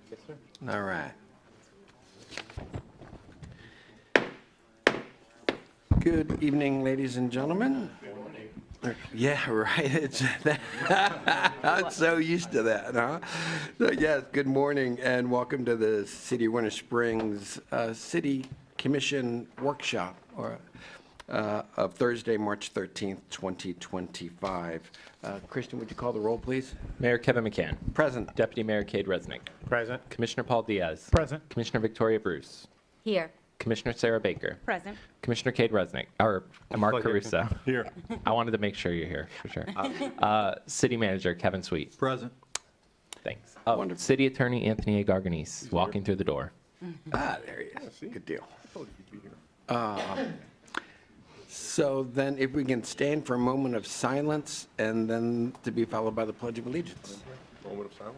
Yes, sir. All right. Good evening, ladies and gentlemen. Yeah, right. It's I'm so used to that, huh? So, yes, good morning and welcome to the City of Winter Springs City Commission Workshop of Thursday, March 13th, 2025. Christian, would you call the roll, please? Mayor Kevin McCann. Present. Deputy Mayor Cade Resnick. Present. Commissioner Paul Diaz. Present. Commissioner Victoria Bruce. Here. Commissioner Sarah Baker. Present. Commissioner Cade Resnick. Or Mark Caruso. Here. I wanted to make sure you're here, for sure. City Manager Kevin Sweet. Present. Thanks. Oh, Wonderful. City Attorney Anthony A. Garganese, walking through the door. There he is. Good deal. So then if we can stand for a moment of silence and then to be followed by the Pledge of Allegiance. Moment of silence.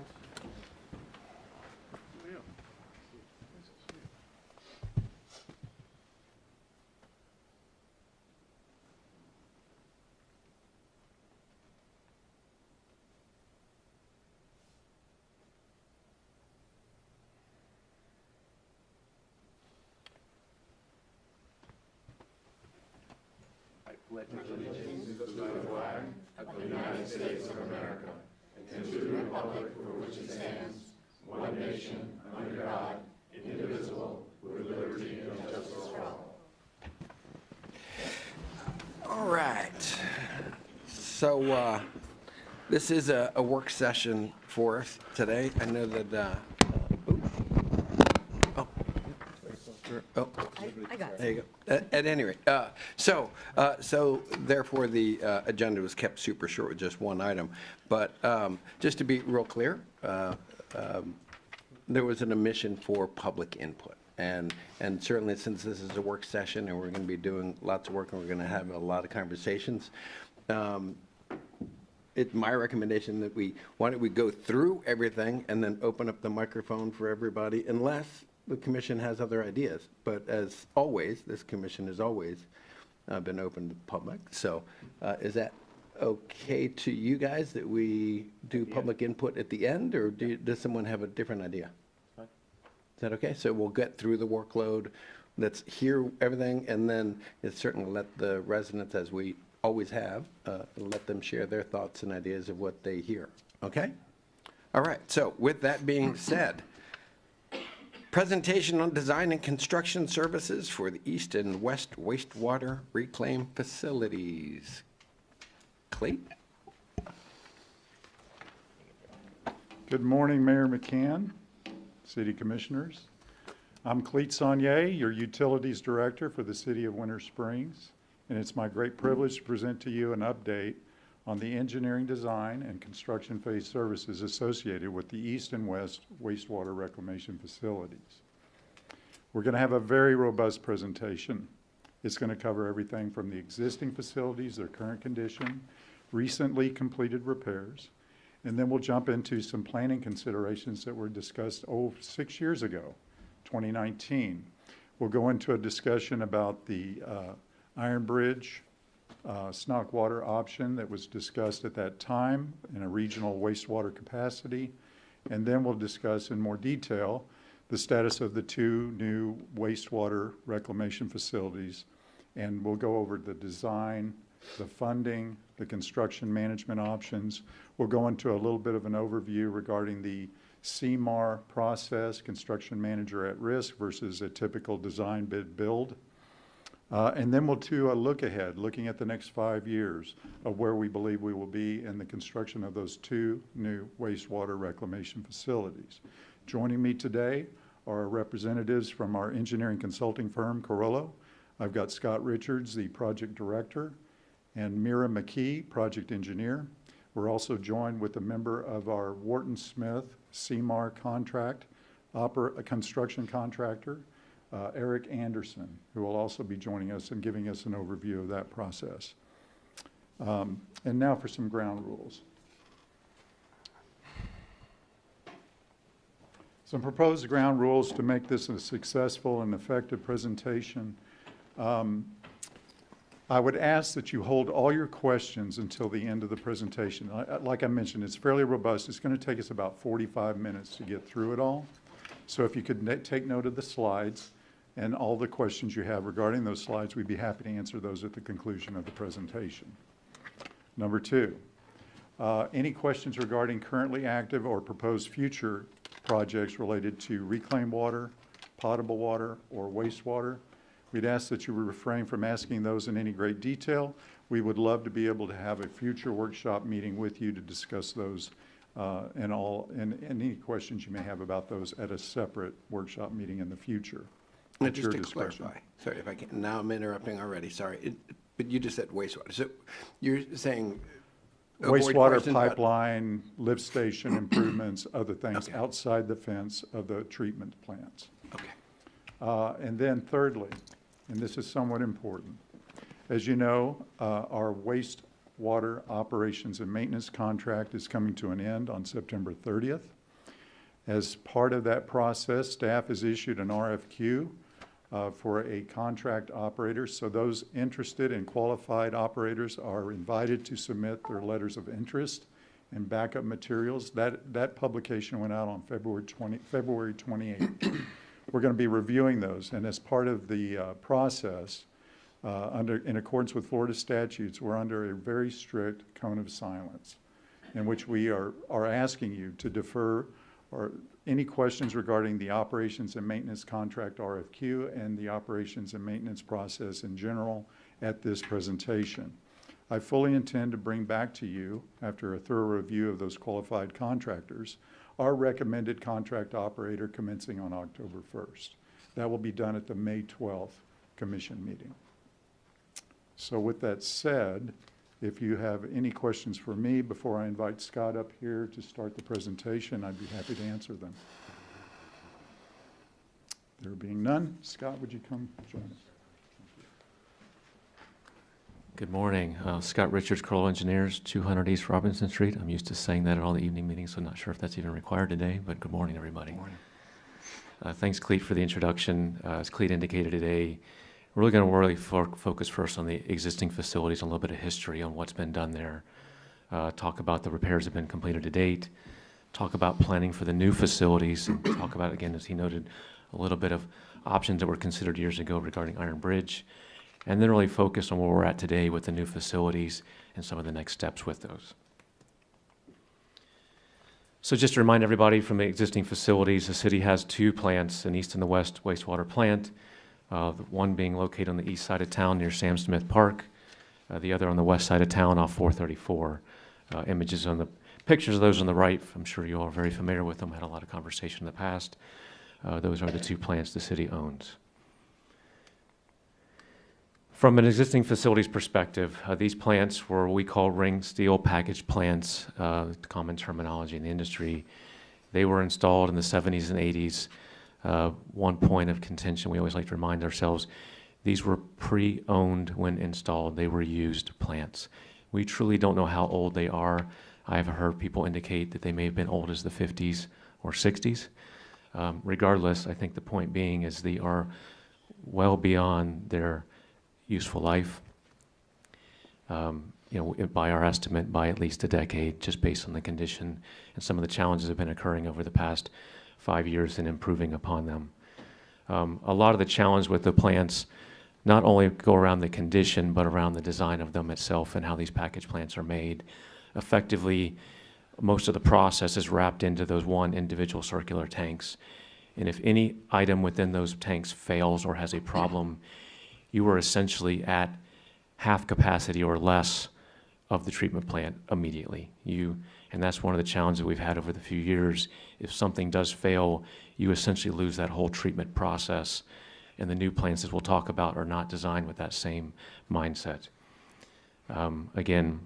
All right. So this is a work session for us today. I know that, I got there you go. At any rate, so therefore the agenda was kept super short with just one item. But just to be real clear, there was an omission for public input. And certainly since this is a work session and we're going to be doing lots of work and we're going to have a lot of conversations, it's my recommendation that why don't we go through everything and then open up the microphone for everybody unless the commission has other ideas. But as always, this commission has always been open to the public. So is that okay to you guys that we do public input at the end, or does someone have a different idea? Is that okay? So we'll get through the workload, let's hear everything, and then it's certainly let the residents, as we always have, let them share their thoughts and ideas of what they hear. Okay? All right. So with that being said, presentation on design and construction services for the east and west wastewater reclaim facilities. Clayton? Good morning, Mayor McCann, City Commissioners. I'm Cleet Saunier, your Utilities Director for the City of Winter Springs, and it's my great privilege to present to you an update on the engineering design and construction phase services associated with the east and west wastewater reclamation facilities. We're going to have a very robust presentation. It's going to cover everything from the existing facilities, their current condition, recently completed repairs, and then we'll jump into some planning considerations that were discussed 6 years ago, 2019. We'll go into a discussion about the Iron Bridge SNOC water option that was discussed at that time in a regional wastewater capacity. And then we'll discuss in more detail the status of the two new wastewater reclamation facilities. And we'll go over the design, the funding, the construction management options. We'll go into a little bit of an overview regarding the CMAR process, construction manager at risk versus a typical design bid build. And then we'll do a look ahead, looking at the next 5 years of where we believe we will be in the construction of those two new wastewater reclamation facilities. Joining me today are representatives from our engineering consulting firm, Carollo. I've got Scott Richards, the project director, and Mira McKee, project engineer. We're also joined with a member of our Wharton Smith CMAR contract, a construction contractor, Eric Anderson, who will also be joining us and giving us an overview of that process. And now for some ground rules. Some proposed ground rules to make this a successful and effective presentation. I would ask that you hold all your questions until the end of the presentation. Like I mentioned, it's fairly robust. It's going to take us about 45 minutes to get through it all. So if you could take note of the slides and all the questions you have regarding those slides, we'd be happy to answer those at the conclusion of the presentation. Number two, any questions regarding currently active or proposed future projects related to reclaimed water, potable water, or wastewater? We'd ask that you refrain from asking those in any great detail. We would love to be able to have a future workshop meeting with you to discuss those and any questions you may have about those at a separate workshop meeting in the future. At Just your to discretion. clarify, sorry if I can, now I'm interrupting already, sorry. But you just said wastewater. So you're saying avoid Wastewater questions about- pipeline, lift station improvements, other things Okay. outside the fence of the treatment plants. Okay. And then thirdly, and this is somewhat important, as you know, our wastewater operations and maintenance contract is coming to an end on September 30th. As part of that process, staff has issued an RFQ for a contract operator. So those interested and qualified operators are invited to submit their letters of interest and backup materials. That publication went out on February 28th. We're going to be reviewing those, and as part of the process, in accordance with Florida statutes, we're under a very strict cone of silence in which we are asking you to defer or any questions regarding the operations and maintenance contract RFQ and the operations and maintenance process in general at this presentation. I fully intend to bring back to you, after a thorough review of those qualified contractors, our recommended contract operator commencing on October 1st. That will be done at the May 12th commission meeting. So with that said, if you have any questions for me before I invite Scott up here to start the presentation, I'd be happy to answer them. There being none, Scott, would you come join us? Good morning. Scott Richards, Crowell Engineers, 200 East Robinson Street. I'm used to saying that at all the evening meetings, so I'm not sure if that's even required today, but good morning, everybody. Good morning. Thanks, Cleet, for the introduction. As Cleet indicated today, we're really going to focus first on the existing facilities, a little bit of history on what's been done there, talk about the repairs that have been completed to date, talk about planning for the new facilities, and talk about, again, as he noted, a little bit of options that were considered years ago regarding Iron Bridge, and then really focus on where we're at today with the new facilities and some of the next steps with those. So just to remind everybody from the existing facilities, the city has two plants, an east and the west wastewater plant, the one being located on the east side of town near Sam Smith Park, the other on the west side of town off 434. Images on the pictures of those on the right, I'm sure you all are very familiar with them, had a lot of conversation in the past. Those are the two plants the city owns. From an existing facilities perspective, these plants were what we call ring steel package plants, common terminology in the industry. They were installed in the 70s and 80s. One point of contention we always like to remind ourselves, these were pre-owned when installed. They were used plants. We truly don't know how old they are. I have heard people indicate that they may have been old as the 50s or 60s. Regardless, I think the point being is they are well beyond their useful life. By our estimate, by at least a decade, just based on the condition and some of the challenges that have been occurring over the past 5 years and improving upon them. A lot of the challenge with the plants not only go around the condition, but around the design of them itself and how these package plants are made. Effectively, most of the process is wrapped into those one individual circular tanks. And if any item within those tanks fails or has a problem, you are essentially at half capacity or less of the treatment plant immediately. And that's one of the challenges we've had over the few years. If something does fail, you essentially lose that whole treatment process. And the new plants, as we'll talk about, are not designed with that same mindset. Again,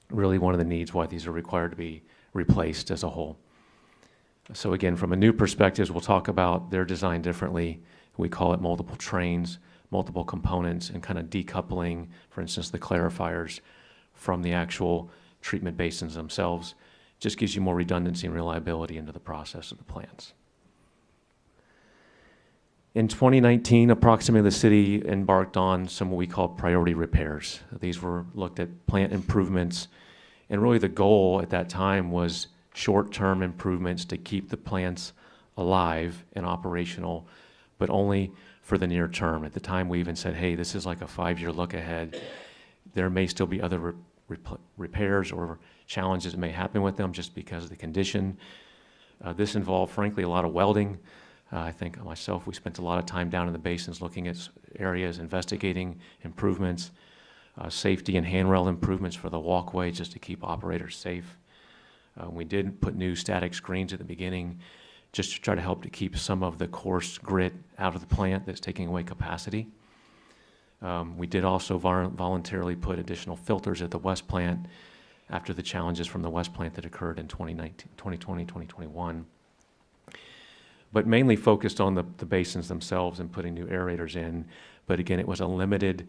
really one of the needs why these are required to be replaced as a whole. So again, from a new perspective, we'll talk about they're designed differently. We call it multiple trains, multiple components, and kind of decoupling, for instance, the clarifiers from the actual treatment basins themselves. Just gives you more redundancy and reliability into the process of the plants. In 2019, approximately, the city embarked on some what we call priority repairs. These were looked at plant improvements, and really the goal at that time was short-term improvements to keep the plants alive and operational, but only for the near term. At the time, we even said, hey, this is like a 5-year look ahead. There may still be other repairs or challenges that may happen with them just because of the condition. This involved, frankly, a lot of welding. I think myself, we spent a lot of time down in the basins looking at areas, investigating improvements, safety and handrail improvements for the walkway just to keep operators safe. We did put new static screens at the beginning just to try to help to keep some of the coarse grit out of the plant that's taking away capacity. We did also voluntarily put additional filters at the west plant after the challenges from the west plant that occurred in 2020, 2021. But mainly focused on the basins themselves and putting new aerators in. But again, it was a limited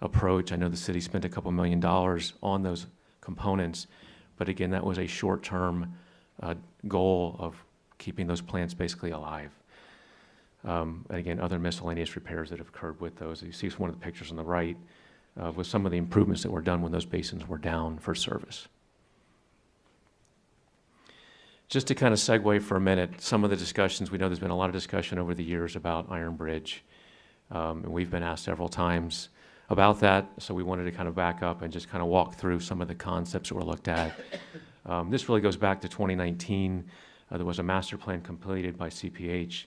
approach. I know the city spent a couple $1 million on those components, but again, that was a short-term goal of keeping those plants basically alive. And again, other miscellaneous repairs that have occurred with those. You see one of the pictures on the right with some of the improvements that were done when those basins were down for service. Just to kind of segue for a minute, some of the discussions, we know there's been a lot of discussion over the years about Iron Bridge. And we've been asked several times about that, so we wanted to kind of back up and just kind of walk through some of the concepts that were looked at. This really goes back to 2019. There was a master plan completed by CPH,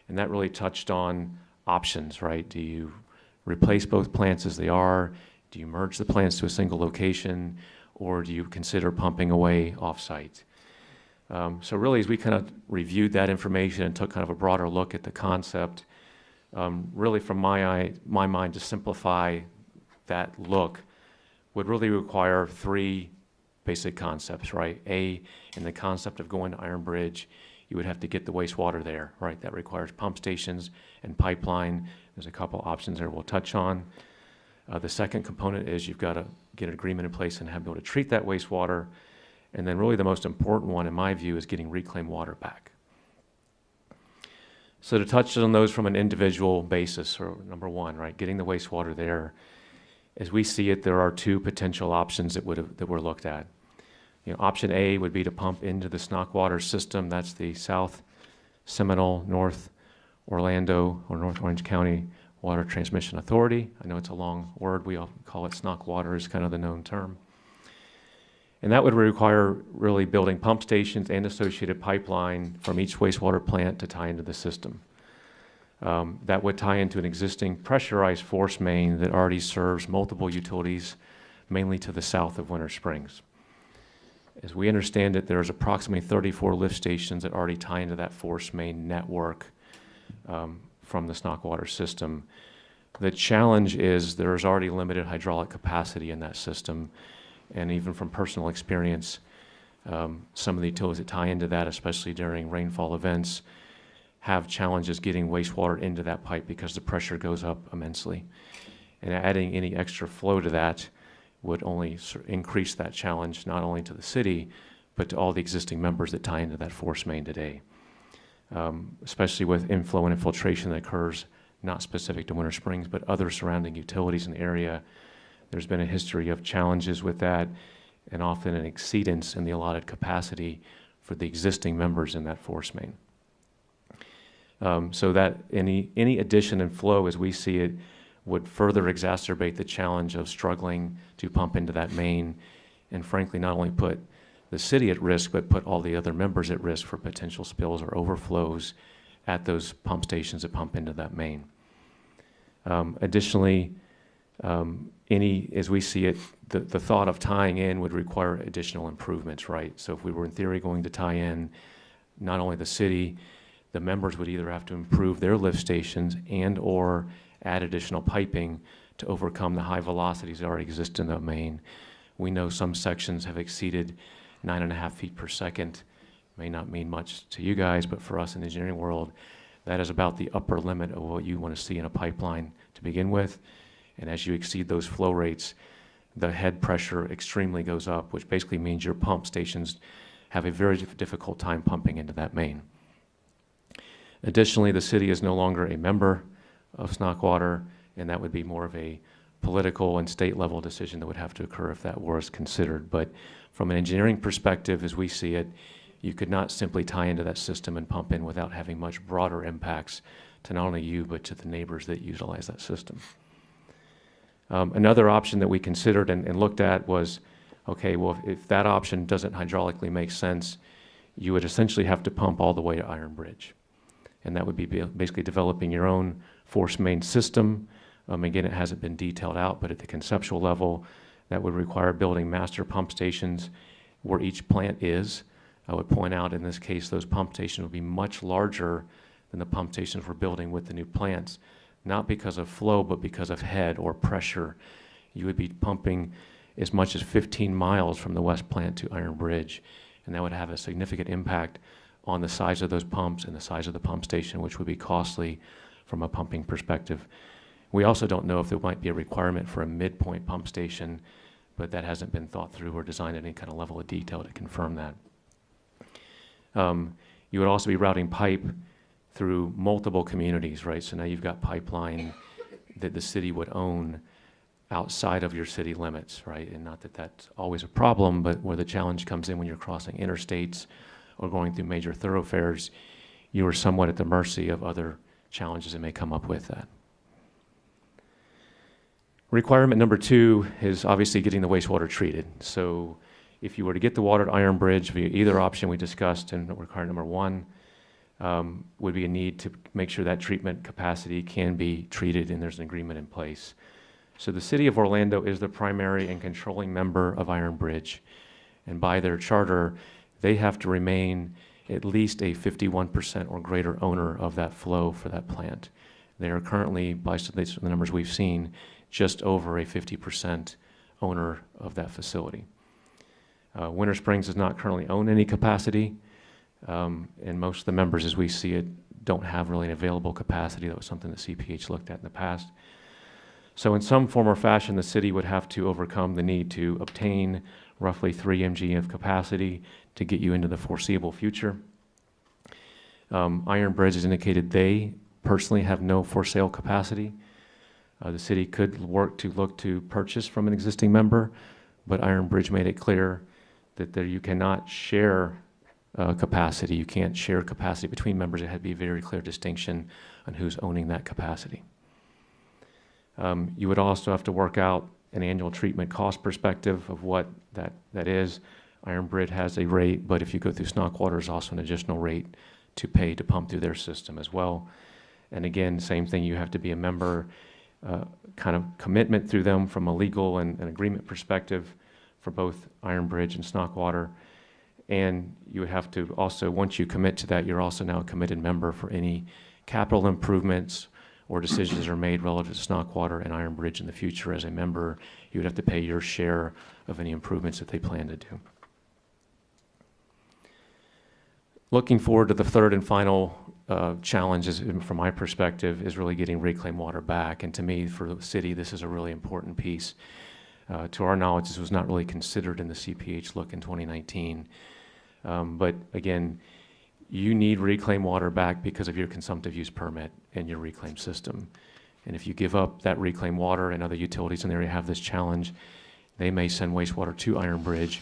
and that really touched on options, right? Do you replace both plants as they are? Do you merge the plants to a single location? Or do you consider pumping away off-site? So really, as we kind of reviewed that information and took kind of a broader look at the concept, really from my mind to simplify that look would really require 3 basic concepts, right? A, in the concept of going to Iron Bridge, you would have to get the wastewater there, right? That requires pump stations and pipeline. There's a couple options there we'll touch on. The second component is you've got to get an agreement in place and have be able to treat that wastewater. And then really the most important one, in my view, is getting reclaimed water back. So to touch on those from an individual basis, or number one, right, getting the wastewater there, as we see it, there are 2 potential options that were looked at. You know, option A would be to pump into the SNOC water system. That's the South Seminole, North Orlando, or North Orange County Water Transmission Authority. I know it's a long word. We often call it SNOC water, is kind of the known term. And that would require really building pump stations and associated pipeline from each wastewater plant to tie into the system. That would tie into an existing pressurized force main that already serves multiple utilities, mainly to the south of Winter Springs. As we understand it, there's approximately 34 lift stations that already tie into that force main network from the SNOC water system. The challenge is there's already limited hydraulic capacity in that system. And even from personal experience, some of the utilities that tie into that, especially during rainfall events, have challenges getting wastewater into that pipe because the pressure goes up immensely. And adding any extra flow to that would only increase that challenge, not only to the city, but to all the existing members that tie into that force main today. Especially with inflow and infiltration that occurs, not specific to Winter Springs, but other surrounding utilities in the area. There's been a history of challenges with that, and often an exceedance in the allotted capacity for the existing members in that force main. So that any addition in flow, as we see it, would further exacerbate the challenge of struggling to pump into that main, and frankly, not only put the city at risk, but put all the other members at risk for potential spills or overflows at those pump stations that pump into that main. Additionally, as we see it, the thought of tying in would require additional improvements, right? So if we were in theory going to tie in, not only the city, the members would either have to improve their lift stations and or add additional piping to overcome the high velocities that already exist in the main. We know some sections have exceeded 9.5 feet per second. May not mean much to you guys, but for us in the engineering world, that is about the upper limit of what you want to see in a pipeline to begin with. And as you exceed those flow rates, the head pressure extremely goes up, which basically means your pump stations have a very difficult time pumping into that main. Additionally, the city is no longer a member of SNOC water, and that would be more of a political and state level decision that would have to occur if that was considered. But from an engineering perspective, as we see it, You could not simply tie into that system and pump in without having much broader impacts to not only you, but to the neighbors that utilize that system. Another option that we considered and looked at was, okay, well, if that option doesn't hydraulically make sense, you would essentially have to pump all the way to Iron Bridge. And that would be basically developing your own force main system. Again, it hasn't been detailed out, but at the conceptual level, that would require building master pump stations where each plant is. I would point out in this case, those pump stations would be much larger than the pump stations we're building with the new plants, not because of flow, but because of head or pressure. You would be pumping as much as 15 miles from the west plant to Iron Bridge, and that would have a significant impact on the size of those pumps and the size of the pump station, which would be costly from a pumping perspective. We also don't know if there might be a requirement for a midpoint pump station, but that hasn't been thought through or designed at any kind of level of detail to confirm that. You would also be routing pipe through multiple communities, right? So now you've got pipeline that the city would own outside of your city limits, right? And not that that's always a problem, but where the challenge comes in when you're crossing interstates or going through major thoroughfares, you are somewhat at the mercy of other challenges that may come up with that. Requirement number 2 is obviously getting the wastewater treated. So if you were to get the water to Iron Bridge via either option we discussed, and requirement number 1 would be a need to make sure that treatment capacity can be treated and there's an agreement in place. So the City of Orlando is the primary and controlling member of Iron Bridge, and by their charter, they have to remain at least a 51% or greater owner of that flow for that plant. They are currently, by the numbers we've seen, just over a 50% owner of that facility. Winter Springs does not currently own any capacity, and most of the members, as we see it, don't have really an available capacity. That was something that CPH looked at in the past. So in some form or fashion, the city would have to overcome the need to obtain roughly 3 mg of capacity to get you into the foreseeable future. Iron Bridge has indicated they personally have no for sale capacity. The city could look to purchase from an existing member, but Iron Bridge made it clear that you cannot share capacity. You can't share capacity between members. It had to be a very clear distinction on who's owning that capacity. You would also have to work out an annual treatment cost perspective of what that is. Iron Bridge has a rate, but if you go through Snoqualter, there's also an additional rate to pay to pump through their system as well. And again, same thing, you have to be a member, kind of commitment through them from a legal and an agreement perspective for both Iron Bridge and Snoqualter. And you would have to also, once you commit to that, you're also now a committed member for any capital improvements or decisions that are made relative to Snoqualter and Iron Bridge in the future. As a member, you would have to pay your share of any improvements that they plan to do. Looking forward to the third and final challenge is, from my perspective, is really getting reclaimed water back. And to me, for the city, this is a really important piece. To our knowledge, this was not really considered in the CPH look in 2019. But again, you need reclaimed water back because of your consumptive use permit and your reclaim system. And if you give up that reclaimed water, and other utilities in the area have this challenge, they may send wastewater to Iron Bridge.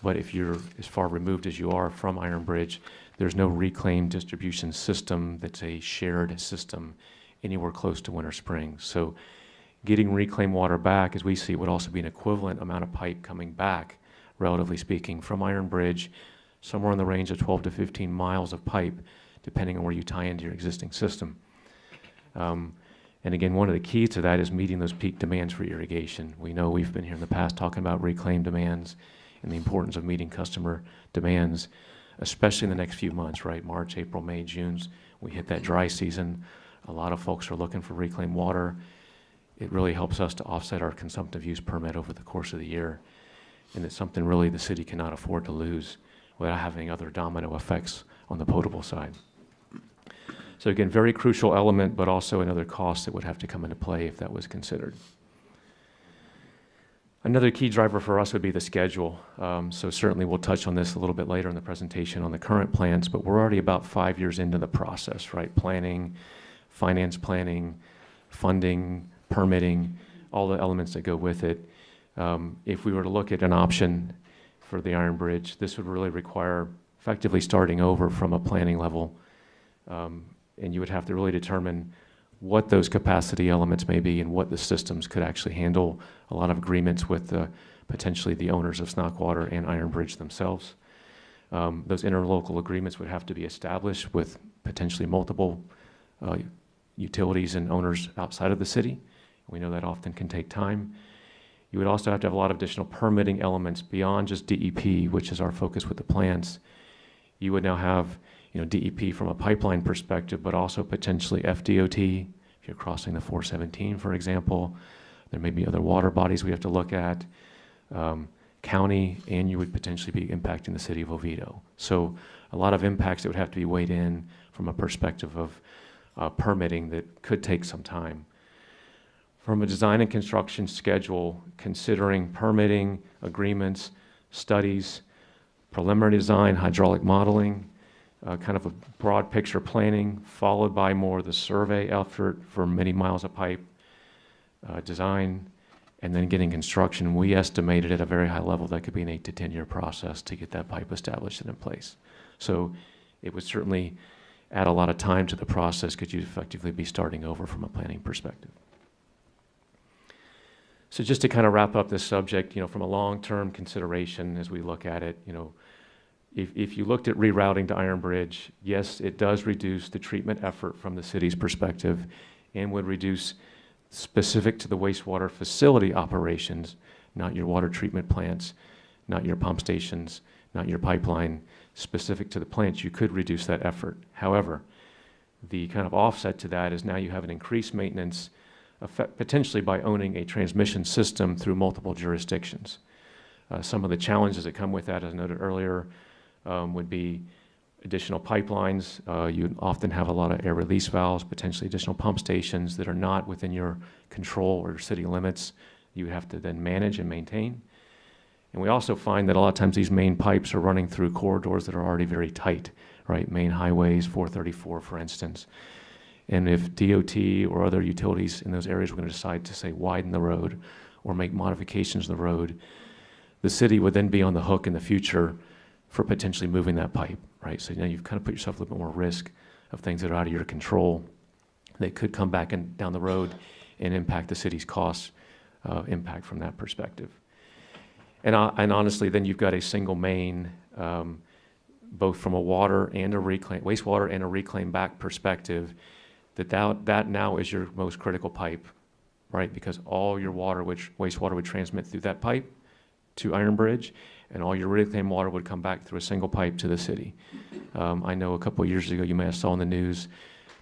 But if you're as far removed as you are from Iron Bridge, there's no reclaim distribution system that's a shared system anywhere close to Winter Springs. So getting reclaimed water back, as we see, would also be an equivalent amount of pipe coming back, relatively speaking, from Iron Bridge, somewhere in the range of 12 to 15 miles of pipe, depending on where you tie into your existing system. And again, one of the keys to that is meeting those peak demands for irrigation. We know we've been here in the past talking about reclaim demands and the importance of meeting customer demands, especially in the next few months, right? March, April, May, June, we hit that dry season. A lot of folks are looking for reclaimed water. It really helps us to offset our consumptive use permit over the course of the year. And it's something really the city cannot afford to lose without having other domino effects on the potable side. So again, very crucial element, but also another cost that would have to come into play if that was considered. Another key driver for us would be the schedule. So certainly we'll touch on this a little bit later in the presentation on the current plans, but we're already about 5 years into the process, right? Planning, finance planning, funding, permitting, all the elements that go with it. If we were to look at an option for the Iron Bridge, this would really require effectively starting over from a planning level. And you would have to really determine what those capacity elements may be and what the systems could actually handle. A lot of agreements with potentially the owners of Snoquwater and Iron Bridge themselves. Those interlocal agreements would have to be established with potentially multiple utilities and owners outside of the city. We know that often can take time. You would also have to have a lot of additional permitting elements beyond just DEP, which is our focus with the plants. You would now have, DEP from a pipeline perspective, but also potentially FDOT, if you're crossing the 417, for example. There may be other water bodies we have to look at, county, and you would potentially be impacting the city of Oviedo. So a lot of impacts that would have to be weighed in from a perspective of permitting that could take some time. From a design and construction schedule, considering permitting, agreements, studies, preliminary design, hydraulic modeling, kind of a broad picture planning, followed by more of the survey effort for many miles of pipe, design, and then getting construction. We estimated at a very high level that could be an 8 to 10 year process to get that pipe established and in place. So it would certainly add a lot of time to the process because you'd effectively be starting over from a planning perspective. So just to kind of wrap up this subject, from a long-term consideration as we look at it, if you looked at rerouting to Iron Bridge, yes, it does reduce the treatment effort from the city's perspective and would reduce specific to the wastewater facility operations, not your water treatment plants, not your pump stations, not your pipeline, specific to the plants, you could reduce that effort. However, the kind of offset to that is now you have an increased maintenance potentially by owning a transmission system through multiple jurisdictions. Some of the challenges that come with that, as noted earlier, would be additional pipelines. You often have a lot of air release valves, potentially additional pump stations that are not within your control or city limits. You have to then manage and maintain. And we also find that a lot of times these main pipes are running through corridors that are already very tight, right? Main highways, 434, for instance. And if DOT or other utilities in those areas were going to decide to, say, widen the road or make modifications to the road, the city would then be on the hook in the future for potentially moving that pipe, right? So now you've kind of put yourself a little bit more risk of things that are out of your control that could come back down the road and impact the city's costs, impact from that perspective. And honestly, then you've got a single main, both from a water and a wastewater and a reclaim back perspective, that now is your most critical pipe, right? Because all your wastewater would transmit through that pipe to Iron Bridge, and all your reclaimed water would come back through a single pipe to the city. I know a couple of years ago, you may have saw in the news,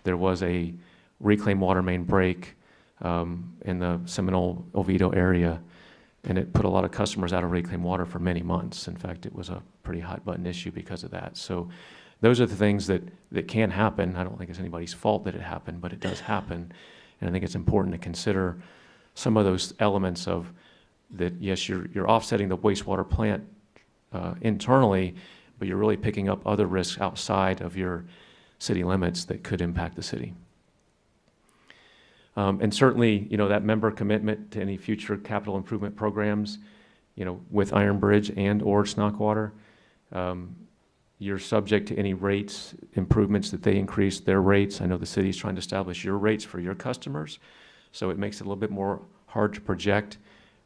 there was a reclaimed water main break in the Seminole Oviedo area, and it put a lot of customers out of reclaimed water for many months. In fact, it was a pretty hot button issue because of that. So those are the things that can happen. I don't think it's anybody's fault that it happened, but it does happen. And I think it's important to consider some of those elements of that, yes, you're offsetting the wastewater plant internally, but you're really picking up other risks outside of your city limits that could impact the city. And certainly, that member commitment to any future capital improvement programs, with Iron Bridge and or Snoquwater, you're subject to any rates improvements that they increase their rates. I know the city's trying to establish your rates for your customers, so it makes it a little bit more hard to project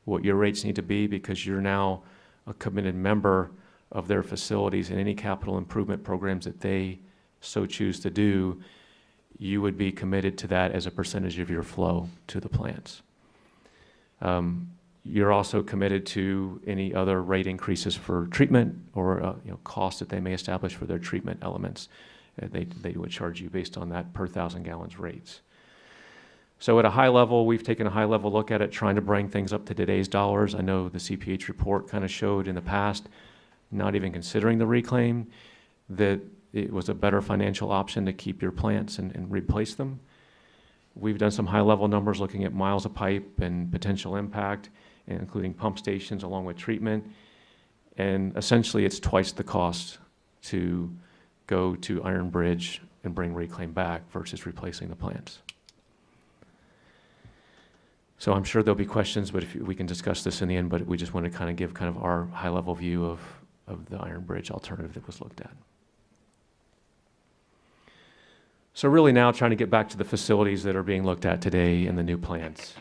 what your rates need to be because you're now a committed member of their facilities, and any capital improvement programs that they so choose to do, you would be committed to that as a percentage of your flow to the plants. You're also committed to any other rate increases for treatment or costs that they may establish for their treatment elements. They would charge you based on that per 1,000 gallons rates. So at a high level, we've taken a high level look at it, trying to bring things up to today's dollars. I know the CPH report kind of showed in the past, not even considering the reclaim, that it was a better financial option to keep your plants and replace them. We've done some high level numbers looking at miles of pipe and potential impact, including pump stations along with treatment. And essentially it's twice the cost to go to Iron Bridge and bring reclaim back versus replacing the plants. So I'm sure there'll be questions, but we can discuss this in the end, but we just want to kind of give kind of our high level view of the Iron Bridge alternative that was looked at. So really now trying to get back to the facilities that are being looked at today in the new plants.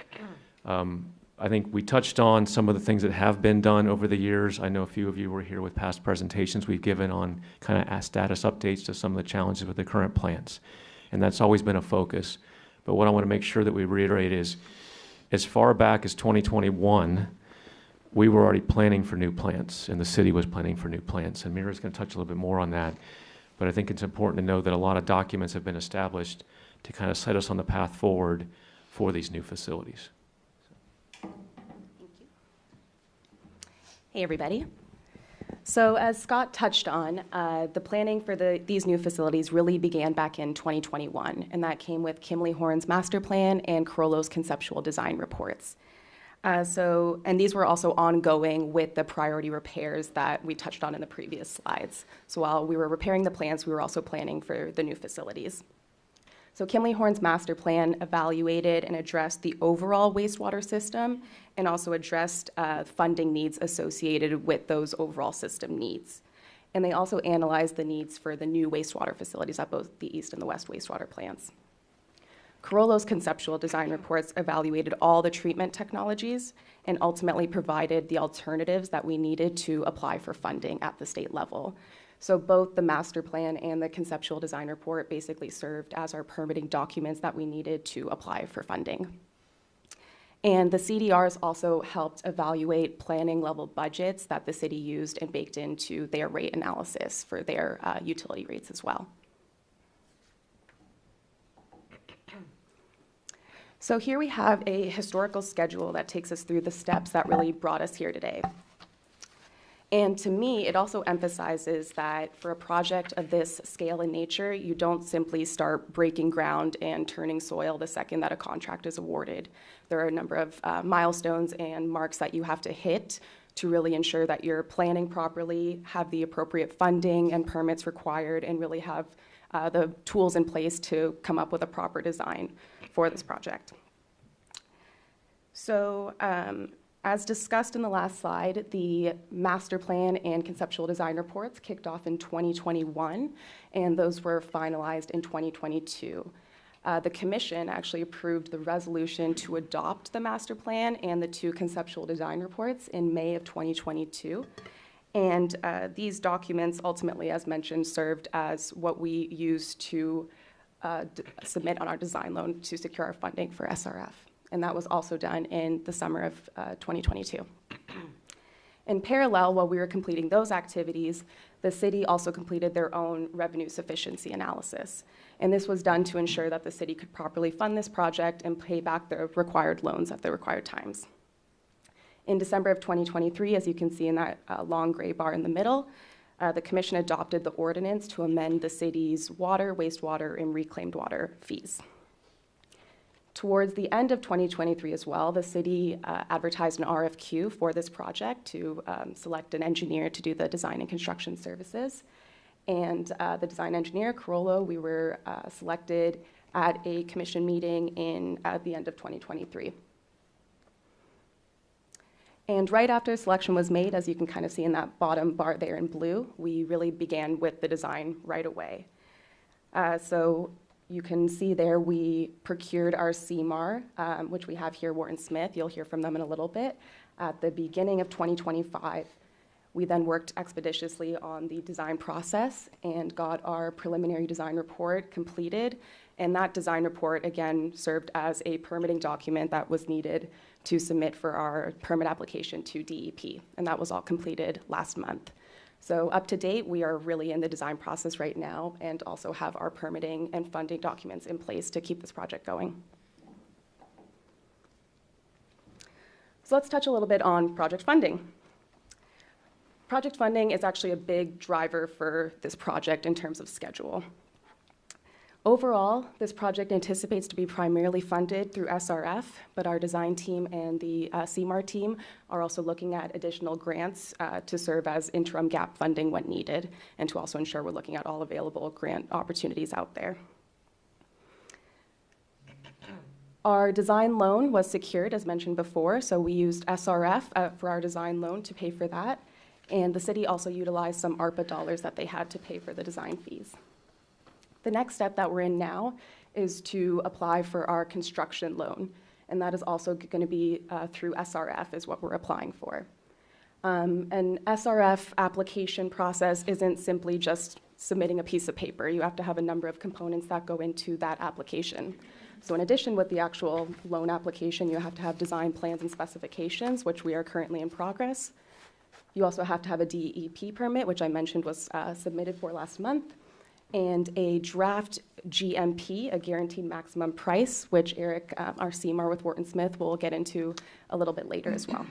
I think we touched on some of the things that have been done over the years. I know a few of you were here with past presentations we've given on kind of status updates to some of the challenges with the current plants. And that's always been a focus. But what I want to make sure that we reiterate is, as far back as 2021, we were already planning for new plants, and the city was planning for new plants. And Mira's going to touch a little bit more on that. But I think it's important to know that a lot of documents have been established to kind of set us on the path forward for these new facilities. Hey, everybody. So as Scott touched on, the planning for these new facilities really began back in 2021, and that came with Kimley Horn's master plan and Carollo's conceptual design reports. And these were also ongoing with the priority repairs that we touched on in the previous slides. So while we were repairing the plants, we were also planning for the new facilities. So Kimley Horn's master plan evaluated and addressed the overall wastewater system and also addressed funding needs associated with those overall system needs. And they also analyzed the needs for the new wastewater facilities at both the east and the west wastewater plants. Carollo's conceptual design reports evaluated all the treatment technologies and ultimately provided the alternatives that we needed to apply for funding at the state level. So both the master plan and the conceptual design report basically served as our permitting documents that we needed to apply for funding. And the CDRs also helped evaluate planning level budgets that the city used and baked into their rate analysis for their utility rates as well. So here we have a historical schedule that takes us through the steps that really brought us here today. And to me, it also emphasizes that for a project of this scale and nature, you don't simply start breaking ground and turning soil the second that a contract is awarded. There are a number of milestones and marks that you have to hit to really ensure that you're planning properly, have the appropriate funding and permits required, and really have the tools in place to come up with a proper design for this project. So, as discussed in the last slide, the master plan and conceptual design reports kicked off in 2021, and those were finalized in 2022. The commission actually approved the resolution to adopt the master plan and the 2 conceptual design reports in May of 2022. And these documents ultimately, as mentioned, served as what we used to submit on our design loan to secure our funding for SRF. And that was also done in the summer of 2022. In parallel, while we were completing those activities, the city also completed their own revenue sufficiency analysis. And this was done to ensure that the city could properly fund this project and pay back the required loans at the required times. In December of 2023, as you can see in that long gray bar in the middle, the commission adopted the ordinance to amend the city's water, wastewater, and reclaimed water fees. Towards the end of 2023 as well, the city advertised an RFQ for this project to select an engineer to do the design and construction services. And the design engineer, Carollo, we were selected at a commission meeting at the end of 2023. And right after selection was made, as you can kind of see in that bottom bar there in blue, we really began with the design right away. So you can see there we procured our CMAR, which we have here, Wharton Smith. You'll hear from them in a little bit. At the beginning of 2025, we then worked expeditiously on the design process and got our preliminary design report completed. And that design report, again, served as a permitting document that was needed to submit for our permit application to DEP. And that was all completed last month. So up to date, we are really in the design process right now and also have our permitting and funding documents in place to keep this project going. So let's touch a little bit on project funding. Project funding is actually a big driver for this project in terms of schedule. Overall, this project anticipates to be primarily funded through SRF, but our design team and the CMAR team are also looking at additional grants to serve as interim gap funding when needed, and to also ensure we're looking at all available grant opportunities out there. Our design loan was secured, as mentioned before, so we used SRF for our design loan to pay for that. And the city also utilized some ARPA dollars that they had to pay for the design fees. The next step that we're in now is to apply for our construction loan, and that is also going to be through SRF is what we're applying for. An SRF application process isn't simply just submitting a piece of paper. You have to have a number of components that go into that application. So in addition with the actual loan application, you have to have design plans and specifications, which we are currently in progress. You also have to have a DEP permit, which I mentioned was submitted for last month, and a draft GMP, a guaranteed maximum price, which Eric, our CMAR with Wharton Smith, will get into a little bit later as well.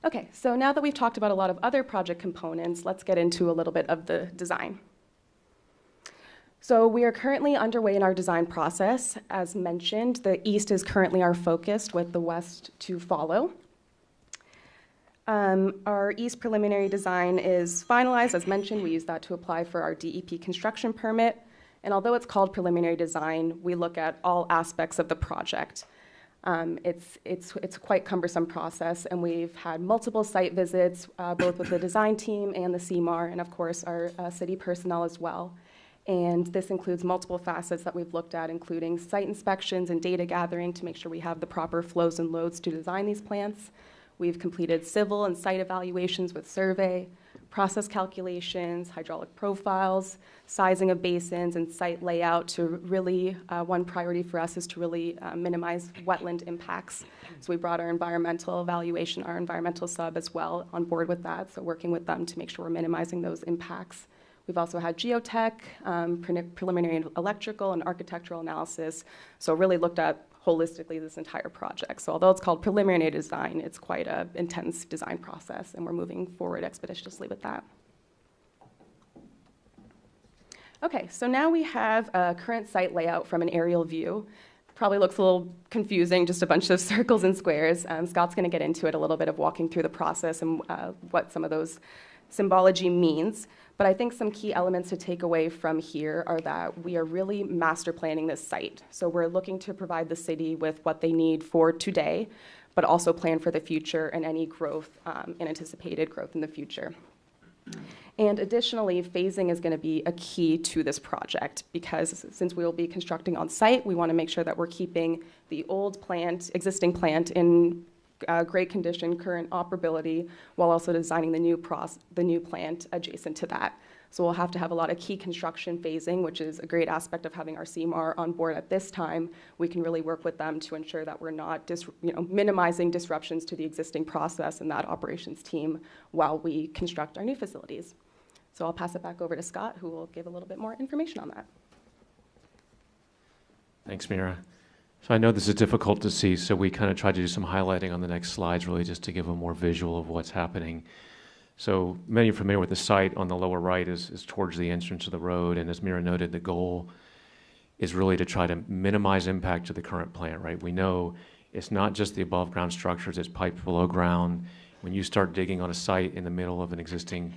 Okay, so now that we've talked about a lot of other project components, let's get into a little bit of the design. So we are currently underway in our design process. As mentioned, the east is currently our focus, with the west to follow. Our east preliminary design is finalized. As mentioned, we use that to apply for our DEP construction permit. And although it's called preliminary design, we look at all aspects of the project. It's quite a cumbersome process, and we've had multiple site visits, both with the design team and the CMAR, and of course our city personnel as well. And this includes multiple facets that we've looked at, including site inspections and data gathering to make sure we have the proper flows and loads to design these plants. We've completed civil and site evaluations with survey, process calculations, hydraulic profiles, sizing of basins, and site layout to really, one priority for us is to really minimize wetland impacts. So we brought our environmental evaluation, our environmental sub as well on board with that, so working with them to make sure we're minimizing those impacts. We've also had geotech, preliminary electrical and architectural analysis, so really looked at holistically this entire project. So although it's called preliminary design, it's quite an intense design process, and we're moving forward expeditiously with that. Okay, so now we have a current site layout from an aerial view. Probably looks a little confusing, just a bunch of circles and squares. Scott's going to get into it a little bit of walking through the process and what some of those symbology means. But I think some key elements to take away from here are that we are really master planning this site. So we're looking to provide the city with what they need for today, but also plan for the future and any growth and anticipated growth in the future. And additionally, phasing is going to be a key to this project because since we will be constructing on site, we want to make sure that we're keeping the old plant, existing plant in great condition, current operability, while also designing the new plant adjacent to that. So we'll have to have a lot of key construction phasing, which is a great aspect of having our CMAR on board at this time. We can really work with them to ensure that we're not minimizing disruptions to the existing process and that operations team while we construct our new facilities. So I'll pass it back over to Scott, who will give a little bit more information on that. Thanks, Mira. So I know this is difficult to see, so we kind of tried to do some highlighting on the next slides, really just to give a more visual of what's happening. So many are familiar with the site on the lower right is towards the entrance of the road, and as Mira noted, the goal is really to try to minimize impact to the current plant, right? We know it's not just the above ground structures, it's pipes below ground. When you start digging on a site in the middle of an existing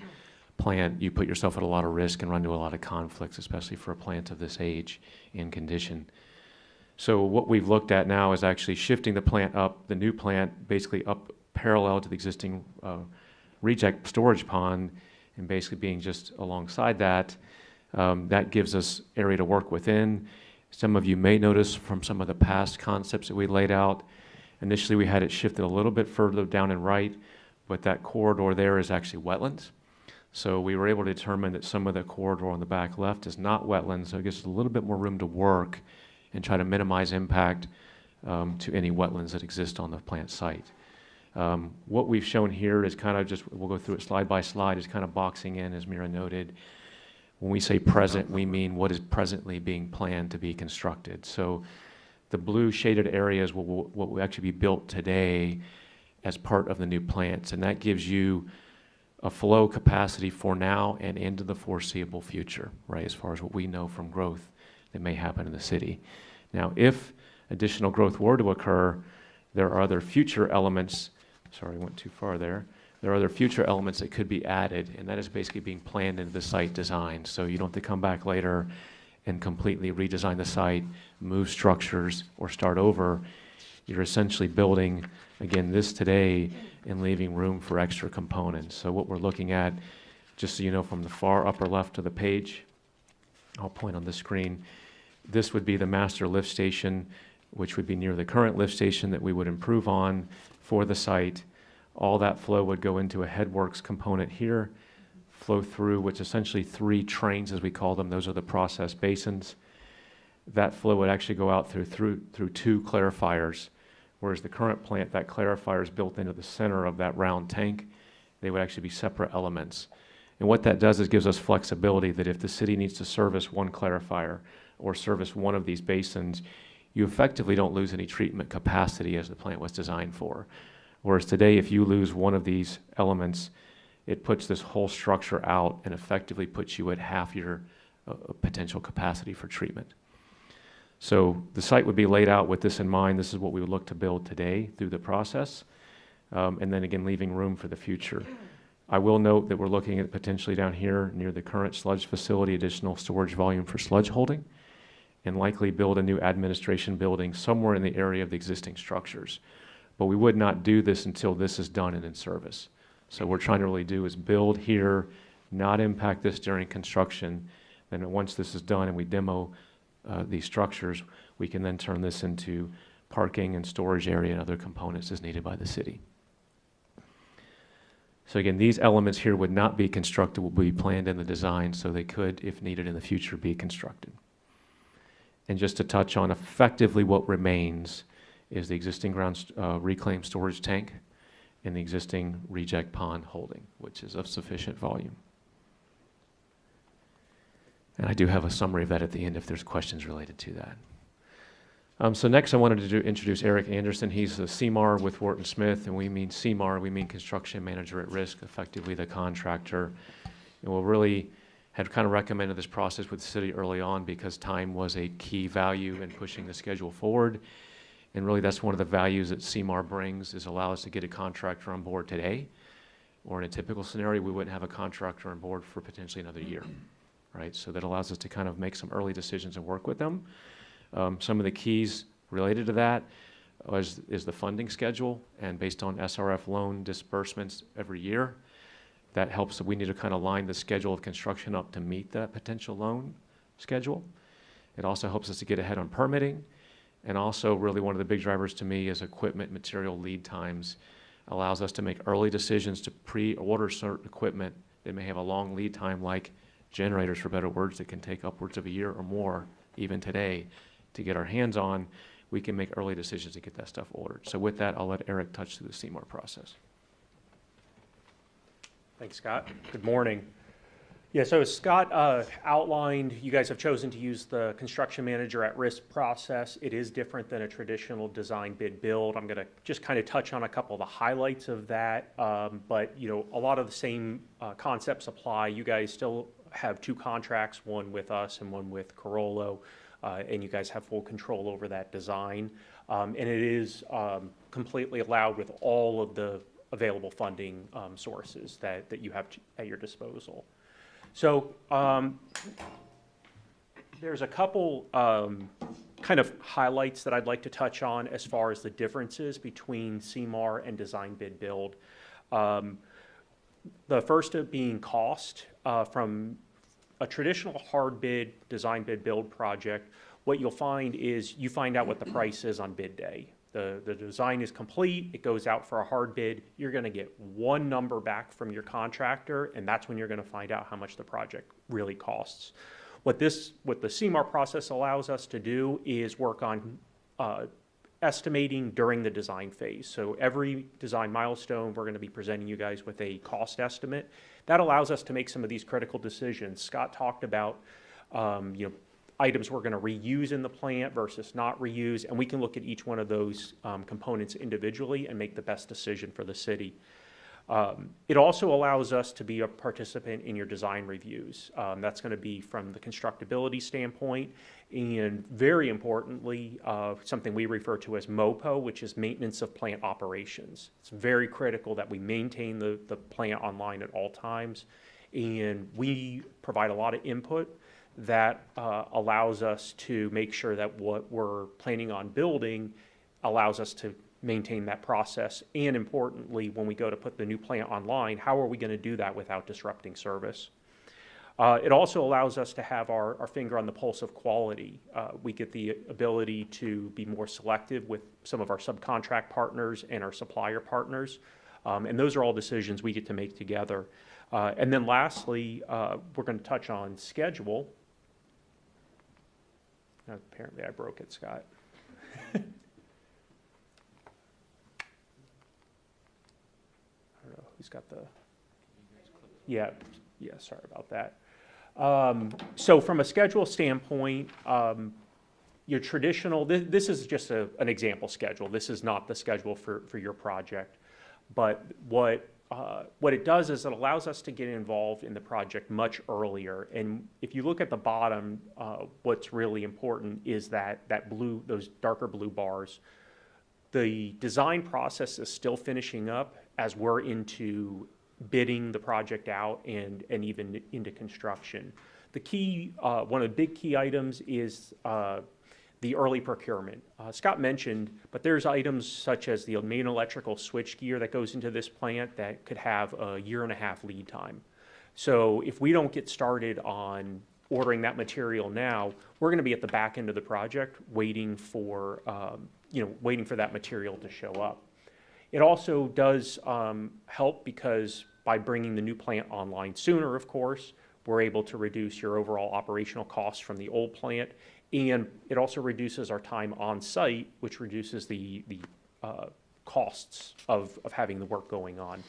plant, you put yourself at a lot of risk and run into a lot of conflicts, especially for a plant of this age and condition. So what we've looked at now is actually shifting the plant up, the new plant basically up parallel to the existing reject storage pond and basically being just alongside that. That gives us area to work within. Some of you may notice from some of the past concepts that we laid out, initially we had it shifted a little bit further down and right, but that corridor there is actually wetlands. So we were able to determine that some of the corridor on the back left is not wetlands, so it gives us a little bit more room to work and try to minimize impact to any wetlands that exist on the plant site. What we've shown here is kind of just, we'll go through it slide by slide, is kind of boxing in, as Mira noted. When we say present, we mean what is presently being planned to be constructed. So the blue shaded areas will actually be built today as part of the new plants, and that gives you a flow capacity for now and into the foreseeable future, right, as far as what we know from growth that may happen in the city. Now, if additional growth were to occur, there are other future elements, sorry, I went too far there. There are other future elements that could be added, and that is basically being planned into the site design. So you don't have to come back later and completely redesign the site, move structures, or start over. you're essentially building, again, this today and leaving room for extra components. So what we're looking at, just so you know, from the far upper left of the page, I'll point on the screen, this would be the master lift station, which would be near the current lift station that we would improve on for the site. All that flow would go into a headworks component here, flow through, which essentially 3 trains, as we call them. Those are the process basins. That flow would actually go out through 2 clarifiers, whereas the current plant, that clarifier is built into the center of that round tank. They would actually be separate elements. And what that does is gives us flexibility that if the city needs to service one clarifier or service one of these basins, you effectively don't lose any treatment capacity as the plant was designed for. Whereas today, if you lose one of these elements, it puts this whole structure out and effectively puts you at half your potential capacity for treatment. So the site would be laid out with this in mind. This is what we would look to build today through the process, and then again, leaving room for the future. I will note that we're looking at potentially down here near the current sludge facility, additional storage volume for sludge holding, and likely build a new administration building somewhere in the area of the existing structures. But we would not do this until this is done and in service. So what we're trying to really do is build here, not impact this during construction. Then once this is done and we demo these structures, we can then turn this into parking and storage area and other components as needed by the city. So again, these elements here would not be constructed, will be planned in the design, so they could, if needed in the future, be constructed. And just to touch on effectively what remains is the existing ground reclaimed storage tank and the existing reject pond holding, which is of sufficient volume. And I do have a summary of that at the end if there's questions related to that. So next I wanted to introduce Eric Anderson. He's a CMAR with Wharton Smith, and we mean CMAR, we mean Construction Manager at Risk, effectively the contractor. And we really had kind of recommended this process with the city early on because time was a key value in pushing the schedule forward. And really that's one of the values that CMAR brings, is allow us to get a contractor on board today. Or in a typical scenario, we wouldn't have a contractor on board for potentially another year, right? So that allows us to kind of make some early decisions and work with them. Some of the keys related to that is the funding schedule, and based on SRF loan disbursements every year, that helps. We need to kind of line the schedule of construction up to meet that potential loan schedule. It also helps us to get ahead on permitting, and also really one of the big drivers to me is equipment material lead times. Allows us to make early decisions to pre-order certain equipment that may have a long lead time, like generators, for better words, that can take upwards of a year or more, even today, to get our hands on. We can make early decisions to get that stuff ordered. So with that, I'll let Eric touch through the CMAR process. Thanks, Scott. Good morning. Yeah, so as Scott outlined, you guys have chosen to use the Construction Manager at Risk process. It is different than a traditional design bid build. I'm going to just kind of touch on a couple of the highlights of that, but you know, a lot of the same concepts apply. You guys still have 2 contracts, one with us and one with Carollo, and you guys have full control over that design. And it is completely allowed with all of the available funding sources that you have at your disposal. So there's a couple kind of highlights that I'd like to touch on as far as the differences between CMAR and design bid build. The first of being cost. From a traditional hard bid, design bid build project, what you'll find is you find out what the price is on bid day. The design is complete, it goes out for a hard bid, you're gonna get one number back from your contractor, and that's when you're gonna find out how much the project really costs. What the CMAR process allows us to do is work on estimating during the design phase. So every design milestone, we're gonna be presenting you guys with a cost estimate. That allows us to make some of these critical decisions. Scott talked about, items we're going to reuse in the plant versus not reuse, and we can look at each one of those components individually and make the best decision for the city. It also allows us to be a participant in your design reviews. That's going to be from the constructability standpoint, and very importantly, something we refer to as MOPO, which is maintenance of plant operations. It's very critical that we maintain the plant online at all times, and we provide a lot of input that allows us to make sure that what we're planning on building allows us to maintain that process. And importantly, when we go to put the new plant online, how are we going to do that without disrupting service? It also allows us to have our finger on the pulse of quality. We get the ability to be more selective with some of our subcontract partners and our supplier partners. And those are all decisions we get to make together. And then lastly, we're going to touch on schedule. Apparently I broke it, Scott. I don't know who's got the, yeah, sorry about that. So from a schedule standpoint, your traditional, this is just an example schedule. This is not the schedule for your project. But what it does is it allows us to get involved in the project much earlier. And if you look at the bottom, what's really important is that blue, those darker blue bars. The design process is still finishing up as we're into bidding the project out and even into construction. The key, one of the big key items is the early procurement. Scott mentioned, but there's items such as the main electrical switch gear that goes into this plant that could have a 1.5 year lead time. So if we don't get started on ordering that material now, we're going to be at the back end of the project waiting for, waiting for that material to show up. It also does help because by bringing the new plant online sooner, of course, we're able to reduce your overall operational costs from the old plant. And it also reduces our time on site, which reduces the costs of having the work going on.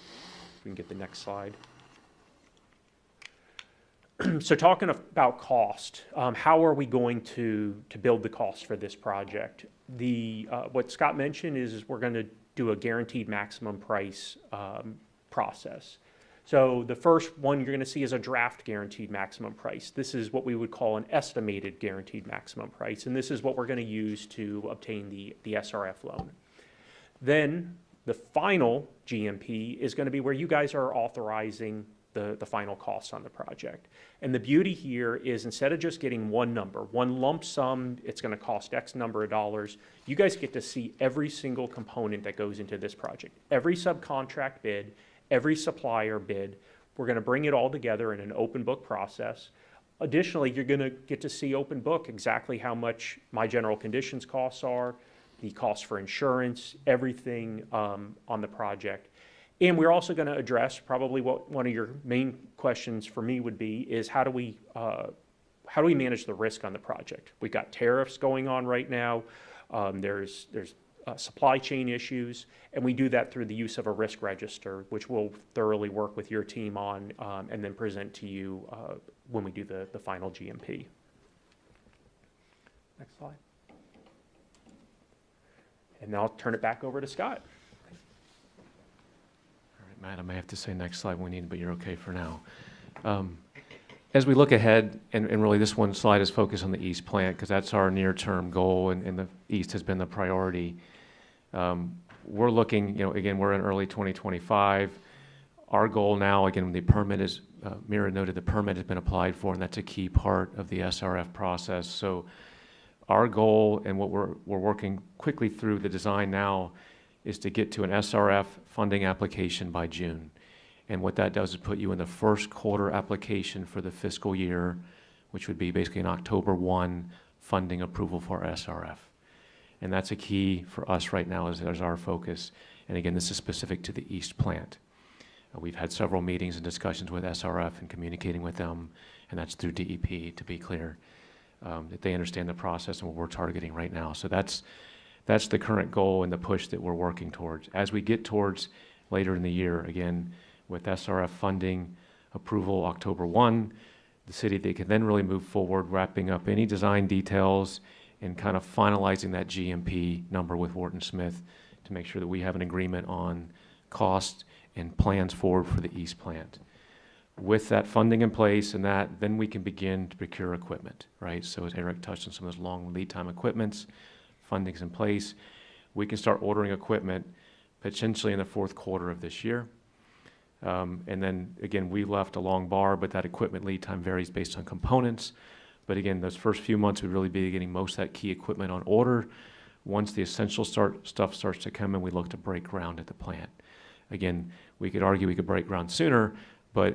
We can get the next slide. So talking about cost, how are we going to build the cost for this project? What Scott mentioned is we're going to do a guaranteed maximum price process. So the first one you're going to see is a draft guaranteed maximum price. This is what we would call an estimated guaranteed maximum price, and this is what we're going to use to obtain the SRF loan. Then the final GMP is going to be where you guys are authorizing the final costs on the project. And the beauty here is instead of just getting one number, one lump sum, it's going to cost X number of dollars, you guys get to see every single component that goes into this project. Every subcontract bid, every supplier bid. We're going to bring it all together in an open book process. Additionally, you're going to get to see open book exactly how much my general conditions costs are, the cost for insurance, everything on the project. And we're also going to address probably what one of your main questions for me would be is how do we manage the risk on the project? We've got tariffs going on right now. There's supply chain issues, and we do that through the use of a risk register, which we'll thoroughly work with your team on and then present to you when we do the final GMP. Next slide. And now I'll turn it back over to Scott. All right, Matt, I may have to say next slide when we need, but you're okay for now. As we look ahead, and really this one slide is focused on the East plant because that's our near-term goal, and the East has been the priority. We're looking, again, we're in early 2025. Our goal now, again, the permit is, Mira noted the permit has been applied for, and that's a key part of the SRF process. So our goal, and what we're working quickly through the design now, is to get to an SRF funding application by June. And what that does is put you in the first quarter application for the fiscal year, which would be basically an October 1 funding approval for SRF. And that's a key for us right now as our focus. And again, this is specific to the East plant. We've had several meetings and discussions with SRF and communicating with them, and that's through DEP, to be clear, that they understand the process and what we're targeting right now. So that's the current goal and the push that we're working towards. As we get towards later in the year, again, with SRF funding approval October 1, the city, they can then really move forward, wrapping up any design details and kind of finalizing that GMP number with Wharton Smith to make sure that we have an agreement on cost and plans forward for the East plant. With that funding in place and that, then we can begin to procure equipment, right? So as Eric touched on some of those long lead time equipments, funding's in place, we can start ordering equipment potentially in the fourth quarter of this year. And then again, we left a long bar, but that equipment lead time varies based on components. But again, those first few months, we'd really be getting most of that key equipment on order Once the essential stuff starts to come in, we look to break ground at the plant. Again, we could argue we could break ground sooner, but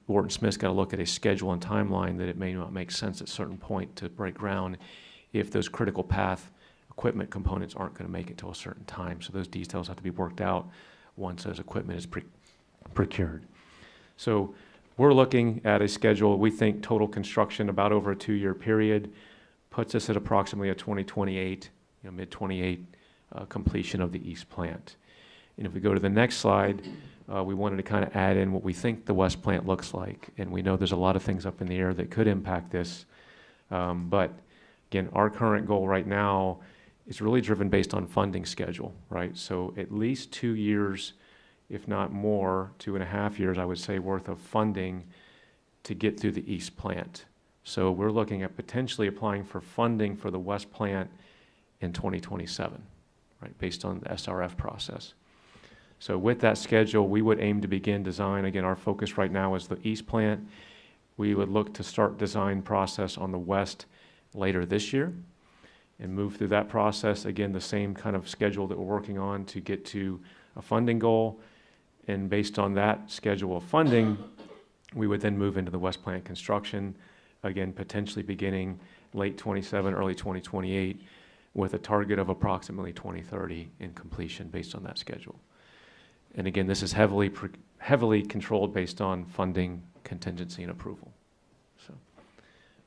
Wharton Smith's got to look at a schedule and timeline that it may not make sense at a certain point to break ground if those critical path equipment components aren't going to make it till a certain time. So those details have to be worked out once those equipment is procured. So we're looking at a schedule, we think total construction about over a 2-year period puts us at approximately a 2028, mid-28 completion of the east plant. And if we go to the next slide, we wanted to kind of add in what we think the west plant looks like. And we know there's a lot of things up in the air that could impact this. But again, our current goal right now is really driven based on funding schedule, right? So at least 2 years, if not more, 2.5 years, I would say, worth of funding to get through the east plant. So we're looking at potentially applying for funding for the west plant in 2027, right, based on the SRF process. So with that schedule, we would aim to begin design. Again, our focus right now is the east plant. We would look to start design process on the west later this year and move through that process. Again, the same kind of schedule that we're working on to get to a funding goal. And based on that schedule of funding, we would then move into the west plant construction, again, potentially beginning late 27, early 2028, with a target of approximately 2030 in completion based on that schedule. And again, this is heavily controlled based on funding, contingency, and approval. So,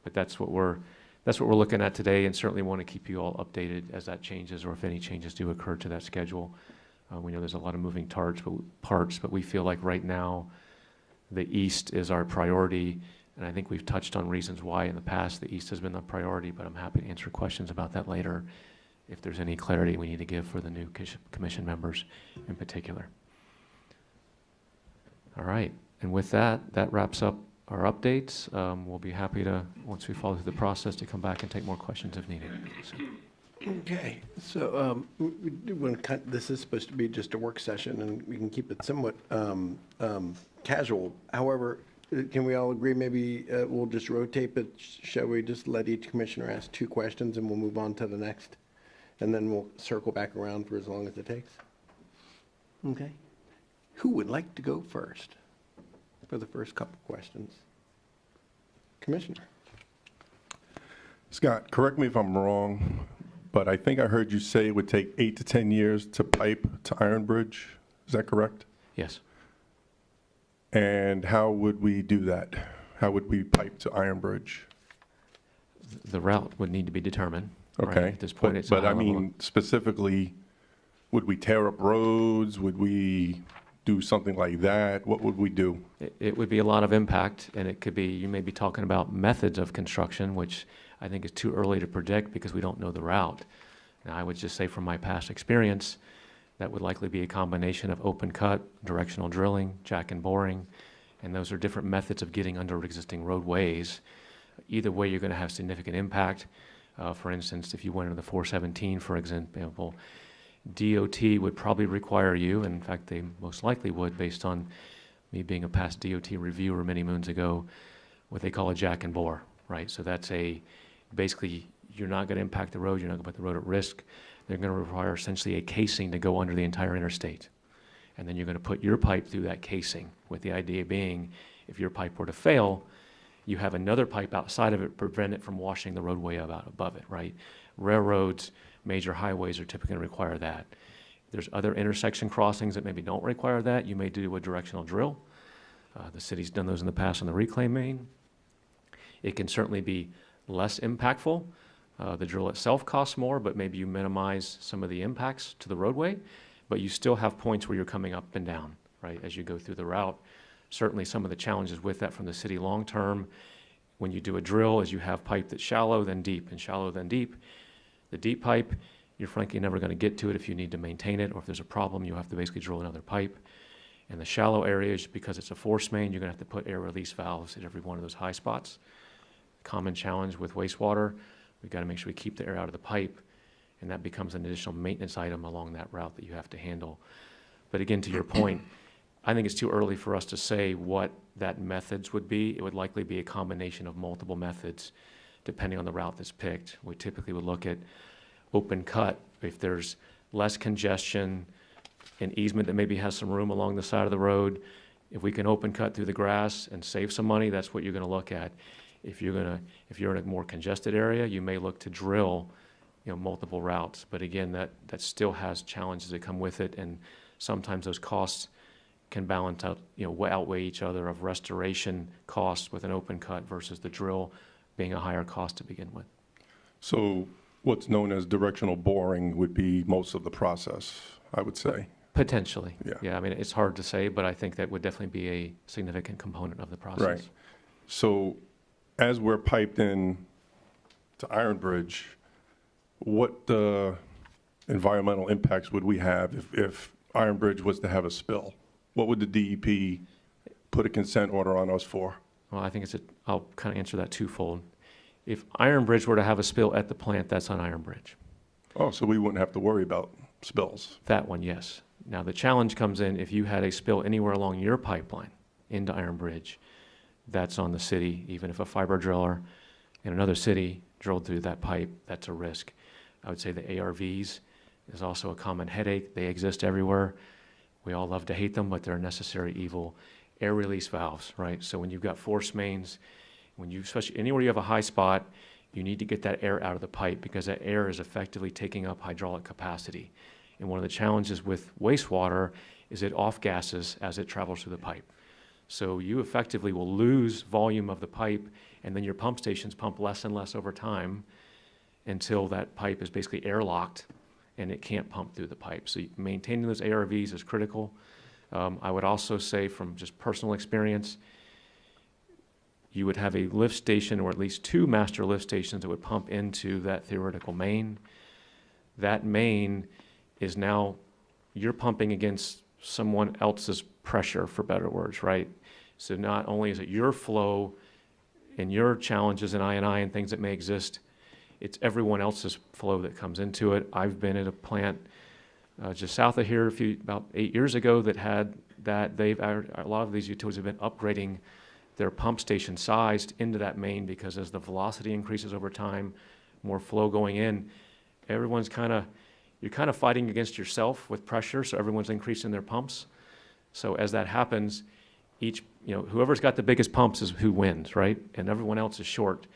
but that's what we're looking at today, and certainly want to keep you all updated as that changes, or if any changes do occur to that schedule. We know there's a lot of moving parts, but we feel like right now the east is our priority, and I think we've touched on reasons why in the past the east has been the priority, but I'm happy to answer questions about that later if there's any clarity we need to give for the new commission members in particular. All right, and with that wraps up our updates. We'll be happy to, once we follow through the process, to come back and take more questions if needed. So. Okay, so we do want to this is supposed to be just a work session, and we can keep it somewhat casual. However, can we all agree maybe we'll just rotate it? Shall we just let each commissioner ask 2 questions, and we'll move on to the next? And then we'll circle back around for as long as it takes? Okay. Who would like to go first for the first couple questions? Commissioner. Scott, correct me if I'm wrong, but I think I heard you say it would take 8 to 10 years to pipe to Iron Bridge. Is that correct? Yes. And how would we do that? How would we pipe to Iron Bridge? The route would need to be determined. Okay. Right? At this point, it's but I high level. mean, specifically, would we tear up roads? Would we do something like that? What would we do? It would be a lot of impact, and it could be, you may be talking about methods of construction, which I think is too early to predict because we don't know the route. Now, I would just say from my past experience, that would likely be a combination of open cut, directional drilling, jack and boring, and those are different methods of getting under existing roadways. Either way, you're going to have significant impact. For instance, if you went into the 417, for example, DOT would probably require you, and in fact, they most likely would, based on me being a past DOT reviewer many moons ago, what they call a jack and bore, right? So that's basically, you're not going to impact the road, you're not going to put the road at risk. They're going to require essentially a casing to go under the entire interstate. And then you're going to put your pipe through that casing, with the idea being, if your pipe were to fail, you have another pipe outside of it to prevent it from washing the roadway out above it, right? Railroads, major highways are typically going to require that. There's other intersection crossings that maybe don't require that. You may do a directional drill. The city's done those in the past on the reclaim main. It can certainly be less impactful. The drill itself costs more, but maybe you minimize some of the impacts to the roadway, but you still have points where you're coming up and down, right, as you go through the route. Certainly some of the challenges with that from the city long term, when you do a drill, is you have pipe that's shallow, then deep, and shallow, then deep. The deep pipe, you're frankly never going to get to it if you need to maintain it, or if there's a problem, you have to basically drill another pipe. And the shallow areas, because it's a force main, you're going to have to put air release valves at every one of those high spots. Common challenge with wastewater, we've got to make sure we keep the air out of the pipe, and that becomes an additional maintenance item along that route that you have to handle. But again, to your point, I think it's too early for us to say what that methods would be. It would likely be a combination of multiple methods depending on the route that's picked. We typically would look at open cut if there's less congestion, an easement that maybe has some room along the side of the road, if we can open cut through the grass and save some money, that's what you're going to look at. If you're in a more congested area, you may look to drill, multiple routes. But again, that still has challenges that come with it, and sometimes those costs can balance out, outweigh each other of restoration costs with an open cut versus the drill being a higher cost to begin with. So what's known as directional boring would be most of the process, I would say. Potentially. Yeah. Yeah, I mean, it's hard to say, but I think that would definitely be a significant component of the process. Right. So as we're piped in to Iron Bridge, what environmental impacts would we have if Iron Bridge was to have a spill? What would the DEP put a consent order on us for? Well, I think I'll kind of answer that twofold. If Iron Bridge were to have a spill at the plant, that's on Iron Bridge. Oh, so we wouldn't have to worry about spills. That one, yes. Now, the challenge comes in if you had a spill anywhere along your pipeline into Iron Bridge, that's on the city. Even if a fiber driller in another city drilled through that pipe, that's a risk. I would say the ARVs is also a common headache. They exist everywhere. We all love to hate them, but they're a necessary evil. Air release valves, right? So when you've got force mains, especially anywhere you have a high spot, you need to get that air out of the pipe because that air is effectively taking up hydraulic capacity. And one of the challenges with wastewater is it off-gases as it travels through the pipe. So you effectively will lose volume of the pipe, and then your pump stations pump less and less over time until that pipe is basically airlocked and it can't pump through the pipe. So maintaining those ARVs is critical. I would also say from just personal experience, you would have a lift station or at least two master lift stations that would pump into that theoretical main. That main is now, you're pumping against someone else's pressure, for better words, right? So not only is it your flow and your challenges in I&I and things that may exist, it's everyone else's flow that comes into it. I've been at a plant just south of here about 8 years ago that had that. A lot of these utilities have been upgrading their pump station sized into that main because as the velocity increases over time, more flow going in, you're kind of fighting against yourself with pressure, so everyone's increasing their pumps. So as that happens, whoever's got the biggest pumps is who wins, right? And everyone else is short.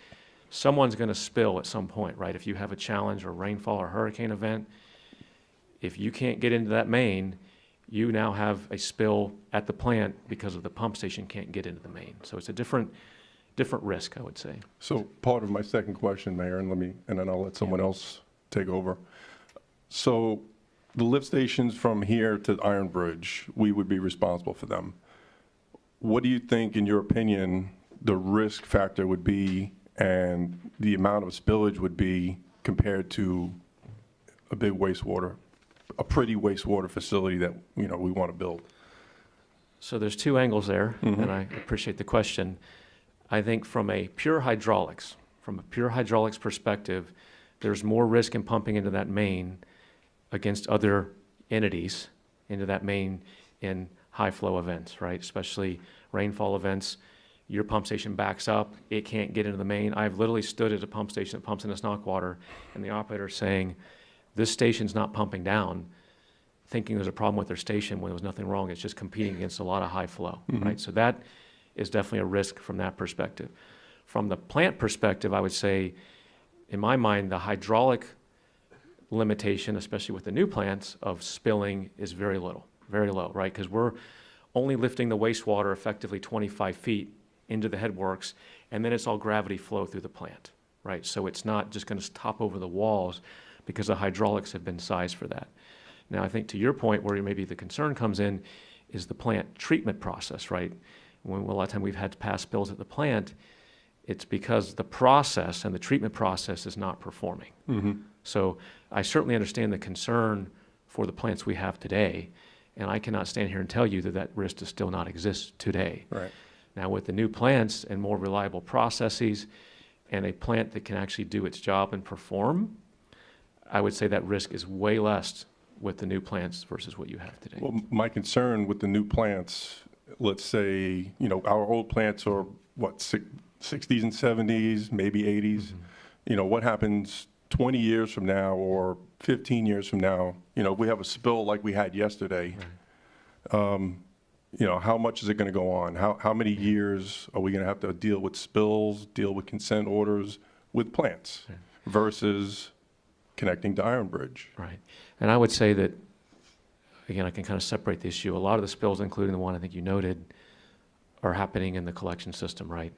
Someone's going to spill at some point, right? If you have a challenge or rainfall or hurricane event, if you can't get into that main, you now have a spill at the plant because of the pump station can't get into the main. So it's a different risk, I would say. So part of my second question, Mayor, and then I'll let someone else take over. So the lift stations from here to Iron Bridge, we would be responsible for them. What do you think, in your opinion, the risk factor would be and the amount of spillage would be compared to a big a pretty wastewater facility that, we want to build? So there's two angles there, and I appreciate the question. I think from a pure hydraulics perspective, there's more risk in pumping into that main against other entities into that main in high flow events, right? Especially rainfall events. Your pump station backs up, it can't get into the main. I've literally stood at a pump station that pumps into stock water, and the operator's saying, this station's not pumping down, thinking there's a problem with their station when there was nothing wrong. It's just competing against a lot of high flow, right? So that is definitely a risk from that perspective. From the plant perspective, I would say, in my mind, the hydraulic limitation, especially with the new plants, of spilling is very low, right? Because we're only lifting the wastewater effectively 25 feet into the headworks, and then it's all gravity flow through the plant, right? So it's not just going to top over the walls because the hydraulics have been sized for that. Now, I think to your point, where maybe the concern comes in, is the plant treatment process, right? When a lot of time we've had past spills at the plant, it's because the process and the treatment process is not performing. So I certainly understand the concern for the plants we have today, and I cannot stand here and tell you that risk does still not exist today. Right. Now, with the new plants and more reliable processes and a plant that can actually do its job and perform, I would say that risk is way less with the new plants versus what you have today. Well, my concern with the new plants, let's say, our old plants are, 60s and 70s, maybe 80s. What happens 20 years from now or 15 years from now, you know, if we have a spill like we had yesterday, you know, how much is it going to go on? How many years are we going to have to deal with spills, deal with consent orders with plants versus connecting to Iron Bridge? Right. And I would say that, again, I can kind of separate the issue. A lot of the spills, including the one I think you noted, are happening in the collection system, right?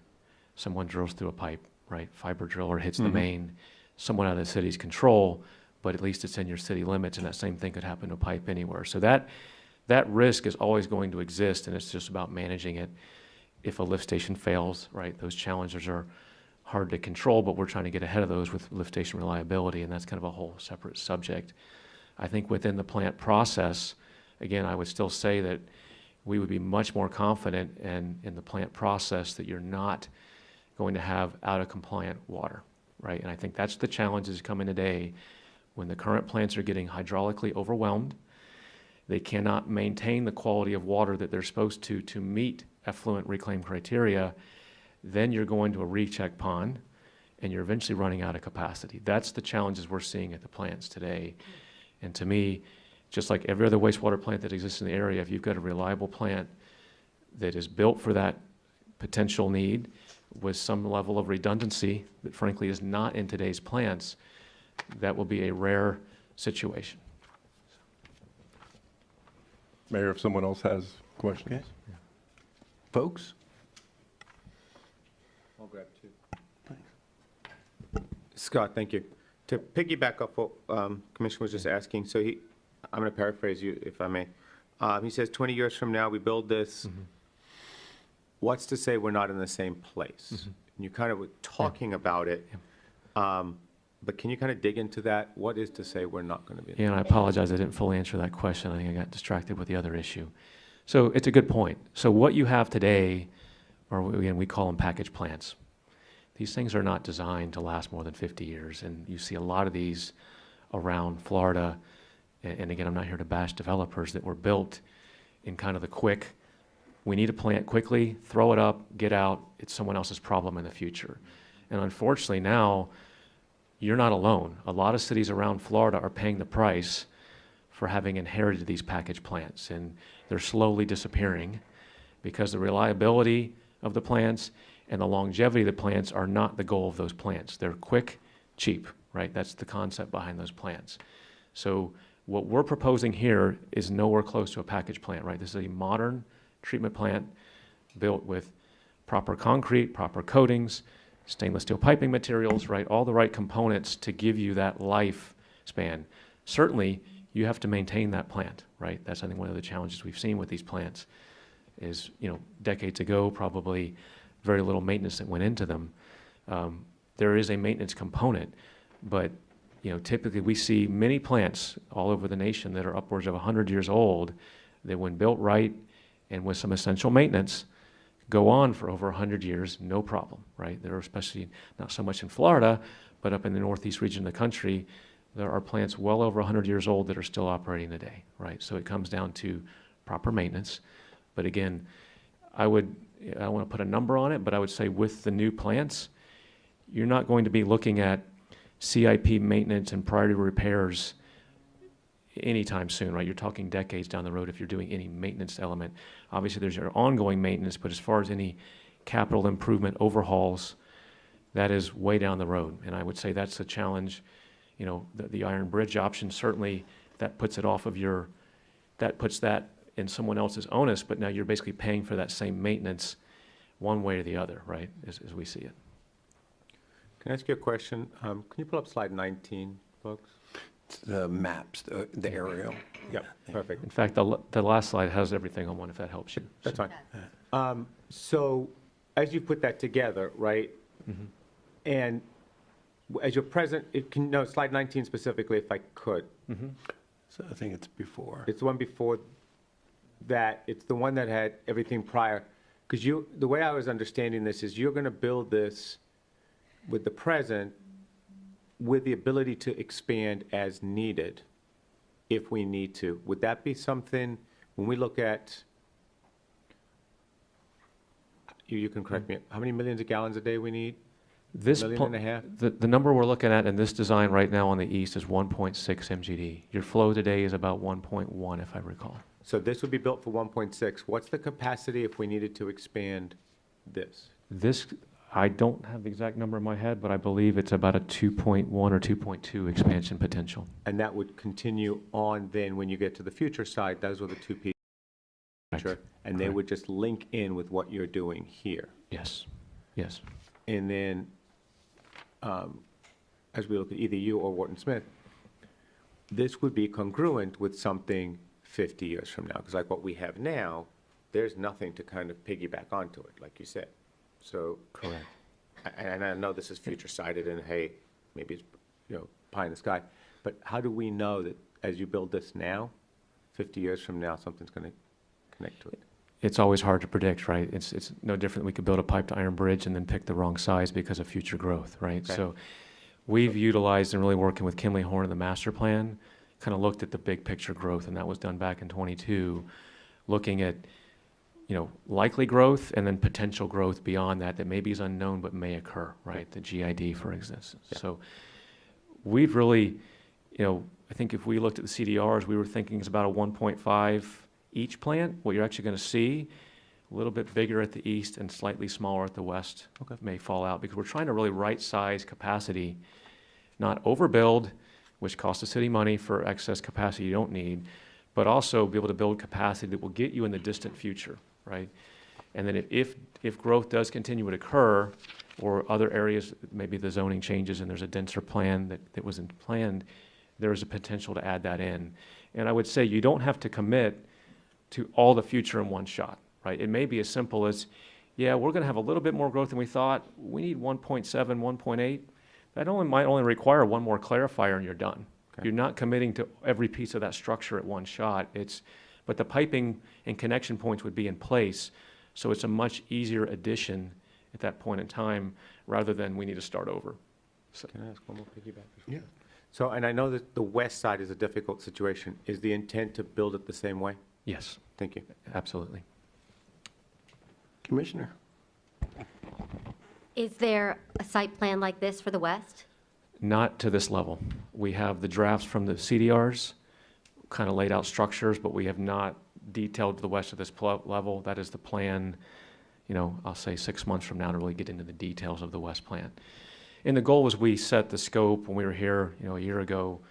Someone drills through a pipe, right? Fiber driller hits the main, somewhat out of the city's control, but at least it's in your city limits, and that same thing could happen to a pipe anywhere. So that risk is always going to exist, and it's just about managing it. If a lift station fails, right, those challenges are hard to control, but we're trying to get ahead of those with lift station reliability, and that's kind of a whole separate subject. I think within the plant process, again, I would still say that we would be much more confident in the plant process that you're not going to have out-of-compliant water, right? And I think that's the challenges coming today when the current plants are getting hydraulically overwhelmed. They cannot maintain the quality of water that they're supposed to meet effluent reclaim criteria. Then you're going to a recheck pond, and you're eventually running out of capacity. That's the challenges we're seeing at the plants today. And to me, just like every other wastewater plant that exists in the area, if you've got a reliable plant that is built for that potential need with some level of redundancy that frankly is not in today's plants, that will be a rare situation. Mayor, if someone else has questions. Okay. Folks? I'll grab two. Scott, thank you. To piggyback off what Commissioner was just asking, so I'm going to paraphrase you if I may. He says 20 years from now we build this. What's to say we're not in the same place? And you kind of were talking about it, but can you kind of dig into that? What is to say we're not going to be in the Yeah, and I apologize, I didn't fully answer that question. I think I got distracted with the other issue. So it's a good point. So what you have today, or again, we call them package plants. These things are not designed to last more than 50 years, and you see a lot of these around Florida. And again, I'm not here to bash developers that were built in kind of the quick, we need a plant quickly, throw it up, get out, it's someone else's problem in the future. And unfortunately now, you're not alone. A lot of cities around Florida are paying the price for having inherited these package plants, and they're slowly disappearing because the reliability of the plants and the longevity of the plants are not the goal of those plants. They're quick, cheap, right? That's the concept behind those plants. So what we're proposing here is nowhere close to a package plant, right? This is a modern treatment plant built with proper concrete, proper coatings, stainless steel piping materials, right? All the right components to give you that lifespan. Certainly, you have to maintain that plant, right? That's, I think, one of the challenges we've seen with these plants is, you know, decades ago, probably very little maintenance that went into them. There is a maintenance component, but, you know, typically we see many plants all over the nation that are upwards of 100 years old that when built right and with some essential maintenance, go on for over 100 years, no problem, right? There are, especially not so much in Florida, but up in the northeast region of the country, there are plants well over 100 years old that are still operating today, right? So it comes down to proper maintenance. But again, I don't want to put a number on it, but I would say with the new plants, you're not going to be looking at CIP maintenance and priority repairs anytime soon, right? You're talking decades down the road if you're doing any maintenance element. Obviously, there's your ongoing maintenance, but as far as any capital improvement overhauls, that is way down the road. And I would say that's a challenge. You know, the Iron Bridge option, certainly that puts it off of that puts that in someone else's onus, but now you're basically paying for that same maintenance one way or the other, right, as we see it. Can I ask you a question? Can you pull up slide 19, folks? The maps, the aerial. Yep, perfect. In fact, the last slide has everything on one, if that helps you. That's fine. So as you put that together, right, and as your present, slide 19 specifically, if I could. So I think it's before. It's the one before that. It's the one that had everything prior. Because the way I was understanding this is you're going to build this with the present with the ability to expand as needed if we need to. Would that be something, when we look at, you can correct me, how many millions of gallons a day we need? This Million pl- and a half? The number we're looking at in this design right now on the east is 1.6 MGD. Your flow today is about 1.1, if I recall. So this would be built for 1.6. What's the capacity if we needed to expand this? This, I don't have the exact number in my head, but I believe it's about a 2.1 or 2.2 expansion potential. And that would continue on then when you get to the future side, those are the two pieces. Correct. And they Correct. would just link in with what you're doing here. Yes, yes. And then, as we look at either you or Wharton Smith, this would be congruent with something 50 years from now. Because like what we have now, there's nothing to kind of piggyback onto it, like you said. So, Correct. and I know this is future-sighted and, hey, maybe it's, pie in the sky. But how do we know that as you build this now, 50 years from now, something's going to connect to it? It's always hard to predict, right? It's no different. We could build a pipe to iron bridge and then pick the wrong size because of future growth, right? Okay. So we've utilized and really working with Kinley Horn in the master plan, kind of looked at the big picture growth, and that was done back in 22, looking at, likely growth and then potential growth beyond that maybe is unknown but may occur, right? The GID, for instance. Yeah. So we've really, I think if we looked at the CDRs, we were thinking it's about a 1.5 each plant. What you're actually going to see, a little bit bigger at the east and slightly smaller at the west, may fall out because we're trying to really right-size capacity, not overbuild, which costs the city money for excess capacity you don't need, but also be able to build capacity that will get you in the distant future, right? And then if growth does continue to occur, or other areas, maybe the zoning changes and there's a denser plan that wasn't planned, there is a potential to add that in. And I would say you don't have to commit to all the future in one shot, right? It may be as simple as, yeah, we're going to have a little bit more growth than we thought. We need 1.7, 1.8. That might only require one more clarifier and you're done. Okay. You're not committing to every piece of that structure at one shot. But the piping and connection points would be in place, so it's a much easier addition at that point in time rather than we need to start over. So, Can I ask one more piggyback? Yeah. So, and I know that the west side is a difficult situation. Is the intent to build it the same way? yes, Thank you. absolutely. Commissioner? Is there a site plan like this for the west? Not to this level. We have the drafts from the CDRs, kind of laid out structures, but we have not detailed to the west of this level. That is the plan, I'll say 6 months from now to really get into the details of the west plan. And the goal was we set the scope when we were here, a year ago,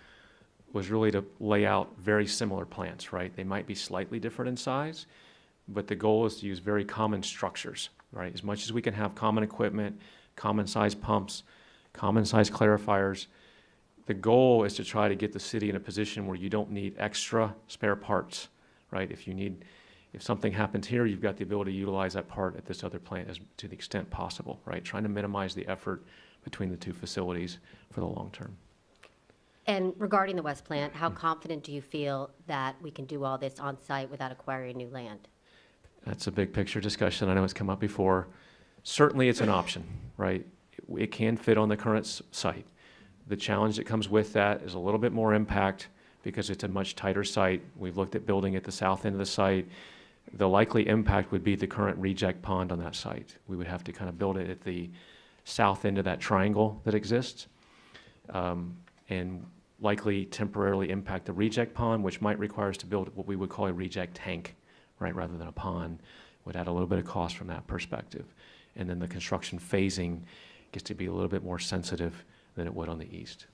was really to lay out very similar plants, right? They might be slightly different in size, but the goal is to use very common structures, right? As much as we can have common equipment, common size pumps, common size clarifiers, the goal is to try to get the city in a position where you don't need extra spare parts, right? If something happens here, you've got the ability to utilize that part at this other plant to the extent possible, right? Trying to minimize the effort between the two facilities for the long term. And regarding the west plant, how confident do you feel that we can do all this on site without acquiring new land? That's a big picture discussion. I know it's come up before. Certainly it's an option, right? It can fit on the current site. The challenge that comes with that is a little bit more impact because it's a much tighter site. We've looked at building at the south end of the site. The likely impact would be the current reject pond on that site. We would have to kind of build it at the south end of that triangle that exists, and likely temporarily impact the reject pond, which might require us to build what we would call a reject tank, right, rather than a pond. Would add a little bit of cost from that perspective. And then the construction phasing gets to be a little bit more sensitive than it would on the east.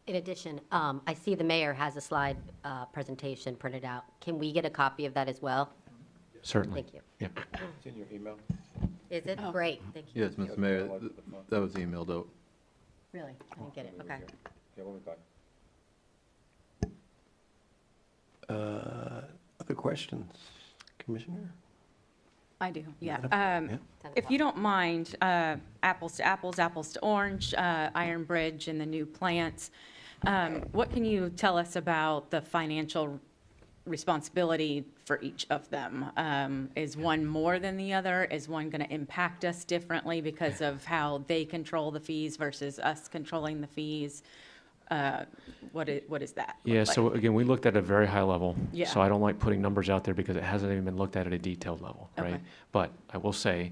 In addition, I see the mayor has a slide presentation printed out. Can we get a copy of that as well? Certainly. Thank you. Yep. It's in your email. Is it? Great, thank you. Yes, Mr. Mayor, that was emailed out. Really? I didn't get it, okay. Yeah, what we got? Other questions? Commissioner? I do, yeah. Yeah. If you don't mind, apples to apples, apples to orange, Iron Bridge and the new plants, what can you tell us about the financial responsibility for each of them? Is one more than the other? Is one going to impact us differently because of how they control the fees versus us controlling the fees? What is that? Yeah, look like? so again, we looked at a very high level. Yeah. So I don't like putting numbers out there because it hasn't even been looked at a detailed level, right? Okay. But I will say,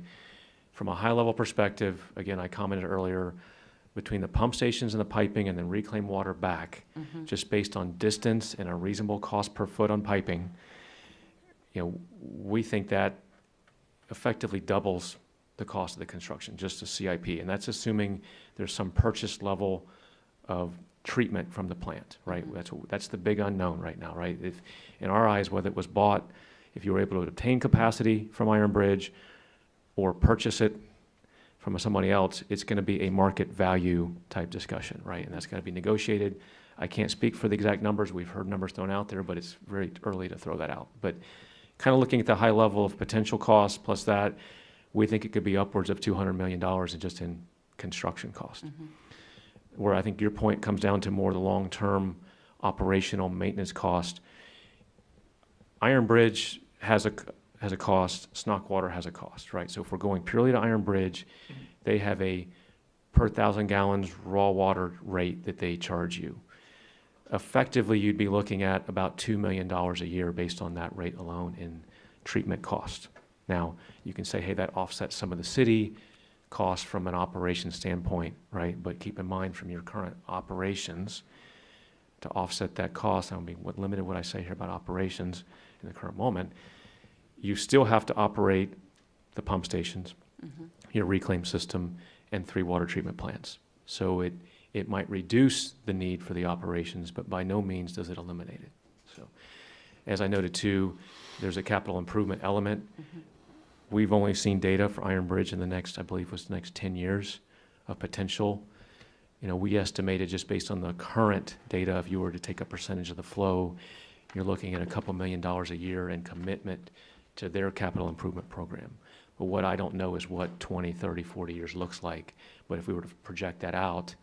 from a high level perspective, again, I commented earlier, between the pump stations and the piping and then reclaim water back, just based on distance and a reasonable cost per foot on piping, we think that effectively doubles the cost of the construction, just the CIP. And that's assuming there's some purchase level of treatment from the plant, right? That's the big unknown right now, right? If, in our eyes, whether it was bought, if you were able to obtain capacity from Iron Bridge or purchase it from somebody else, it's going to be a market value type discussion, right? And that's got to be negotiated. I can't speak for the exact numbers. We've heard numbers thrown out there, but it's very early to throw that out. But kind of looking at the high level of potential costs plus that, we think it could be upwards of $200 million just in construction cost. Where I think your point comes down to more the long-term operational maintenance cost. Iron Bridge has a cost, Snockwater has a cost, right? So if we're going purely to Iron Bridge, they have a per 1,000 gallons raw water rate that they charge you. Effectively, you'd be looking at about $2 million a year based on that rate alone in treatment cost. Now, you can say, hey, that offsets some of the city costs from an operation standpoint, right? But keep in mind from your current operations, to offset that cost, I mean, what limited what I say here about operations in the current moment, you still have to operate the pump stations, your reclaim system, and 3 water treatment plants. So it might reduce the need for the operations, but by no means does it eliminate it. So, as I noted too, there's a capital improvement element. We've only seen data for Iron Bridge in the next, I believe was the next 10 years of potential. We estimated just based on the current data, if you were to take a percentage of the flow, you're looking at a couple $1 million a year in commitment to their capital improvement program. But what I don't know is what 20, 30, 40 years looks like. But if we were to project that out,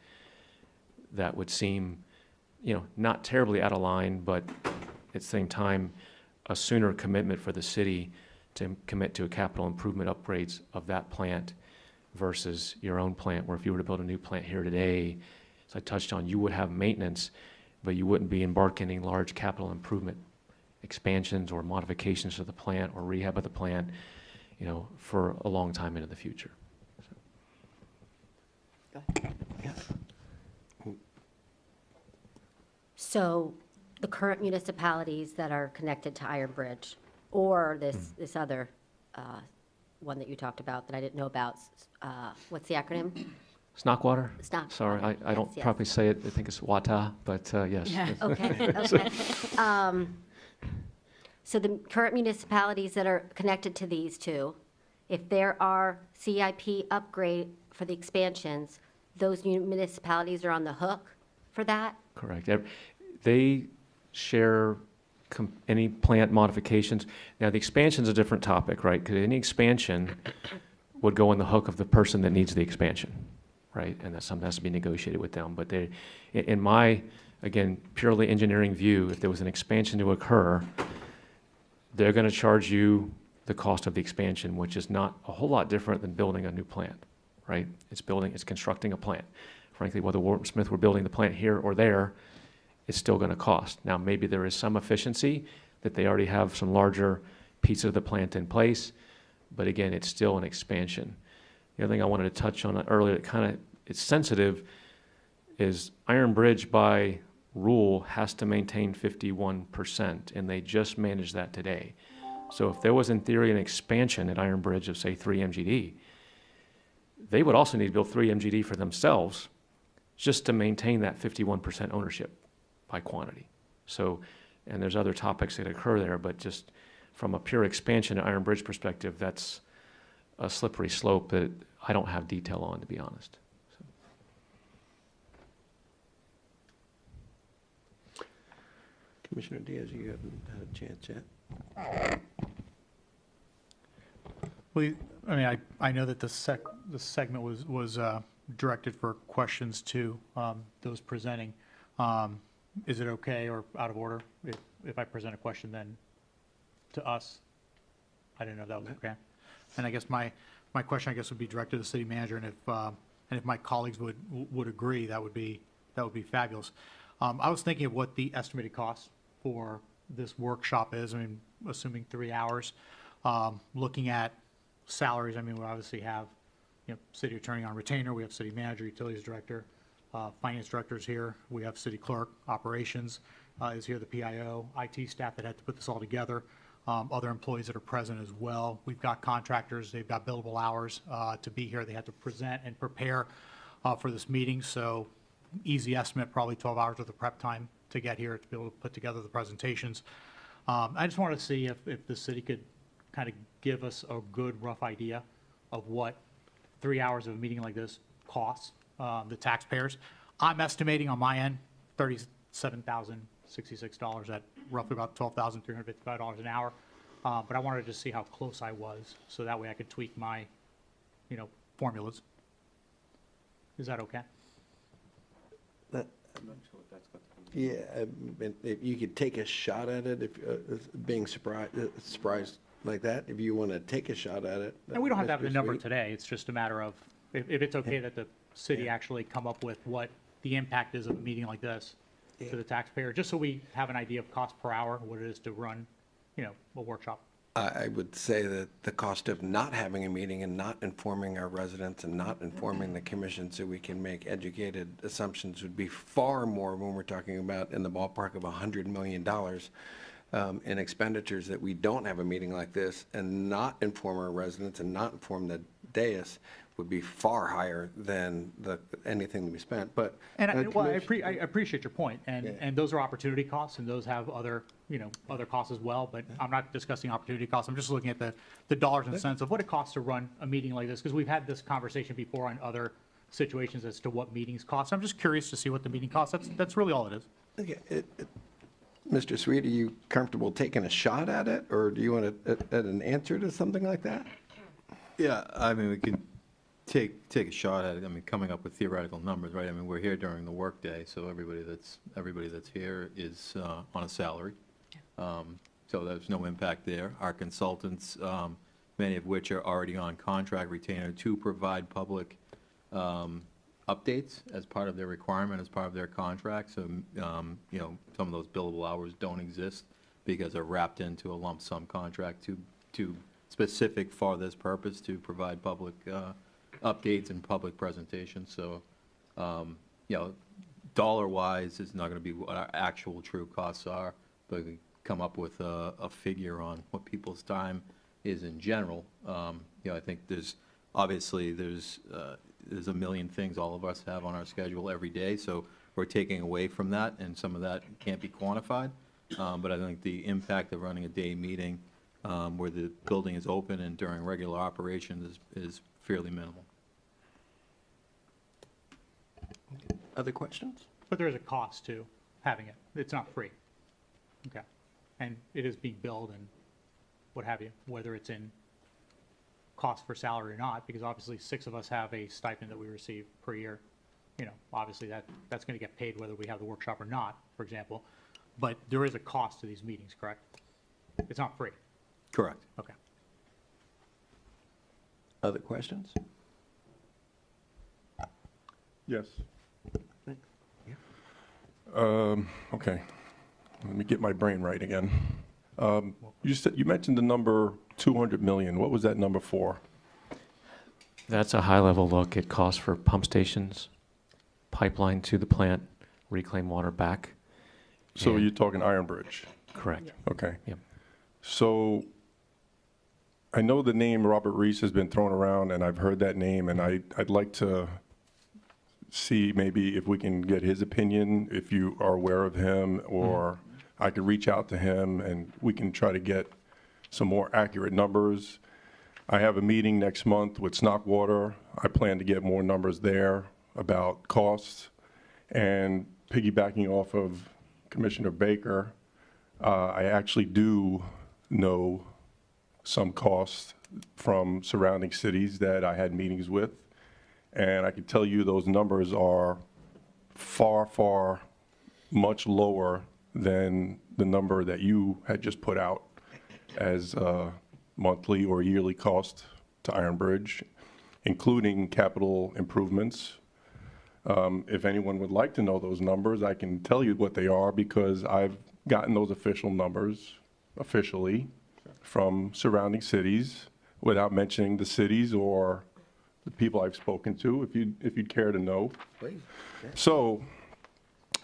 that would seem, not terribly out of line, but at the same time, a sooner commitment for the city to commit to a capital improvement upgrades of that plant versus your own plant, where if you were to build a new plant here today, as I touched on, you would have maintenance, but you wouldn't be embarking in large capital improvement expansions or modifications to the plant or rehab of the plant, for a long time into the future. Go ahead. So the current municipalities that are connected to Iron Bridge, or this other one that you talked about that I didn't know about, what's the acronym? Snockwater? Snockwater. Sorry, I don't Yes. properly say it. I think it's WATA, but yes. Yeah. Okay. So the current municipalities that are connected to these two, if there are CIP upgrade for the expansions, those municipalities are on the hook for that? Correct. They share any plant modifications. Now, the expansion's a different topic, right? Because any expansion would go on the hook of the person that needs the expansion, right? And that's something that has to be negotiated with them. But they, in my, again, purely engineering view, if there was an expansion to occur, they're going to charge you the cost of the expansion, which is not a whole lot different than building a new plant, right? It's constructing a plant. Frankly, whether Wharton Smith were building the plant here or there, it's still going to cost. Now, maybe there is some efficiency that they already have some larger pieces of the plant in place, but again, it's still an expansion. The other thing I wanted to touch on earlier, it's sensitive, is Iron Bridge by rule has to maintain 51%, and they just manage that today. So if there was in theory an expansion at Iron Bridge of say 3 MGD, they would also need to build 3 MGD for themselves just to maintain that 51% ownership by quantity. So, and there's other topics that occur there, but just from a pure expansion at Iron Bridge perspective, that's a slippery slope that I don't have detail on, to be honest. Commissioner Diaz, you haven't had a chance yet. Well, I know that the segment was directed for questions to those presenting. Is it okay or out of order if I present a question then to us? I didn't know if that was okay. And I guess my question would be directed to the city manager, and if my colleagues would agree, that would be that would be fabulous. I was thinking of what the estimated cost for this workshop is. I mean, assuming 3 hours. Looking at salaries, I mean, we obviously have, city attorney on retainer, we have city manager, utilities director, finance director's here, we have city clerk, operations is here, the PIO, IT staff that had to put this all together, other employees that are present as well. We've got contractors, they've got billable hours to be here. They had to present and prepare for this meeting, so easy estimate, probably 12 hours worth of prep time to get here to be able to put together the presentations. I just wanted to see if the city could kind of give us a good rough idea of what 3 hours of a meeting like this costs the taxpayers. I'm estimating on my end $37,066 at roughly about $12,355 an hour. But I wanted to see how close I was, so that way I could tweak my, formulas. Is that okay? Yeah, if you could take a shot at it, if being surprised like that, if you want to take a shot at it. And we don't have to have Mr. the number Sweet. today. It's just a matter of, if it's okay that the city actually come up with what the impact is of a meeting like this to the taxpayer, just so we have an idea of cost per hour, what it is to run, a workshop. I would say that the cost of not having a meeting and not informing our residents and not informing the commission so we can make educated assumptions would be far more when we're talking about in the ballpark of $100 million in expenditures, that we don't have a meeting like this and not inform our residents and not inform the dais would be far higher than anything that we spent. But And I Commissioner- appreciate your point, and those are opportunity costs, and those have other, other costs as well, but I'm not discussing opportunity costs, I'm just looking at the dollars and cents of what it costs to run a meeting like this, because we've had this conversation before on other situations as to what meetings cost. I'm just curious to see what the meeting costs, that's really all it is. Okay, Mr. Sweet, are you comfortable taking a shot at it, or do you want an answer to something like that? Yeah, I mean, we can take a shot at it. I mean, coming up with theoretical numbers, right? I mean, we're here during the workday, so everybody that's here is on a salary. So there's no impact there. Our consultants, many of which are already on contract retainer to provide public updates as part of their requirement, as part of their contract. So, some of those billable hours don't exist because they're wrapped into a lump sum contract to specific for this purpose, to provide public updates and public presentations. So, dollar-wise, it's not going to be what our actual true costs are, but we come up with a figure on what people's time is in general. I think there's a million things all of us have on our schedule every day, so we're taking away from that, and some of that can't be quantified. But I think the impact of running a day meeting where the building is open and during regular operations is fairly minimal. Other questions? But there is a cost to having it, it's not free. Okay, and it is being billed and what have you, whether it's in cost for salary or not, because obviously 6 of us have a stipend that we receive per year. Obviously that's going to get paid whether we have the workshop or not, for example. But there is a cost to these meetings, correct? It's not free. Correct. Okay. Other questions? Yes. Okay, let me get my brain right again. You mentioned the number 200 million. What was that number for? That's a high-level look at costs for pump stations, pipeline to the plant, reclaim water back. So And- you're talking Iron Bridge? Correct. Okay. Yep. So I know the name Robert Reese has been thrown around, and I've heard that name, and I'd like to see maybe if we can get his opinion, if you are aware of him, or I could reach out to him and we can try to get some more accurate numbers. I have a meeting next month with Snockwater. I plan to get more numbers there about costs. And piggybacking off of Commissioner Baker, I actually do know some costs from surrounding cities that I had meetings with. And I can tell you those numbers are far, far much lower than the number that you had just put out as monthly or yearly cost to Iron Bridge, including capital improvements. If anyone would like to know those numbers, I can tell you what they are because I've gotten those official numbers officially from surrounding cities without mentioning the cities or the people I've spoken to, if you'd care to know. Please. Yeah. So,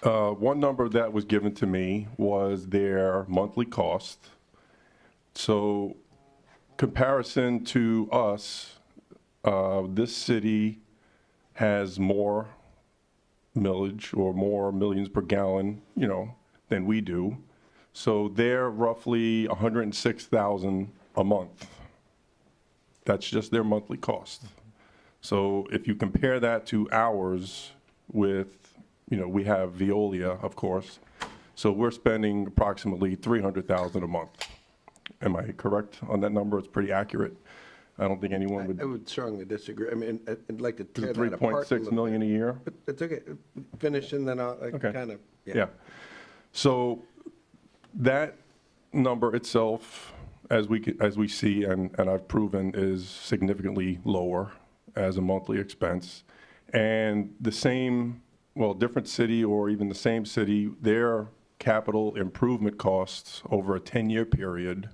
one number that was given to me was their monthly cost. So, comparison to us, this city has more millage or more millions per gallon, than we do. So they're roughly 106,000 a month. That's just their monthly cost. So if you compare that to ours with, we have Veolia, of course. So we're spending approximately 300,000 a month. Am I correct on that number? It's pretty accurate. I don't think anyone would. I would strongly disagree. I mean, I'd like to tear that apart. 3.6 million a year? But it's okay. Finish and then I'll Okay. kind of, Yeah. So that number itself, as we see, and I've proven, is significantly lower as a monthly expense. And the same, different city or even the same city, their capital improvement costs over a 10-year period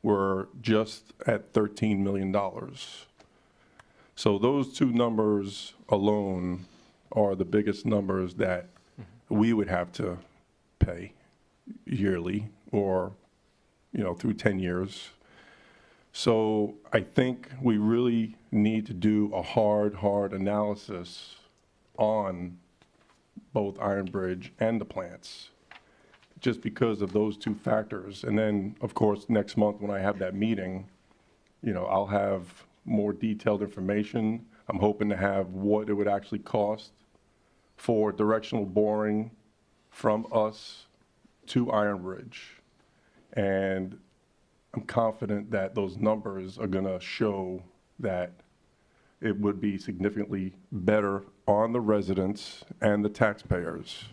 were just at $13 million. So those two numbers alone are the biggest numbers that we would have to pay yearly or, through 10 years. So I think we really need to do a hard analysis on both Iron Bridge and the plants, just because of those two factors. And then, of course, next month when I have that meeting, I'll have more detailed information. I'm hoping to have what it would actually cost for directional boring from us to Iron Bridge. And I'm confident that those numbers are gonna show that it would be significantly better on the residents and the taxpayers.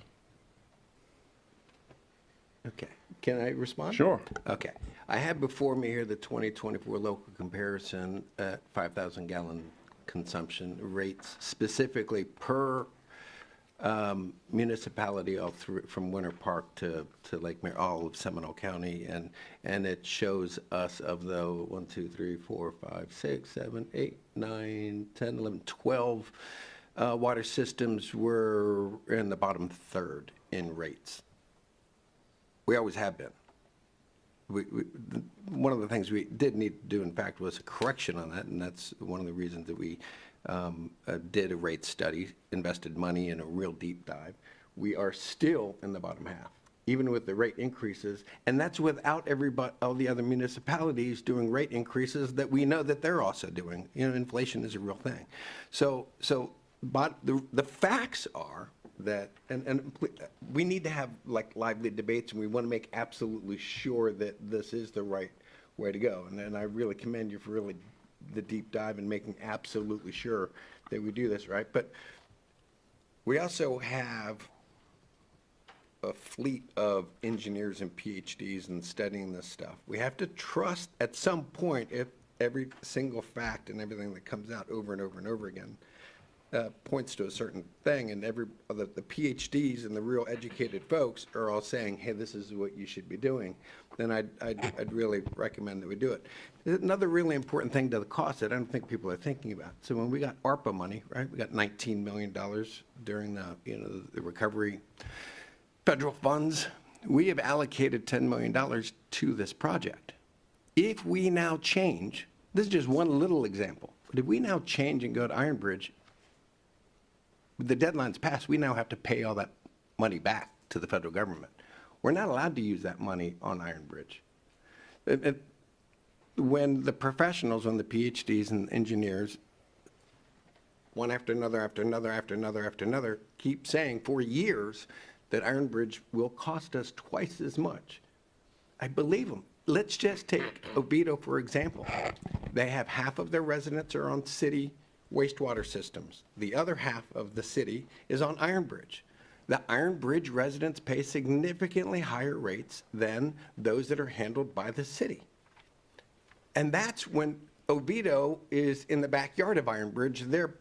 okay. Can I respond? Sure. Okay. I have before me here the 2024 local comparison at 5,000 gallon consumption rates, specifically per municipality all through from Winter Park to Lake Mary, all of Seminole County, and it shows us of the 1, 2, 3, 4, 5, 6, 7, 8, 9, 10, 11, 12 water systems were in the bottom third in rates. We always have been. One of the things we did need to do, in fact, was a correction on that, and that's one of the reasons that we did a rate study, invested money in a real deep dive. We are still in the bottom half, even with the rate increases, and that's without all the other municipalities doing rate increases that we know that they're also doing. Inflation is a real thing. But the facts are that, and we need to have lively debates, and we want to make absolutely sure that this is the right way to go. And I really commend you for really the deep dive and making absolutely sure that we do this right. But we also have a fleet of engineers and PhDs and studying this stuff. We have to trust at some point if every single fact and everything that comes out over and over and over again points to a certain thing, and the PhDs and the real educated folks are all saying, hey, this is what you should be doing, then I'd really recommend that we do it. Another really important thing to the cost that I don't think people are thinking about. So when we got ARPA money, right, we got $19 million during the recovery federal funds. We have allocated $10 million to this project. If we now change, this is just one little example, but if we now change and go to Iron Bridge, the deadline's passed, we now have to pay all that money back to the federal government. We're not allowed to use that money on Iron Bridge. When the professionals, when the PhDs and engineers, one after another, after another, after another, after another, keep saying for years that Iron Bridge will cost us twice as much, I believe them. Let's just take Oviedo, for example. They have half of their residents are on city wastewater systems. The other half of the city is on Iron Bridge. The Iron Bridge residents pay significantly higher rates than those that are handled by the city. And that's when Oviedo is in the backyard of Iron Bridge. They're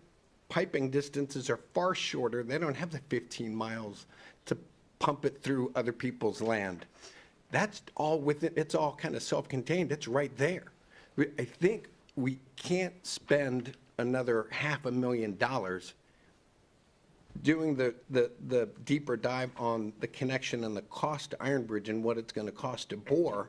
piping distances are far shorter. They don't have the 15 miles to pump it through other people's land. That's all within, it's all kind of self-contained. It's right there. I think we can't spend another $500,000 doing the deeper dive on the connection and the cost to Iron Bridge and what it's going to cost to bore.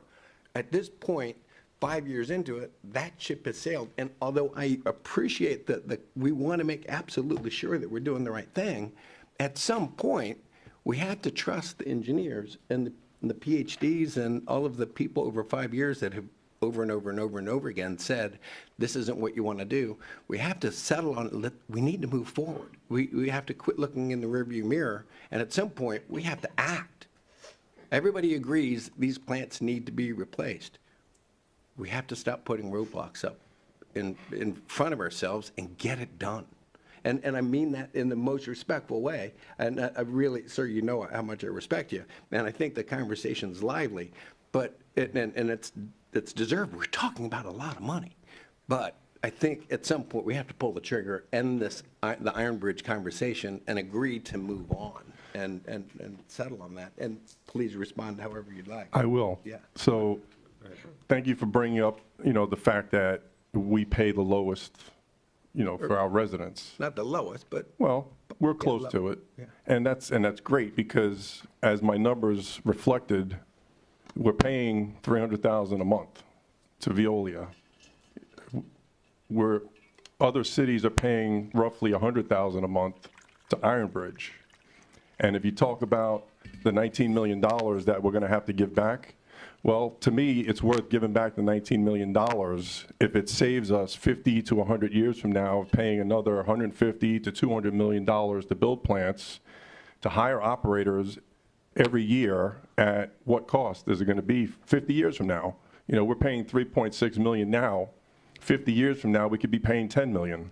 At this point, 5 years into it, that ship has sailed. And although I appreciate that we want to make absolutely sure that we're doing the right thing, at some point, we have to trust the engineers and the PhDs and all of the people over 5 years that have over and over and over and over again said, this isn't what you want to do. We have to settle on it. We need to move forward. We have to quit looking in the rearview mirror. And at some point, we have to act. Everybody agrees these plants need to be replaced. We have to stop putting roadblocks up in front of ourselves and get it done. And I mean that in the most respectful way. And I really, sir, you know how much I respect you. And I think the conversation's lively, but, it's deserved. We're talking about a lot of money. But I think at some point we have to pull the trigger, end the Iron Bridge conversation and agree to move on and settle on that. And please respond however you'd like. I will. Yeah. So, thank you for bringing up, the fact that we pay the lowest, for our residents. Not the lowest, but. Well, we're close to it. Yeah. And that's great because as my numbers reflected, we're paying $300,000 a month to Veolia. Where other cities are paying roughly $100,000 a month to Iron Bridge. And if you talk about the $19 million that we're going to have to give back, well, to me, it's worth giving back the $19 million if it saves us 50 to 100 years from now, paying another $150 to $200 million to build plants, to hire operators every year at what cost is it going to be 50 years from now? We're paying $3.6 million now. 50 years from now, we could be paying $10 million.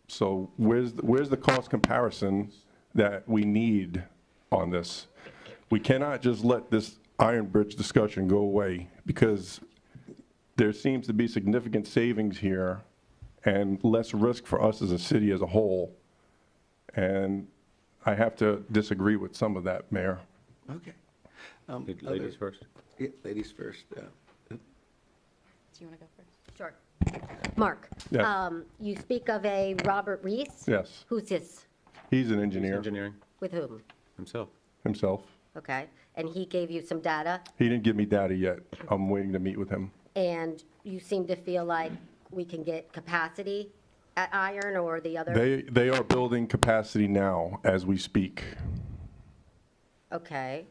So where's the cost comparison that we need on this? We cannot just let this Iron Bridge discussion go away because there seems to be significant savings here and less risk for us as a city as a whole. And I have to disagree with some of that, Mayor. Okay. Ladies first. Yeah, ladies first. Do you want to go first? Sure. Mark, Yes. you speak of a Robert Reese? Yes, Who's this? he's an engineer Engineering With whom? himself. himself. Okay. And he gave you some data, He didn't give me data yet. I'm waiting to meet with him. and you seem to feel like we can get capacity at Iron or the other? They are building capacity now as we speak. Okay.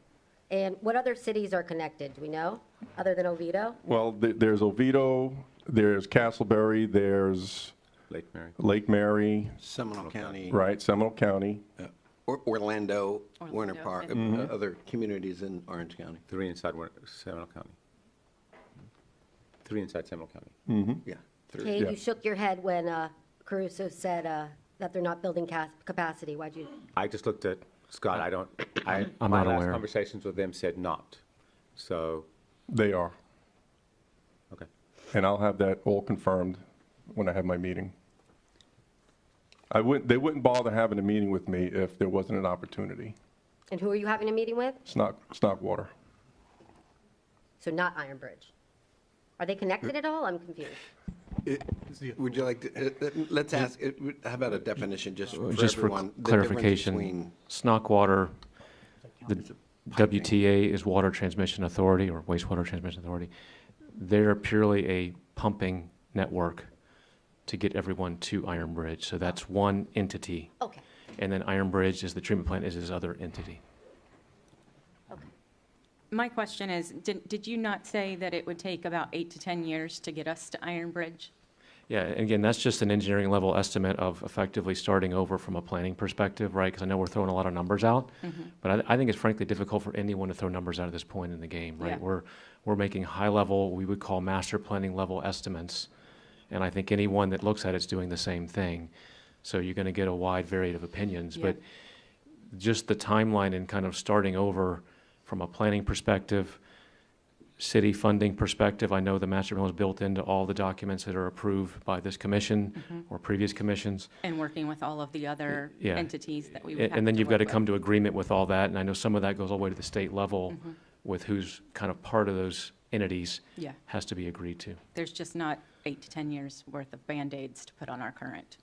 And what other cities are connected? Do we know, other than Oviedo? Well, there's Oviedo, there's Castleberry, there's Lake Mary. Lake Mary, Seminole County. right, Seminole County. Orlando, Winter Orlando, Park, yeah. other communities in Orange County. 3 inside Seminole County. 3 inside Seminole County. Yeah. Kate, Yeah. you shook your head when Caruso said that they're not building capacity. Why'd you? I just looked at Scott. I'm my not last aware. conversations with them said not. So, They are. okay. And I'll have that all confirmed when I have my meeting. They wouldn't bother having a meeting with me if there wasn't an opportunity. And who are you having a meeting with? Snockwater. So not Iron Bridge. Are they connected at all? I'm confused. Would you like to, let's ask, how about a definition just for Just for everyone? The difference clarification, between- Snockwater, the WTA is Water Transmission Authority or Wastewater Transmission Authority. They're purely a pumping network to get everyone to Iron Bridge. So that's one entity. Okay. And then Iron Bridge is the treatment plant is his other entity. My question is, did you not say that it would take about 8 to 10 years to get us to Iron Bridge? Yeah, and again, that's just an engineering level estimate of effectively starting over from a planning perspective, right? Because I know we're throwing a lot of numbers out, but I think it's frankly difficult for anyone to throw numbers out at this point in the game, right? Yeah. We're making high level, we would call master planning level estimates, and I think anyone that looks at it's doing the same thing. So you're going to get a wide variety of opinions, Yeah. but just the timeline and kind of starting over from a planning perspective, city funding perspective, I know the master plan was built into all the documents that are approved by this commission or previous commissions. And working with all of the other Yeah. entities that we would have And then you've got to work come with. to agreement with all that, and I know some of that goes all the way to the state level with who's kind of part of those entities Yeah, has to be agreed to. there's just not 8 to 10 years worth of Band-Aids to put on our current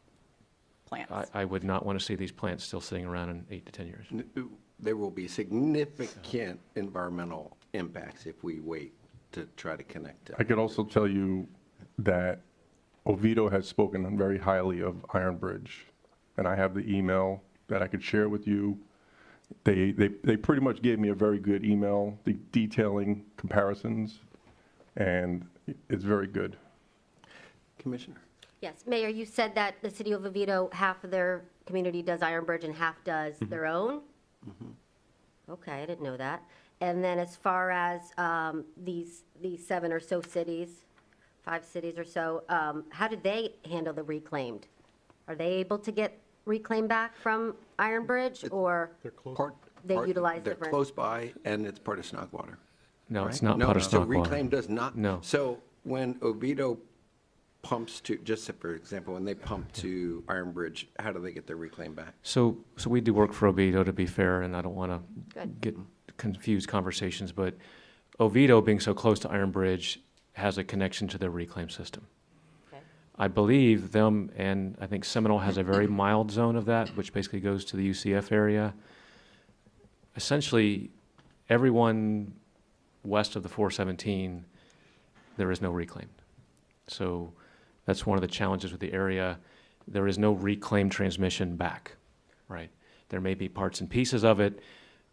plants. I would not want to see these plants still sitting around in 8 to 10 years. There will be significant environmental impacts if we wait to try to connect to. I could also tell you that Oviedo has spoken very highly of Iron Bridge, and I have the email that I could share with you. They pretty much gave me a very good email detailing comparisons, and it's very good. Commissioner? Yes, Mayor, you said that the city of Oviedo, half of their community does Iron Bridge and half does their own? Okay, I didn't know that. And then as far as these 7 or so cities, 5 cities or so, how did they handle the reclaimed? Are they able to get reclaimed back from Iron Bridge, or they utilize They're different? close by, and it's part of Snogwater. No, it's right? not part of So Snogwater. reclaim does not? No. So when Oviedo pumps to, just for example, when they pump to Iron Bridge, how do they get their reclaim back? So we do work for Oviedo, to be fair, and I don't want to Good. get confused conversations, but Oviedo, being so close to Iron Bridge, has a connection to their reclaim system. Okay. I believe them, and I think Seminole has a very mild zone of that, which basically goes to the UCF area. Essentially, everyone west of the 417, there is no reclaim. So that's one of the challenges with the area. There is no reclaim transmission back, right? There may be parts and pieces of it,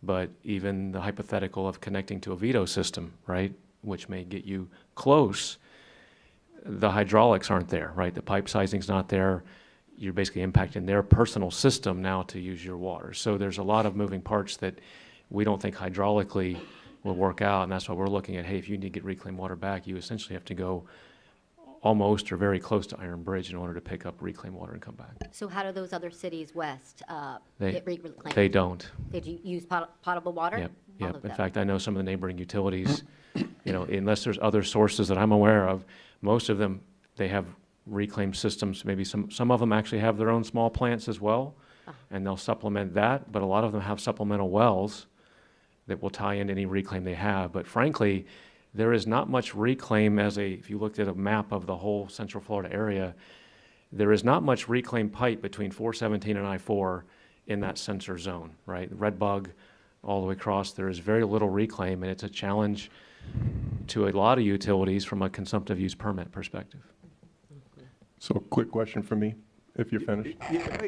but even the hypothetical of connecting to a Oviedo system, right, which may get you close, the hydraulics aren't there, right? The pipe sizing's not there. You're basically impacting their personal system now to use your water. So there's a lot of moving parts that we don't think hydraulically will work out, and that's why we're looking at, hey, if you need to get reclaimed water back, you essentially have to go almost or very close to Iron Bridge in order to pick up reclaimed water and come back. So how do those other cities west They- get reclaimed? They don't. Did you use potable water? Yep, All yep. of In them. fact, I know some of the neighboring utilities, unless there's other sources that I'm aware of, most of them, they have reclaim systems. Maybe some of them actually have their own small plants as well, and they'll supplement that, but a lot of them have supplemental wells that will tie into any reclaim they have. But frankly, there is not much reclaim if you looked at a map of the whole Central Florida area, there is not much reclaim pipe between 417 and I-4 in that sensor zone, right? Red Bug all the way across, there is very little reclaim, and it's a challenge to a lot of utilities from a consumptive use permit perspective. So quick question for me, if you're finished. Yeah,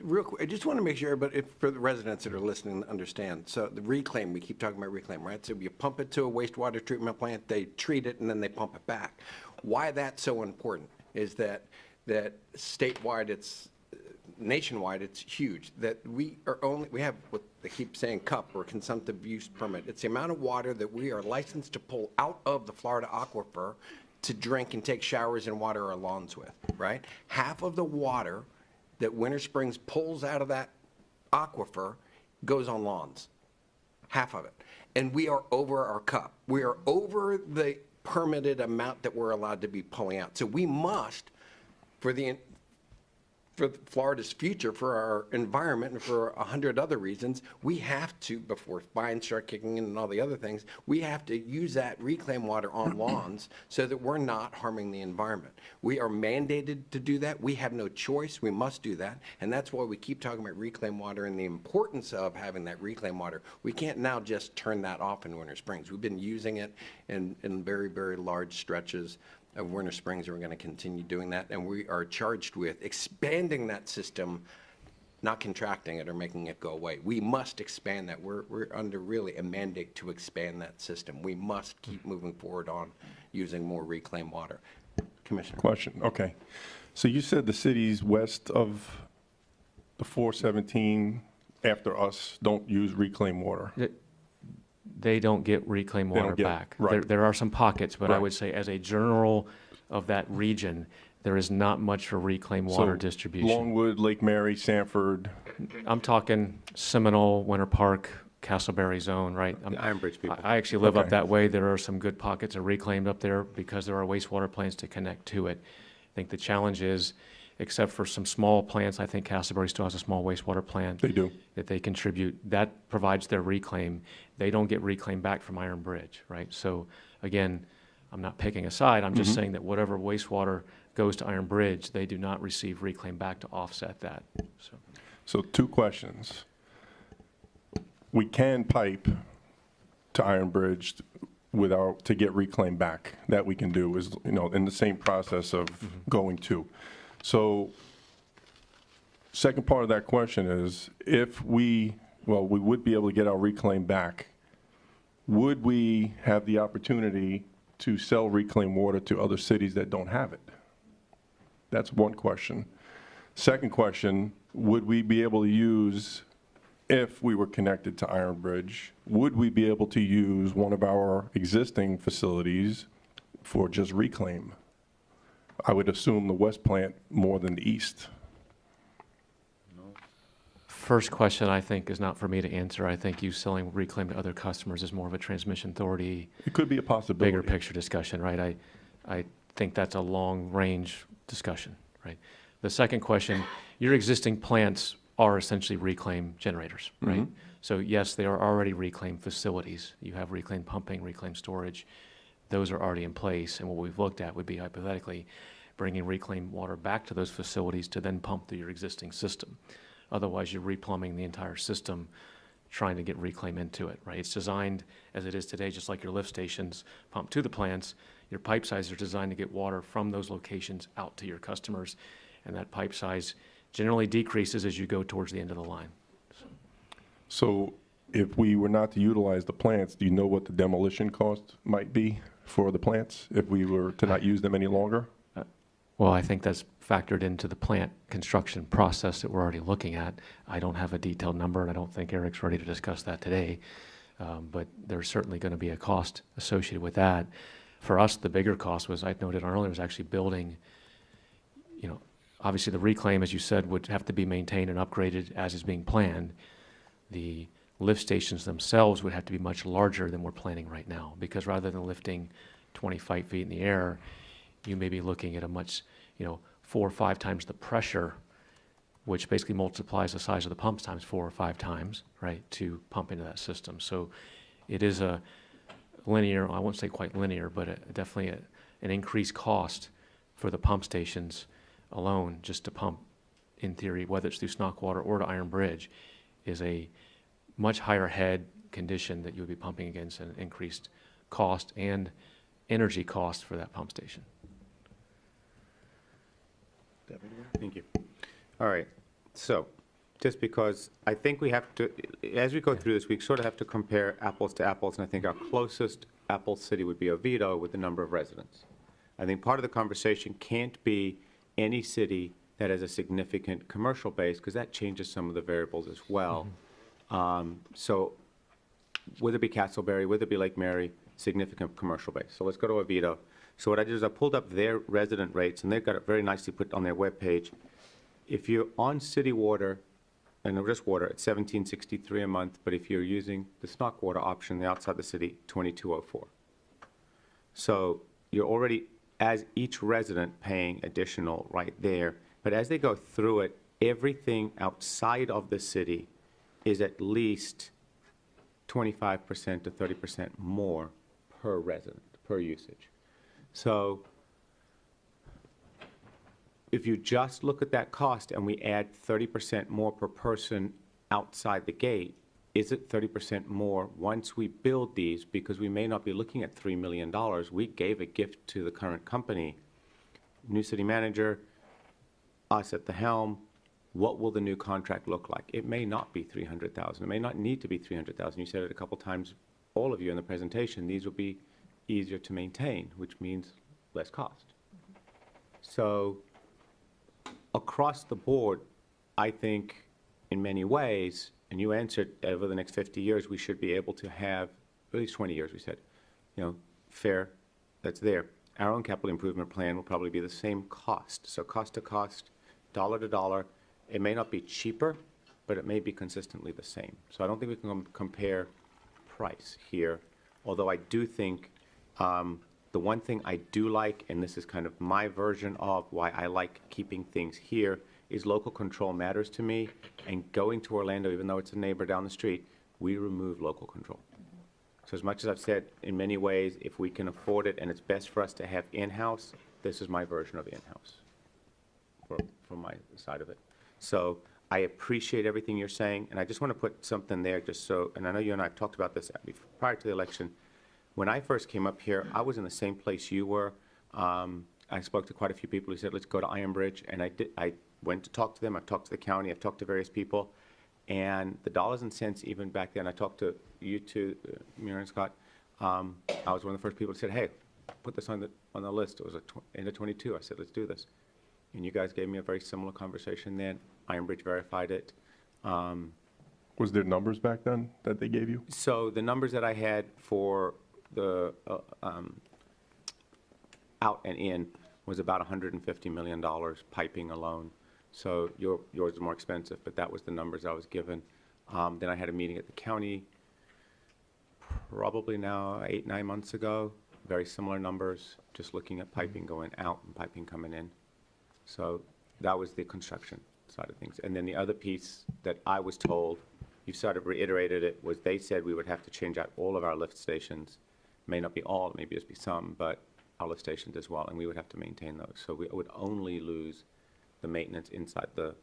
real quick, I just want to make sure, but for the residents that are listening to understand, so the reclaim, we keep talking about reclaim, right? So you pump it to a wastewater treatment plant, they treat it, and then they pump it back. Why that's so important is that statewide, it's nationwide, it's huge, that we have what they keep saying CUP, or consumptive use permit. It's the amount of water that we are licensed to pull out of the Florida aquifer to drink and take showers and water our lawns with, right? Half of the water that Winter Springs pulls out of that aquifer goes on lawns. Half of it. And we are over our cup. We are over the permitted amount that we're allowed to be pulling out. So we must, for Florida's future, for our environment, and for 100 other reasons, we have to, before fines start kicking in and all the other things, we have to use that reclaimed water on lawns so that we're not harming the environment. We are mandated to do that. We have no choice. We must do that. And that's why we keep talking about reclaimed water and the importance of having that reclaimed water. We can't now just turn that off in Winter Springs. We've been using it in very, very large stretches of Winter Springs, and we're going to continue doing that. And we are charged with expanding that system, not contracting it or making it go away. We must expand that. We're under really a mandate to expand that system. We must keep moving forward on using more reclaimed water. Commissioner. Question, okay. So you said the cities west of the 417 after us don't use reclaimed water. They don't get reclaimed They don't water get- back. right. There are some pockets, but I Right. would say as a general of that region, there is not much for reclaimed water So distribution. Longwood, Lake Mary, Sanford, I'm talking Seminole, Winter Park, Castleberry zone, right? The Iron Bridge people. I actually live up Okay. that way. There are some good pockets of reclaimed up there because there are wastewater plants to connect to it. I think the challenge is, except for some small plants, I think Castleberry still has a small wastewater plant. They do. That they contribute. That provides their reclaim. They don't get reclaim back from Iron Bridge, right? So again, I'm not picking a side. I'm just saying that whatever wastewater goes to Iron Bridge, they do not receive reclaim back to offset that. So. So 2 questions. We can pipe to Iron Bridge to get reclaim back. That we can do is, in the same process of going to. So second part of that question is, if we would be able to get our reclaim back, would we have the opportunity to sell reclaimed water to other cities that don't have it? That's one question. Second question, would we be able to use, if we were connected to Iron Bridge, would we be able to use one of our existing facilities for just reclaim? I would assume the west plant more than the east. First question, I think, is not for me to answer. I think you selling reclaim to other customers is more of a transmission authority, It could be a possibility. bigger picture discussion, right? I think that's a long-range discussion, right? The second question, your existing plants are essentially reclaim generators, right? So yes, they are already reclaim facilities. You have reclaim pumping, reclaim storage. Those are already in place, and what we've looked at would be hypothetically bringing reclaimed water back to those facilities to then pump through your existing system. Otherwise, you're replumbing the entire system, trying to get reclaim into it, right? It's designed as it is today, just like your lift stations pump to the plants. Your pipe size are designed to get water from those locations out to your customers, and that pipe size generally decreases as you go towards the end of the line. So if we were not to utilize the plants, do you know what the demolition cost might be for the plants if we were to not use them any longer? Well, I think that's factored into the plant construction process that we're already looking at. I don't have a detailed number, and I don't think Eric's ready to discuss that today. But there's certainly going to be a cost associated with that. For us, the bigger cost was, I noted earlier, was actually building, obviously the reclaim, as you said, would have to be maintained and upgraded as is being planned. The lift stations themselves would have to be much larger than we're planning right now, because rather than lifting 25 feet in the air, you may be looking at a much, 4 or 5 times the pressure, which basically multiplies the size of the pumps times 4 or 5 times, right, to pump into that system. So it is a linear, I won't say quite linear, but definitely an increased cost for the pump stations alone, just to pump, in theory, whether it's through Snockwater or to Iron Bridge, is a much higher head condition that you would be pumping against, an increased cost and energy cost for that pump station. Thank you. All right, so, just because I think we have to, as we go through this, we sort of have to compare apples to apples, and I think our closest Apple city would be Oviedo with the number of residents. I think part of the conversation can't be any city that has a significant commercial base, because that changes some of the variables as well. So, whether it be Castleberry, whether it be Lake Mary, significant commercial base. So let's go to Oviedo. So what I did is I pulled up their resident rates, and they've got it very nicely put on their webpage. If you're on city water, and just water, it's $17.63 a month, but if you're using the Snockwater option, the outside the city, $22.04. So you're already, as each resident, paying additional right there. But as they go through it, everything outside of the city is at least 25% to 30% more per resident, per usage. So if you just look at that cost and we add 30% more per person outside the gate, is it 30% more once we build these? Because we may not be looking at $3 million. We gave a gift to the current company. New city manager, us at the helm, what will the new contract look like? It may not be $300,000. It may not need to be $300,000. You said it a couple times, all of you in the presentation. These will be easier to maintain, which means less cost. So across the board, I think in many ways, and you answered over the next 50 years, we should be able to have, at least 20 years, we said, fair, that's there. Our own capital improvement plan will probably be the same cost. So cost to cost, dollar to dollar. It may not be cheaper, but it may be consistently the same. So I don't think we can compare price here, although I do think the one thing I do like, and this is kind of my version of why I like keeping things here, is local control matters to me, and going to Orlando, even though it's a neighbor down the street, we remove local control. So as much as I've said, in many ways, if we can afford it and it's best for us to have in-house, this is my version of in-house from my side of it. So I appreciate everything you're saying, and I just want to put something there just so, and I know you and I have talked about this prior to the election. When I first came up here, I was in the same place you were. I spoke to quite a few people who said, let's go to Iron Bridge, and I went to talk to them. I've talked to the county. I've talked to various people. And the dollars and cents, even back then, I talked to you two, Mayor and Scott. I was one of the first people who said, hey, put this on the list. It was end of 22. I said, let's do this. And you guys gave me a very similar conversation then. Iron Bridge verified it. Was there numbers back then that they gave you? So the numbers that I had for the out and in was about $150 million piping alone. So yours is more expensive, but that was the numbers I was given. Then I had a meeting at the county probably now 8-9 months ago. Very similar numbers, just looking at piping going out and piping coming in. So that was the construction side of things. And then the other piece that I was told, you sort of reiterated it, was they said we would have to change out all of our lift stations. May not be all, maybe just be some, but our lift stations as well, and we would have to maintain those. So we would only lose the maintenance inside the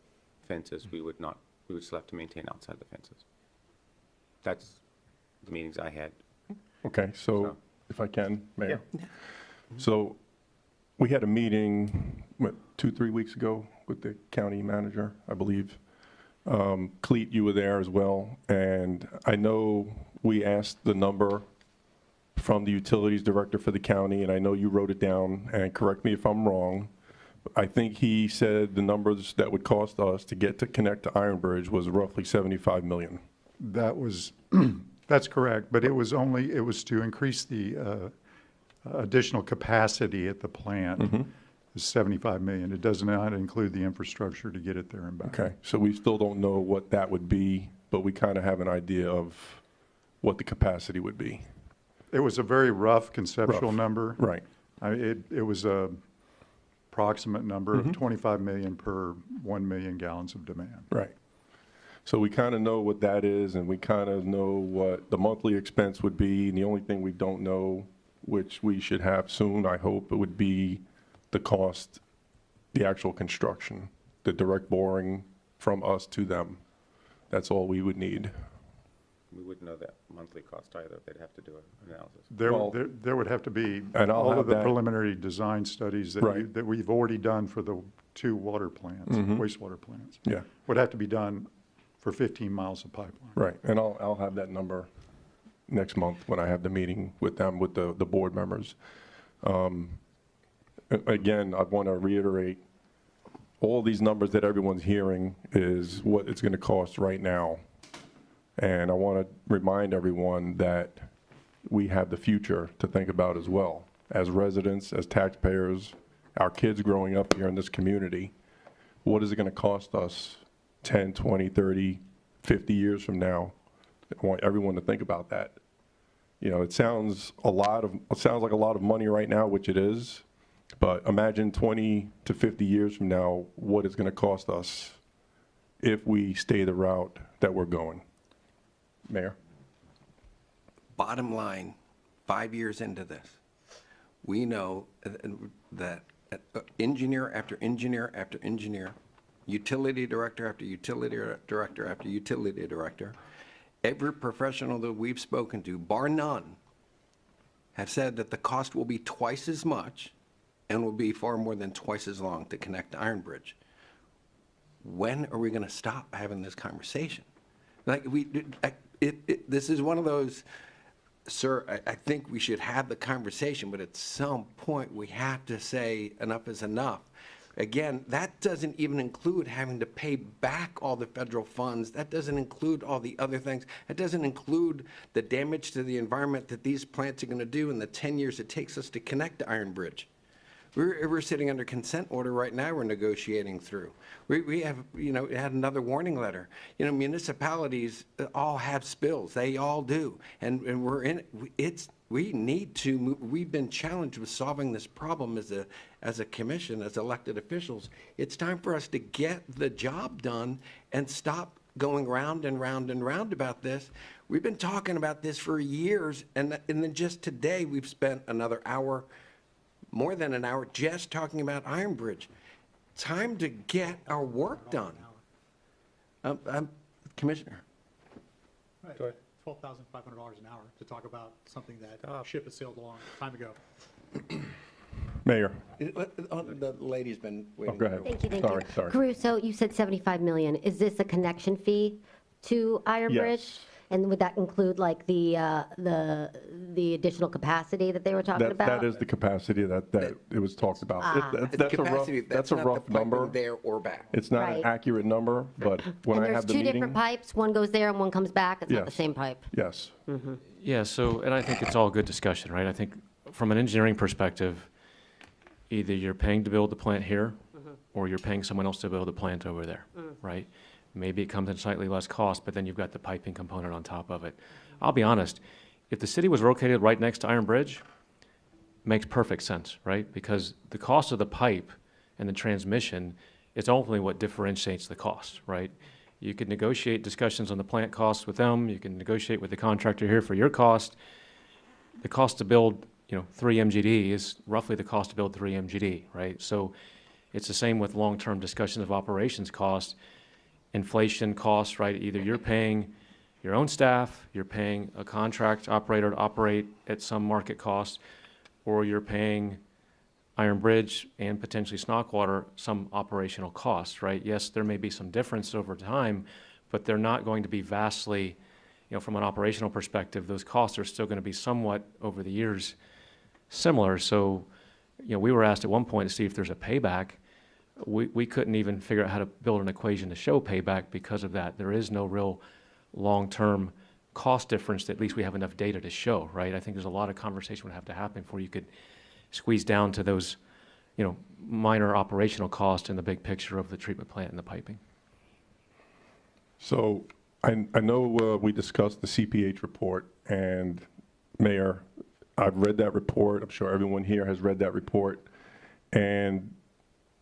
fences. We would still have to maintain outside the fences. That's the meetings I had. Okay, so if I can, Mayor. Yeah. So we had a meeting, 2-3 weeks ago with the county manager, I believe. Cleet, you were there as well, and I know we asked the number from the utilities director for the county, and I know you wrote it down, and correct me if I'm wrong. I think he said the numbers that would cost us to connect to Iron Bridge was roughly $75 million. That was, that's correct, but it was to increase the additional capacity at the plant. Is 75 million. It does not include the infrastructure to get it there and back. Okay, so we still don't know what that would be, but we kind of have an idea of what the capacity would be. It was a very rough conceptual number. Right. It was a approximate number of 25 million per 1 million gallons of demand. Right. So we kind of know what that is, and we kind of know what the monthly expense would be, and the only thing we don't know, which we should have soon, I hope, it would be the cost, the actual construction, the direct boring from us to them. That's all we would need. We wouldn't know that monthly cost either. They'd have to do an analysis. There would have to be And I'll all have of the that- preliminary design studies Right. that we've already done for the 2 water plants, wastewater plants. Yeah, Would have to be done for 15 miles of pipeline. right. And I'll have that number next month when I have the meeting with them, with the board members. Again, I want to reiterate, all these numbers that everyone's hearing is what it's going to cost right now. And I want to remind everyone that we have the future to think about as well. As residents, as taxpayers, our kids growing up here in this community, what is it going to cost us 10, 20, 30, 50 years from now? I want everyone to think about that. You know, it sounds like a lot of money right now, which it is, but imagine 20 to 50 years from now, what it's going to cost us if we stay the route that we're going. Mayor? Bottom line, 5 years into this, we know that engineer after engineer after engineer, utility director after utility director after utility director, every professional that we've spoken to, bar none, have said that the cost will be twice as much and will be far more than twice as long to connect to Iron Bridge. When are we going to stop having this conversation? Like this is one of those, sir, I think we should have the conversation, but at some point we have to say enough is enough. Again, that doesn't even include having to pay back all the federal funds. That doesn't include all the other things. That doesn't include the damage to the environment that these plants are going to do in the 10 years it takes us to connect to Iron Bridge. We're sitting under consent order right now we're negotiating through. We have, had another warning letter. Municipalities all have spills. They all do. And we're in, we need to move. We've been challenged with solving this problem as a commission, as elected officials. It's time for us to get the job done and stop going round and round and round about this. We've been talking about this for years, and then just today we've spent another hour, more than an hour, just talking about Iron Bridge. Time to get our work done. Commissioner. $12,500 an hour to talk about something that ship has sailed a long time ago. Mayor. The lady's been waiting. Oh, go ahead. Thank you. Sorry. Caruso, you said 75 million. Is this a connection fee to Iron Yes. Bridge? And would that include like the additional capacity that they were talking about? That is the capacity that it was talked about. That's a rough number. There or back. It's not an Right. accurate number, but when And I there's have the two meeting. different pipes, one goes there and one comes back, it's not the Yes. same pipe. Yes. Yeah, so, and I think it's all good discussion, right? I think from an engineering perspective, either you're paying to build the plant here, or you're paying someone else to build the plant over there, right? Maybe it comes in slightly less cost, but then you've got the piping component on top of it. I'll be honest, if the city was located right next to Iron Bridge, makes perfect sense, right? Because the cost of the pipe and the transmission is ultimately what differentiates the cost, right? You could negotiate discussions on the plant costs with them, you can negotiate with the contractor here for your cost. The cost to build, 3 MGD is roughly the cost to build 3 MGD, right? So it's the same with long-term discussions of operations costs, inflation costs, right? Either you're paying your own staff, you're paying a contract operator to operate at some market cost, or you're paying Iron Bridge and potentially Snockwater some operational costs, right? Yes, there may be some difference over time, but they're not going to be vastly, from an operational perspective, those costs are still going to be somewhat over the years similar. So, we were asked at one point to see if there's a payback. We couldn't even figure out how to build an equation to show payback because of that. There is no real long-term cost difference that at least we have enough data to show, right? I think there's a lot of conversation would have to happen before you could squeeze down to those, minor operational costs in the big picture of the treatment plant and the piping. So I know we discussed the CPH report, and Mayor, I've read that report. I'm sure everyone here has read that report. And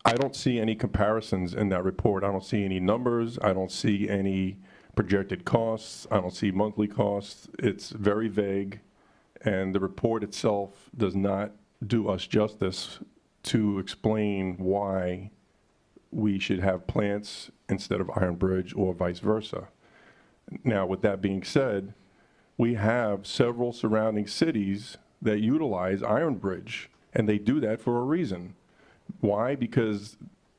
I don't see any comparisons in that report. I don't see any numbers. I don't see any projected costs. I don't see monthly costs. It's very vague. And the report itself does not do us justice to explain why we should have plants instead of Iron Bridge or vice versa. Now, with that being said, we have several surrounding cities that utilize Iron Bridge, and they do that for a reason. Why? Because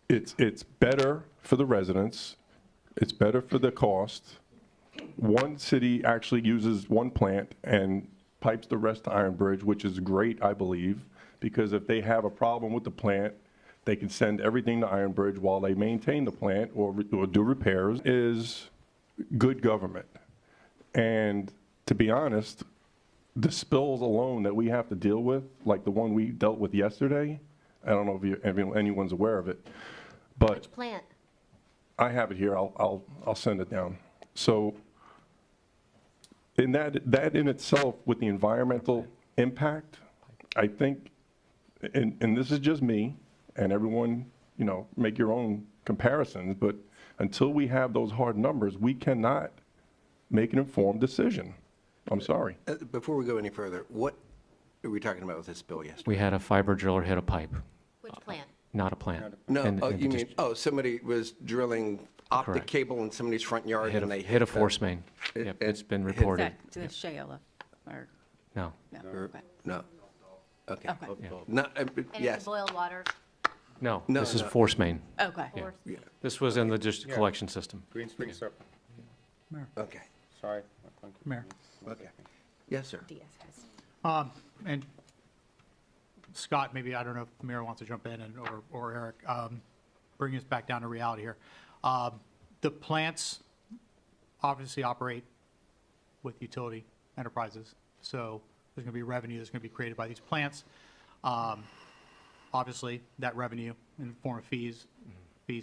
it's better for the residents, it's better for the cost. One city actually uses one plant and pipes the rest to Iron Bridge, which is great, I believe, because if they have a problem with the plant, they can send everything to Iron Bridge while they maintain the plant or do repairs, is good government. And to be honest, the spills alone that we have to deal with, like the one we dealt with yesterday, I don't know if anyone's aware of it, but Which plant? I have it here. I'll send it down. So, in that in itself, with the environmental impact, I think, and this is just me, and everyone, make your own comparisons. But until we have those hard numbers, we cannot make an informed decision. I'm sorry. Before we go any further, what are we talking about with this bill yesterday? We had a fiber driller hit a pipe, Which plant? not a plant. No, And- and you just mean, somebody was drilling optic Correct. cable in somebody's front yard and they hit a the- force main. It- Yep, it it's been hit- Is reported. that the shale or, No. no? Or- Okay. No. Okay. Okay. No, And it's yes. boiled water? No, No, this is no. force main. Okay. Yeah. Yeah. This was in the just collection system. Green Spring Circle. Okay. Sorry. Mayor. Okay. Yes, sir. Diaz has. And Scott, maybe, I don't know if the mayor wants to jump in, or Eric, bring us back down to reality here. The plants obviously operate with utility enterprises, so there's going to be revenue that's going to be created by these plants. obviously, that revenue in the form of fees,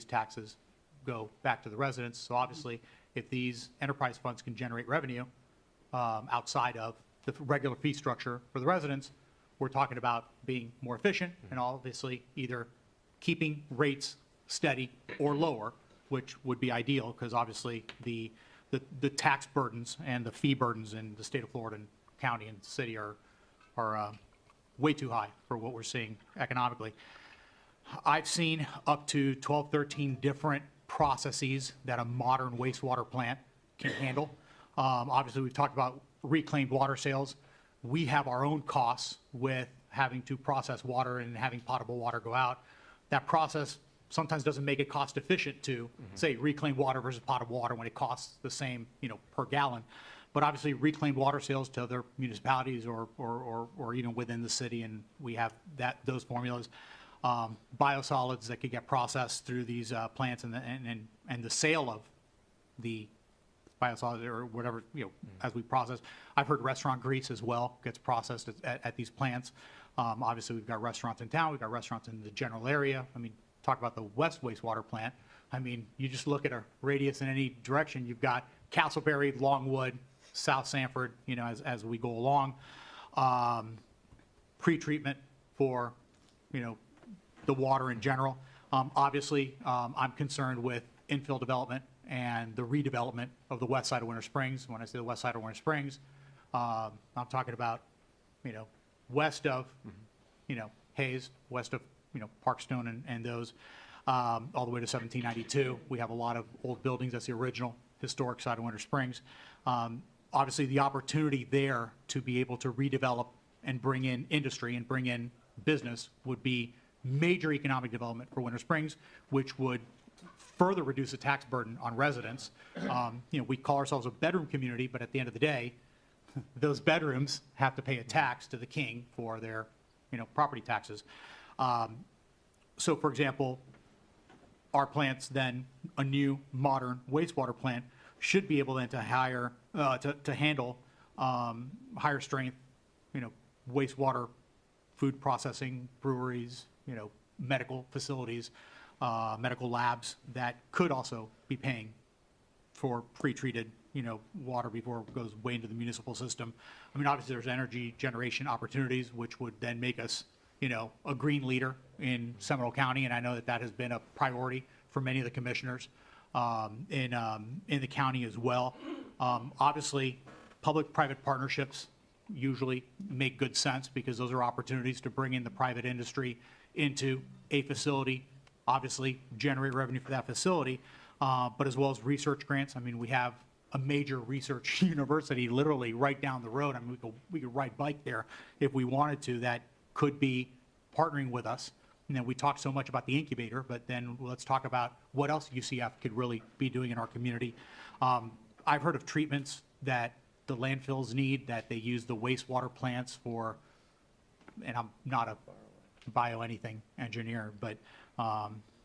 taxes, go back to the residents. So obviously, if these enterprise funds can generate revenue outside of the regular fee structure for the residents, we're talking about being more efficient and obviously either keeping rates steady or lower, which would be ideal because obviously the tax burdens and the fee burdens in the state of Florida and county and city are way too high for what we're seeing economically. I've seen up to 12, 13 different processes that a modern wastewater plant can handle. Obviously, we've talked about reclaimed water sales. We have our own costs with having to process water and having potable water go out. That process sometimes doesn't make it cost efficient to, say, reclaimed water versus potable water when it costs the same, per gallon. But obviously, reclaimed water sales to other municipalities or even within the city, and we have those formulas. Biosolids that could get processed through these plants and the sale of the biosolids or whatever, as we process. I've heard restaurant grease as well gets processed at these plants. Obviously, we've got restaurants in town, we've got restaurants in the general area. I mean, talk about the West wastewater plant. I mean, you just look at a radius in any direction, you've got Castleberry, Longwood, South Sanford, as we go along. Pre-treatment for, the water in general. Obviously, I'm concerned with infill development and the redevelopment of the west side of Winter Springs. When I say the west side of Winter Springs, I'm talking about, west of, Hayes, west of, Parkstone and those, all the way to 1792. We have a lot of old buildings. That's the original historic side of Winter Springs. Obviously, the opportunity there to be able to redevelop and bring in industry and bring in business would be major economic development for Winter Springs, which would further reduce the tax burden on residents. We call ourselves a bedroom community, but at the end of the day, those bedrooms have to pay a tax to the king for their, property taxes. So, for example, our plants then, a new modern wastewater plant, should be able then to hire, to handle higher strength, wastewater, food processing, breweries, medical facilities, medical labs that could also be paying for pre-treated, water before it goes way into the municipal system. I mean, obviously, there's energy generation opportunities, which would then make us, a green leader in Seminole County, and I know that has been a priority for many of the commissioners in the county as well. Obviously, public-private partnerships usually make good sense because those are opportunities to bring in the private industry into a facility, obviously generate revenue for that facility, but as well as research grants. I mean, we have a major research university literally right down the road. I mean, we could ride bike there if we wanted to. That could be partnering with us. And then we talk so much about the incubator, but then let's talk about what else UCF could really be doing in our community. I've heard of treatments that the landfills need, that they use the wastewater plants for, and I'm not a bio anything engineer, but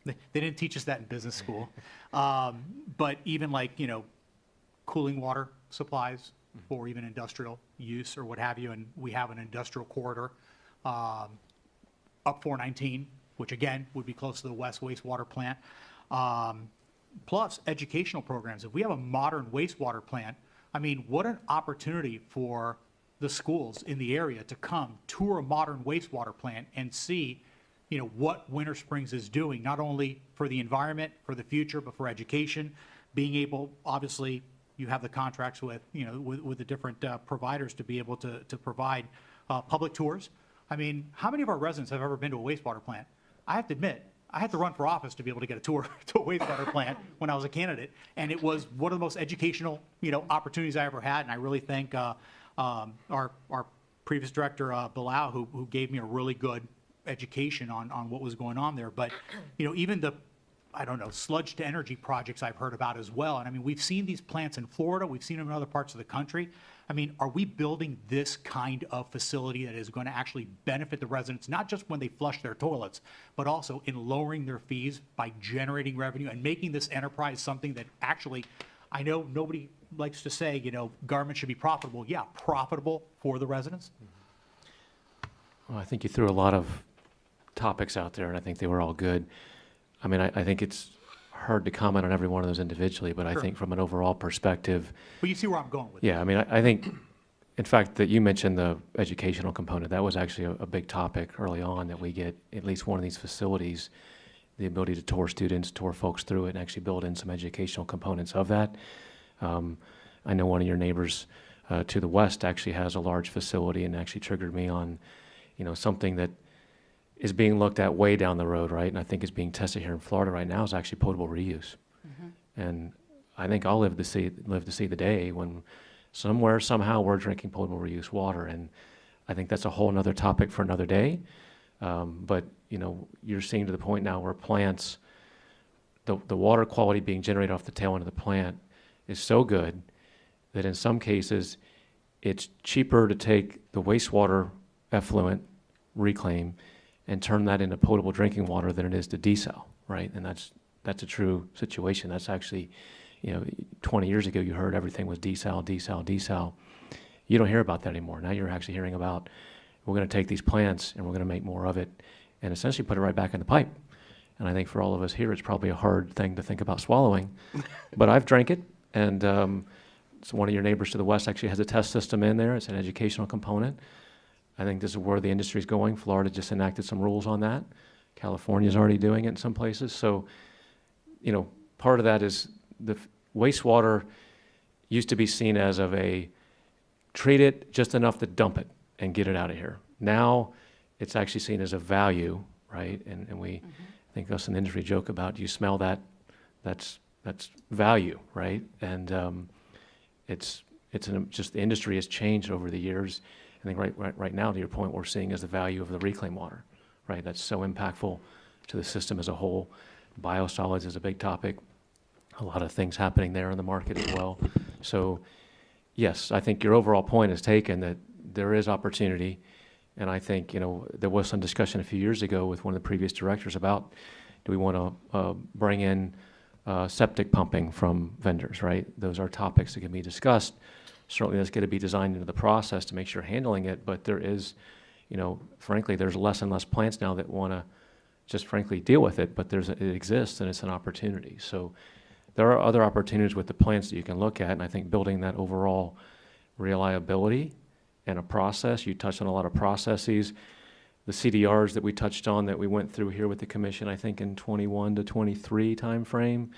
they didn't teach us that in business school. But even like, cooling water supplies for even industrial use or what have you, and we have an industrial corridor up 419, which again would be close to the West wastewater plant. Plus educational programs. If we have a modern wastewater plant, I mean, what an opportunity for the schools in the area to come tour a modern wastewater plant and see, what Winter Springs is doing, not only for the environment, for the future, but for education. Being able, obviously, you have the contracts with, with the different providers to be able to provide public tours. I mean, how many of our residents have ever been to a wastewater plant? I have to admit, I had to run for office to be able to get a tour to a wastewater plant when I was a candidate, and it was one of the most educational, opportunities I ever had. And I really thank our previous director, Bilal, who gave me a really good education on what was going on there. But even the, I don't know, sludge to energy projects I've heard about as well. And I mean, we've seen these plants in Florida, we've seen them in other parts of the country. I mean, are we building this kind of facility that is going to actually benefit the residents, not just when they flush their toilets, but also in lowering their fees by generating revenue and making this enterprise something that actually, I know nobody likes to say, government should be profitable. Yeah, profitable for the residents. Well, I think you threw a lot of topics out there, and I think they were all good. I mean, I think it's hard to comment on every one of those individually, but I Sure. think from an overall perspective, But you see where I'm going with it. yeah, I mean, I think, in fact, that you mentioned the educational component. That was actually a big topic early on, that we get at least one of these facilities, the ability to tour students, tour folks through it, and actually build in some educational components of that. I know one of your neighbors to the west actually has a large facility, and actually triggered me on, something that is being looked at way down the road, right? And I think is being tested here in Florida right now is actually potable reuse. And I think I'll live to see the day when somewhere, somehow, we're drinking potable reuse water. And I think that's a whole nother topic for another day. But, you're seeing to the point now where plants, the water quality being generated off the tail end of the plant is so good that in some cases, it's cheaper to take the wastewater effluent reclaim and turn that into potable drinking water than it is to desal, right? And that's a true situation. That's actually, 20 years ago, you heard everything was desal, desal, desal. You don't hear about that anymore. Now you're actually hearing about, we're going to take these plants and we're going to make more of it and essentially put it right back in the pipe. And I think for all of us here, it's probably a hard thing to think about swallowing, but I've drank it. And so one of your neighbors to the west actually has a test system in there. It's an educational component. I think this is where the industry is going. Florida just enacted some rules on that. California's already doing it in some places. So, part of that is the wastewater used to be seen as treat it just enough to dump it and get it out of here. Now it's actually seen as a value, right? And we, I think us in the industry joke about, you smell that, that's value, right? And just the industry has changed over the years. I think right now, to your point, what we're seeing is the value of the reclaimed water, right? That's so impactful to the system as a whole. Biosolids is a big topic. A lot of things happening there in the market as well. So, yes, I think your overall point is taken, that there is opportunity. And I think, there was some discussion a few years ago with one of the previous directors about, do we want to bring in septic pumping from vendors, right? Those are topics that can be discussed. Certainly that's going to be designed into the process to make sure handling it, but there is, frankly, there's less and less plants now that want to just frankly deal with it, but it exists and it's an opportunity. So there are other opportunities with the plants that you can look at, and I think building that overall reliability and a process, you touched on a lot of processes. The CDRs that we touched on, that we went through here with the commission, I think in 21 to 23 timeframe,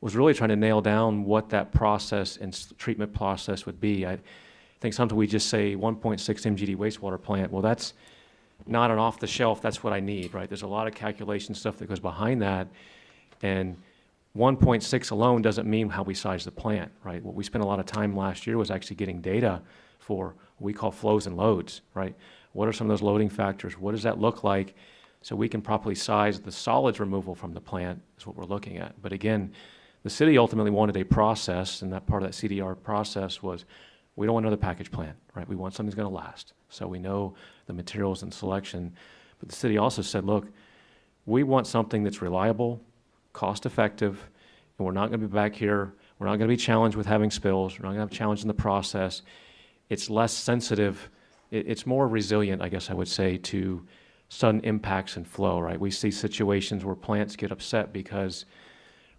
was really trying to nail down what that process and treatment process would be. I think sometimes we just say 1.6 MGD wastewater plant. Well, that's not an off-the-shelf, that's what I need, right? There's a lot of calculation stuff that goes behind that. And 1.6 alone doesn't mean how we size the plant, right? What we spent a lot of time last year was actually getting data for what we call flows and loads, right? What are some of those loading factors? What does that look like? So we can properly size the solids removal from the plant is what we're looking at. But again, the city ultimately wanted a process, and that part of that CDR process was, we don't want another package plant, right? We want something that's going to last. So we know the materials and selection. But the city also said, look, we want something that's reliable, cost-effective, and we're not going to be back here. We're not going to be challenged with having spills. We're not going to have challenge in the process. It's less sensitive. It's more resilient, I guess I would say, to sudden impacts and flow, right? We see situations where plants get upset because,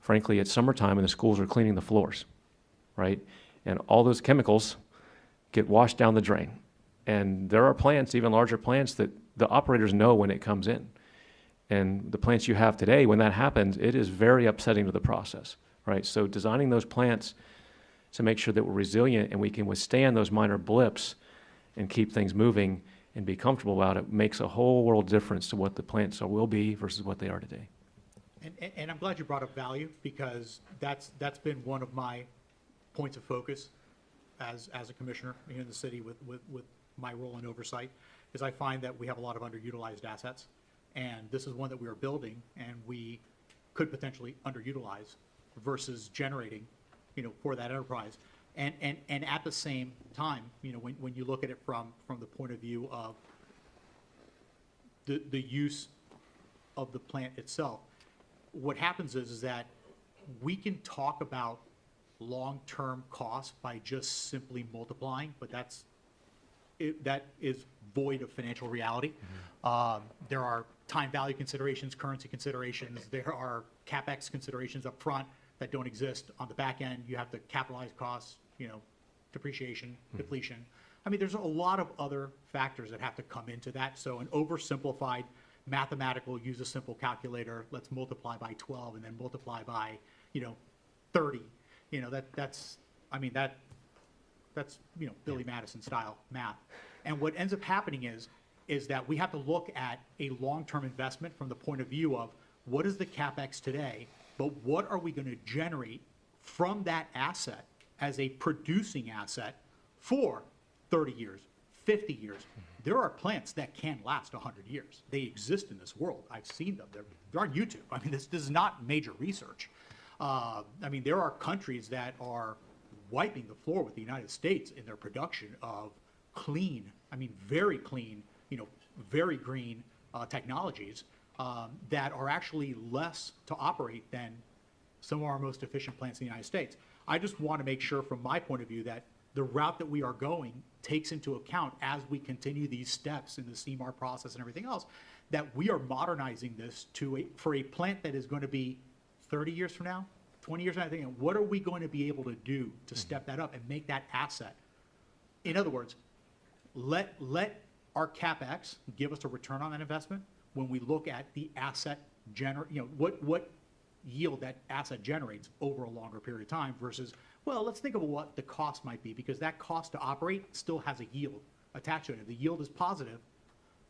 frankly, it's summertime and the schools are cleaning the floors, right? And all those chemicals get washed down the drain. And there are plants, even larger plants, that the operators know when it comes in. And the plants you have today, when that happens, it is very upsetting to the process, right? So designing those plants to make sure that we're resilient and we can withstand those minor blips and keep things moving and be comfortable about it makes a whole world difference to what the plants will be versus what they are today. And I'm glad you brought up value, because that's been one of my points of focus as a commissioner here in the city with my role in oversight, is I find that we have a lot of underutilized assets. And this is one that we are building and we could potentially underutilize versus generating, for that enterprise. And at the same time, when you look at it from the point of view of the use of the plant itself, what happens is that we can talk about long-term costs by just simply multiplying, but that is void of financial reality. There are time value considerations, currency considerations. There are CapEx considerations up front that don't exist on the back end. You have the capitalized costs, depreciation, depletion. I mean, there's a lot of other factors that have to come into that. So an oversimplified mathematical, use a simple calculator, let's multiply by 12 and then multiply by, 30. That's Billy Madison style math. And what ends up happening is that we have to look at a long-term investment from the point of view of what is the CapEx today, but what are we going to generate from that asset as a producing asset for 30 years, 50 years. There are plants that can last 100 years. They exist in this world. I've seen them. They're on YouTube. I mean, this is not major research. There are countries that are wiping the floor with the United States in their production of clean, very clean, very green technologies that are actually less to operate than some of our most efficient plants in the United States. I just want to make sure from my point of view that the route that we are going takes into account as we continue these steps in the CMAR process and everything else, that we are modernizing this for a plant that is going to be 30 years from now, 20 years from now, thinking, what are we going to be able to do to step that up and make that asset? In other words, let our CapEx give us a return on that investment when we look at the asset what yield that asset generates over a longer period of time versus, well, let's think of what the cost might be, because that cost to operate still has a yield attached to it. If the yield is positive,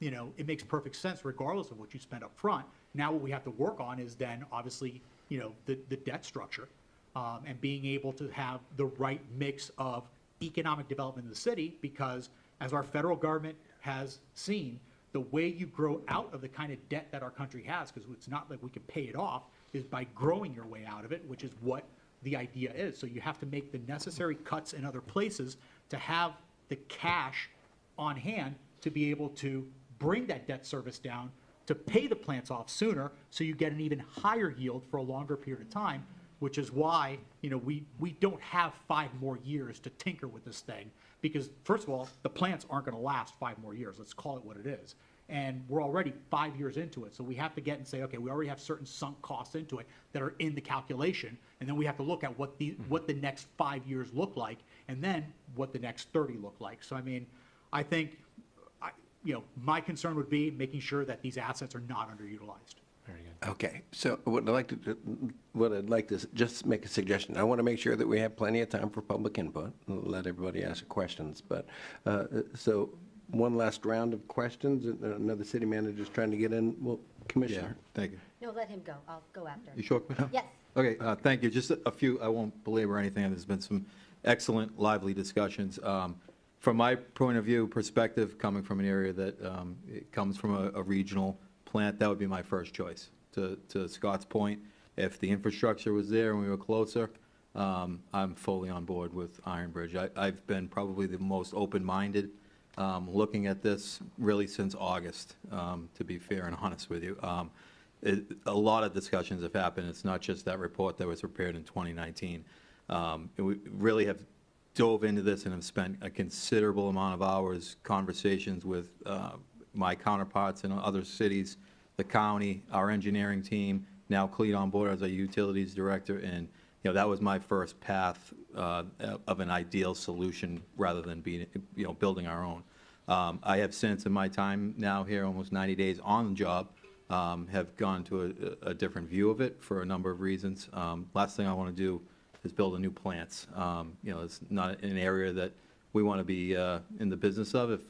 it makes perfect sense regardless of what you spend up front. Now what we have to work on is then obviously, the debt structure and being able to have the right mix of economic development in the city, because as our federal government has seen, the way you grow out of the kind of debt that our country has, because it's not like we can pay it off, is by growing your way out of it, which is what the idea is. So you have to make the necessary cuts in other places to have the cash on hand to be able to bring that debt service down, to pay the plants off sooner, so you get an even higher yield for a longer period of time, which is why, we don't have 5 more years to tinker with this thing, because first of all, the plants aren't going to last 5 more years. Let's call it what it is. And we're already 5 years into it. So we have to get and say, okay, we already have certain sunk costs into it that are in the calculation. And then we have to look at what the next 5 years look like, and then what the next 30 look like. So, I think, my concern would be making sure that these assets are not underutilized. Very good. Okay, so what I'd like to just make a suggestion. I want to make sure that we have plenty of time for public input, and let everybody ask questions. But, so one last round of questions. Another city manager's trying to get in. Well, Commissioner. Thank you. No, let him go. I'll go after. You sure, Commissioner? Yes. Okay, thank you. Just a few, I won't belabor anything. There's been some excellent, lively discussions. From my point of view, perspective, coming from an area that it comes from a regional plant, that would be my first choice. To Scott's point, if the infrastructure was there and we were closer, I'm fully on board with Iron Bridge. I've been probably the most open-minded looking at this really since August, to be fair and honest with you. A lot of discussions have happened. It's not just that report that was prepared in 2019. We really have dove into this and have spent a considerable amount of hours, conversations with my counterparts in other cities, the county, our engineering team, now Clete on board as a utilities director, and that was my first path of an ideal solution rather than being, building our own. I have since, in my time now here, almost 90 days on the job, have gone to a different view of it for a number of reasons. Last thing I want to do is build a new plants. It's not an area that we want to be in the business of,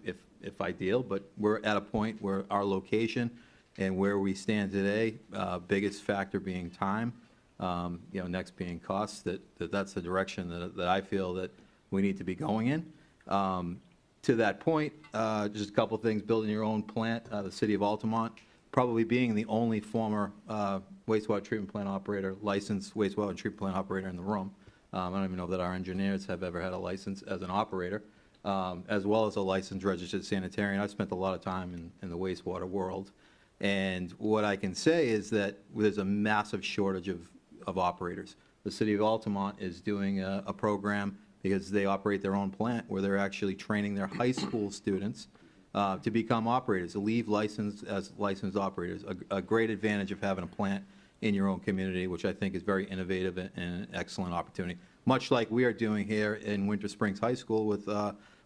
if ideal, but we're at a point where our location and where we stand today, biggest factor being time, next being costs, that's the direction that I feel that we need to be going in. To that point, just a couple of things, building your own plant, the city of Altamont, probably being the only former wastewater treatment plant operator, licensed wastewater treatment plant operator in the room. I don't even know that our engineers have ever had a license as an operator, as well as a licensed registered sanitarian. I've spent a lot of time in the wastewater world. And what I can say is that there's a massive shortage of operators. The city of Altamont is doing a program, because they operate their own plant, where they're actually training their high school students to become operators, to leave licensed as licensed operators. A great advantage of having a plant in your own community, which I think is very innovative and an excellent opportunity. Much like we are doing here in Winter Springs High School with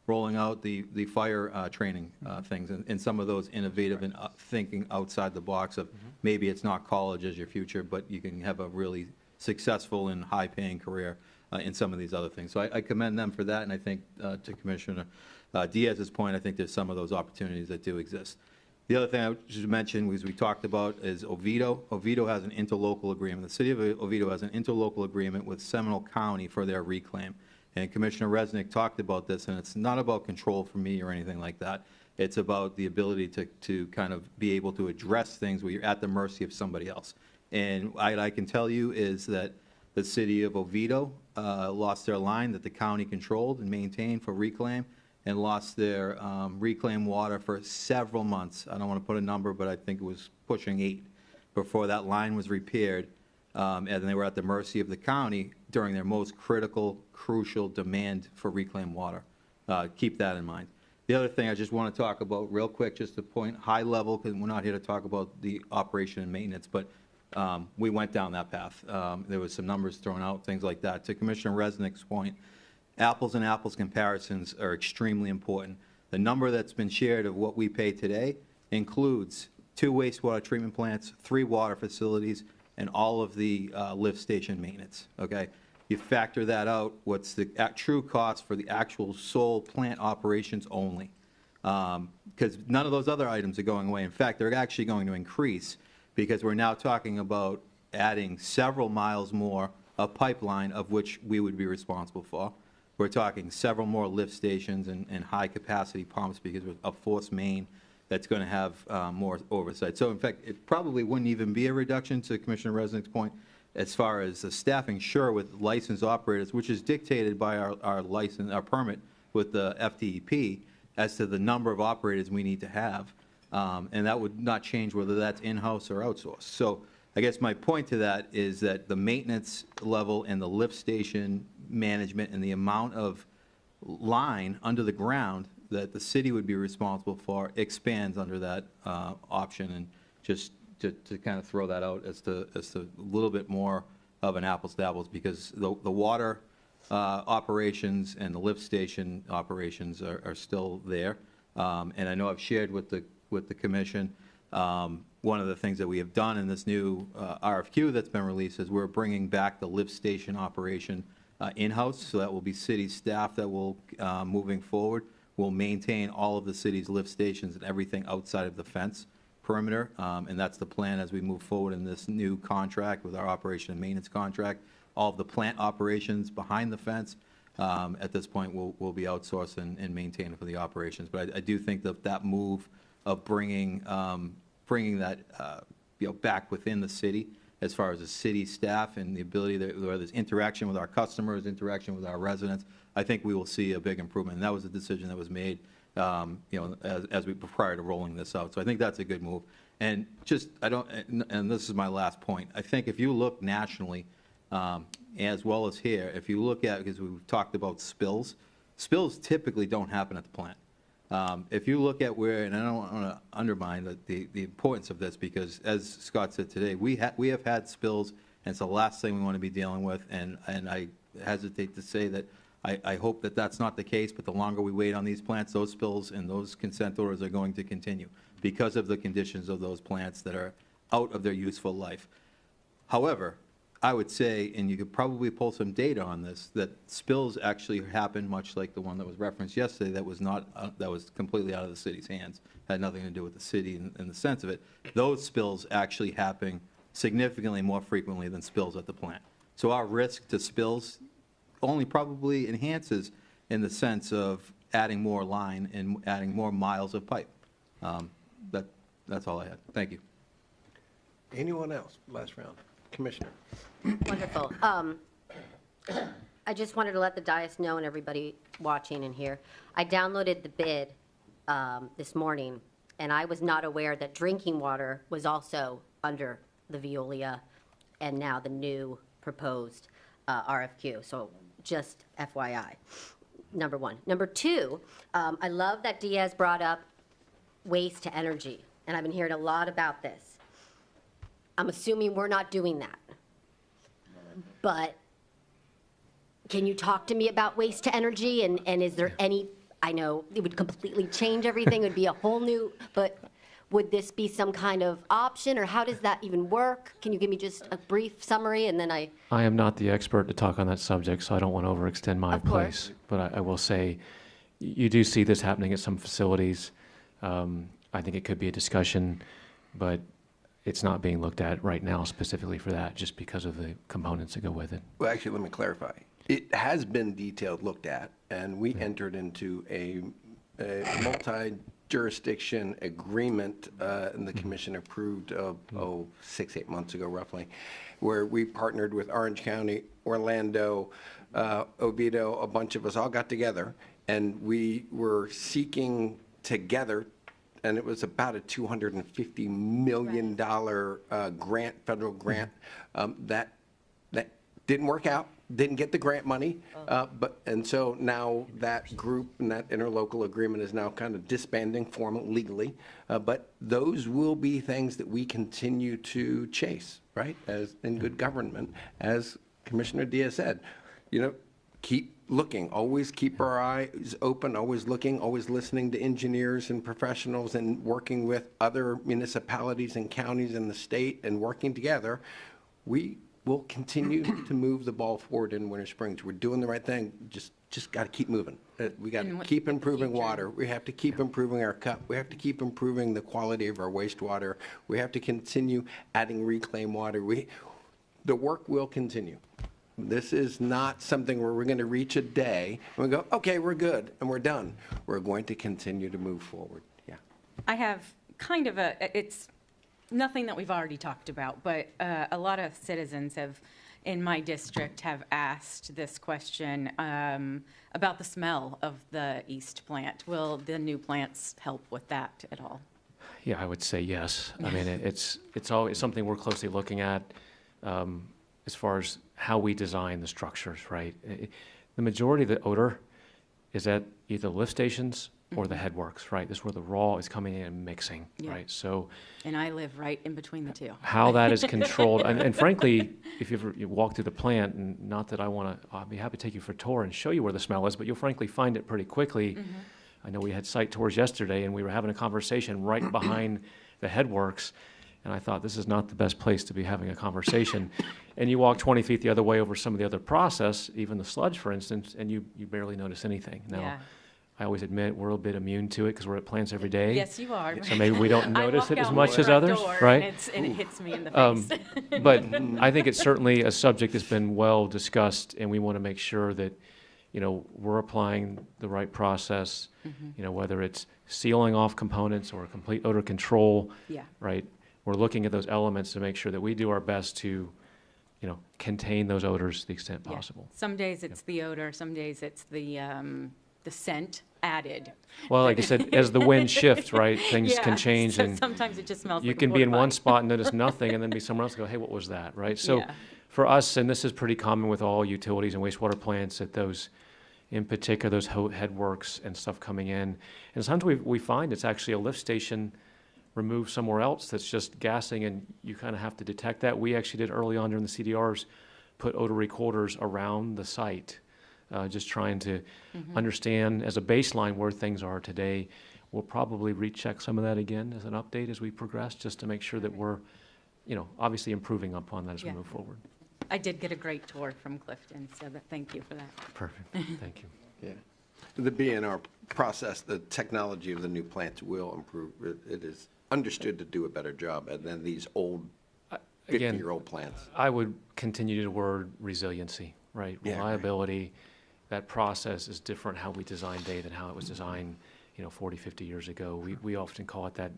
rolling out the fire training things and some of those innovative and thinking outside the box of maybe it's not college as your future, but you can have a really successful and high-paying career in some of these other things. So I commend them for that, and I think to Commissioner Diaz's point, I think there's some of those opportunities that do exist. The other thing I should mention, was we talked about, is Oviedo. Oviedo has an interlocal agreement. The city of Oviedo has an interlocal agreement with Seminole County for their reclaim. And Commissioner Resnick talked about this, and it's not about control for me or anything like that. It's about the ability to kind of be able to address things where you're at the mercy of somebody else. And I can tell you is that the city of Oviedo lost their line that the county controlled and maintained for reclaim, and lost their reclaimed water for several months. I don't want to put a number, but I think it was pushing 8 before that line was repaired. And they were at the mercy of the county during their most critical, crucial demand for reclaimed water. Keep that in mind. The other thing I just want to talk about real quick, just to point high level, because we're not here to talk about the operation and maintenance, but we went down that path. There was some numbers thrown out, things like that. To Commissioner Resnick's point, apples and apples comparisons are extremely important. The number that's been shared of what we pay today includes 2 wastewater treatment plants, 3 water facilities, and all of the lift station maintenance, okay? You factor that out, what's the true cost for the actual sole plant operations only? Because none of those other items are going away. In fact, they're actually going to increase, because we're now talking about adding several miles more of pipeline, of which we would be responsible for. We're talking several more lift stations and high-capacity pumps because of force main that's going to have more oversight. So, in fact, it probably wouldn't even be a reduction, to Commissioner Resnick's point, as far as the staffing, sure, with licensed operators, which is dictated by our license, our permit with the FDEP, as to the number of operators we need to have. And that would not change whether that's in-house or outsourced. So I guess my point to that is that the maintenance level and the lift station management and the amount of line under the ground that the city would be responsible for expands under that option. And just to kind of throw that out as to a little bit more of an apples to apples, because the water operations and the lift station operations are still there. And I know I've shared with the commission, one of the things that we have done in this new RFQ that's been released is we're bringing back the lift station operation in-house. So that will be city staff that will, moving forward, will maintain all of the city's lift stations and everything outside of the fence perimeter. And that's the plan as we move forward in this new contract with our operation and maintenance contract. All of the plant operations behind the fence at this point will be outsourced and maintained for the operations. But I do think that move of bringing that back within the city, as far as the city staff and the ability where there's interaction with our customers, interaction with our residents, I think we will see a big improvement. And that was a decision that was made, as we prior to rolling this out. So I think that's a good move. And and this is my last point. I think if you look nationally, as well as here, if you look at, because we've talked about spills typically don't happen at the plant. If you look at where, and I don't want to undermine the importance of this, because as Scott said today, we have had spills, and it's the last thing we want to be dealing with, and I hesitate to say that I hope that that's not the case, but the longer we wait on these plants, those spills and those consent orders are going to continue because of the conditions of those plants that are out of their useful life. However, I would say, and you could probably pull some data on this, that spills actually happen much like the one that was referenced yesterday that was not, that was completely out of the city's hands, had nothing to do with the city in the sense of it. Those spills actually happen significantly more frequently than spills at the plant. So our risk to spills only probably enhances in the sense of adding more line and adding more miles of pipe. That's all I had. Thank you. Anyone else? Last round. Commissioner. Wonderful. I just wanted to let the dais know and everybody watching in here, I downloaded the bid this morning, and I was not aware that drinking water was also under the Veolia and now the new proposed RFQ. So just FYI, number one. Number two, I love that Diaz brought up waste to energy, and I've been hearing a lot about this. I'm assuming we're not doing that. But can you talk to me about waste to energy, and is there any, I know it would completely change everything, it would be a whole new, but would this be some kind of option, or how does that even work? Can you give me just a brief summary, and then I am not the expert to talk on that subject, so I don't want to overextend my Of course. place. But I will say, you do see this happening at some facilities. I think it could be a discussion, but it's not being looked at right now specifically for that, just because of the components that go with it. Well, actually, let me clarify. It has been detailed looked at, and we entered into a multi-jurisdiction agreement, and the commission approved, 6-8 months ago roughly, where we partnered with Orange County, Orlando, Oviedo, a bunch of us all got together, and we were seeking together, and it was about a $250 million grant, federal grant, that didn't work out, didn't get the grant money, and so now that group and that interlocal agreement is now kind of disbanding legally, but those will be things that we continue to chase, right, as in good government, as Commissioner Diaz said, keep looking, always keep our eyes open, always looking, always listening to engineers and professionals, and working with other municipalities and counties in the state, and working together. We will continue to move the ball forward in Winter Springs. We're doing the right thing, just got to keep moving. We got to keep improving water. We have to keep improving our cup. We have to keep improving the quality of our wastewater. We have to continue adding reclaimed water. The work will continue. This is not something where we're going to reach a day and we go, okay, we're good and we're done. We're going to continue to move forward. Yeah. I have kind of it's nothing that we've already talked about, but a lot of citizens in my district have asked this question about the smell of the east plant. Will the new plants help with that at all? Yeah, I would say yes. I mean, it's always something we're closely looking at as far as how we design the structures, right? The majority of the odor is at either lift stations or the headworks, right? This is where the raw is coming in and mixing, right? So, and I live right in between the two. How that is controlled, and frankly, if you walk through the plant, and not that I'll be happy to take you for a tour and show you where the smell is, but you'll frankly find it pretty quickly. I know we had site tours yesterday, and we were having a conversation right behind the headworks, and I thought, this is not the best place to be having a conversation. And you walk 20 feet the other way over some of the other process, even the sludge, for instance, and you barely notice anything. Now, I always admit we're a bit immune to it because we're at plants every day. Yes, you are. So maybe we don't notice it as much as others, right? And it hits me in the face. But I think it's certainly a subject that's been well discussed, and we want to make sure that, we're applying the right process, whether it's sealing off components or complete odor control, right? We're looking at those elements to make sure that we do our best to, contain those odors to the extent possible. Some days it's the odor, some days it's the scent added. Well, like I said, as the wind shifts, right, things can change, so and sometimes it just smells you like can a be in porta one potty. spot and notice nothing, and then be somewhere else and go, hey, what was that, right? So for us, and this is pretty common with all utilities and wastewater plants, that those, in particular, those headworks and stuff coming in, and sometimes we find it's actually a lift station removed somewhere else that's just gassing, and you kind of have to detect that. We actually did early on during the CDRs, put odor recorders around the site, just trying to understand as a baseline where things are today. We'll probably recheck some of that again as an update as we progress, just to make sure that we're, obviously improving upon that as we move forward. I did get a great tour from Clifton, so thank you for that. Perfect, thank you. Yeah. The BNR process, the technology of the new plants will improve. It is understood to do a better job than these old 50-year-old plants. I would continue to word resiliency, right? Reliability. That process is different how we design today than how it was designed, 40, 50 years ago. We often call it that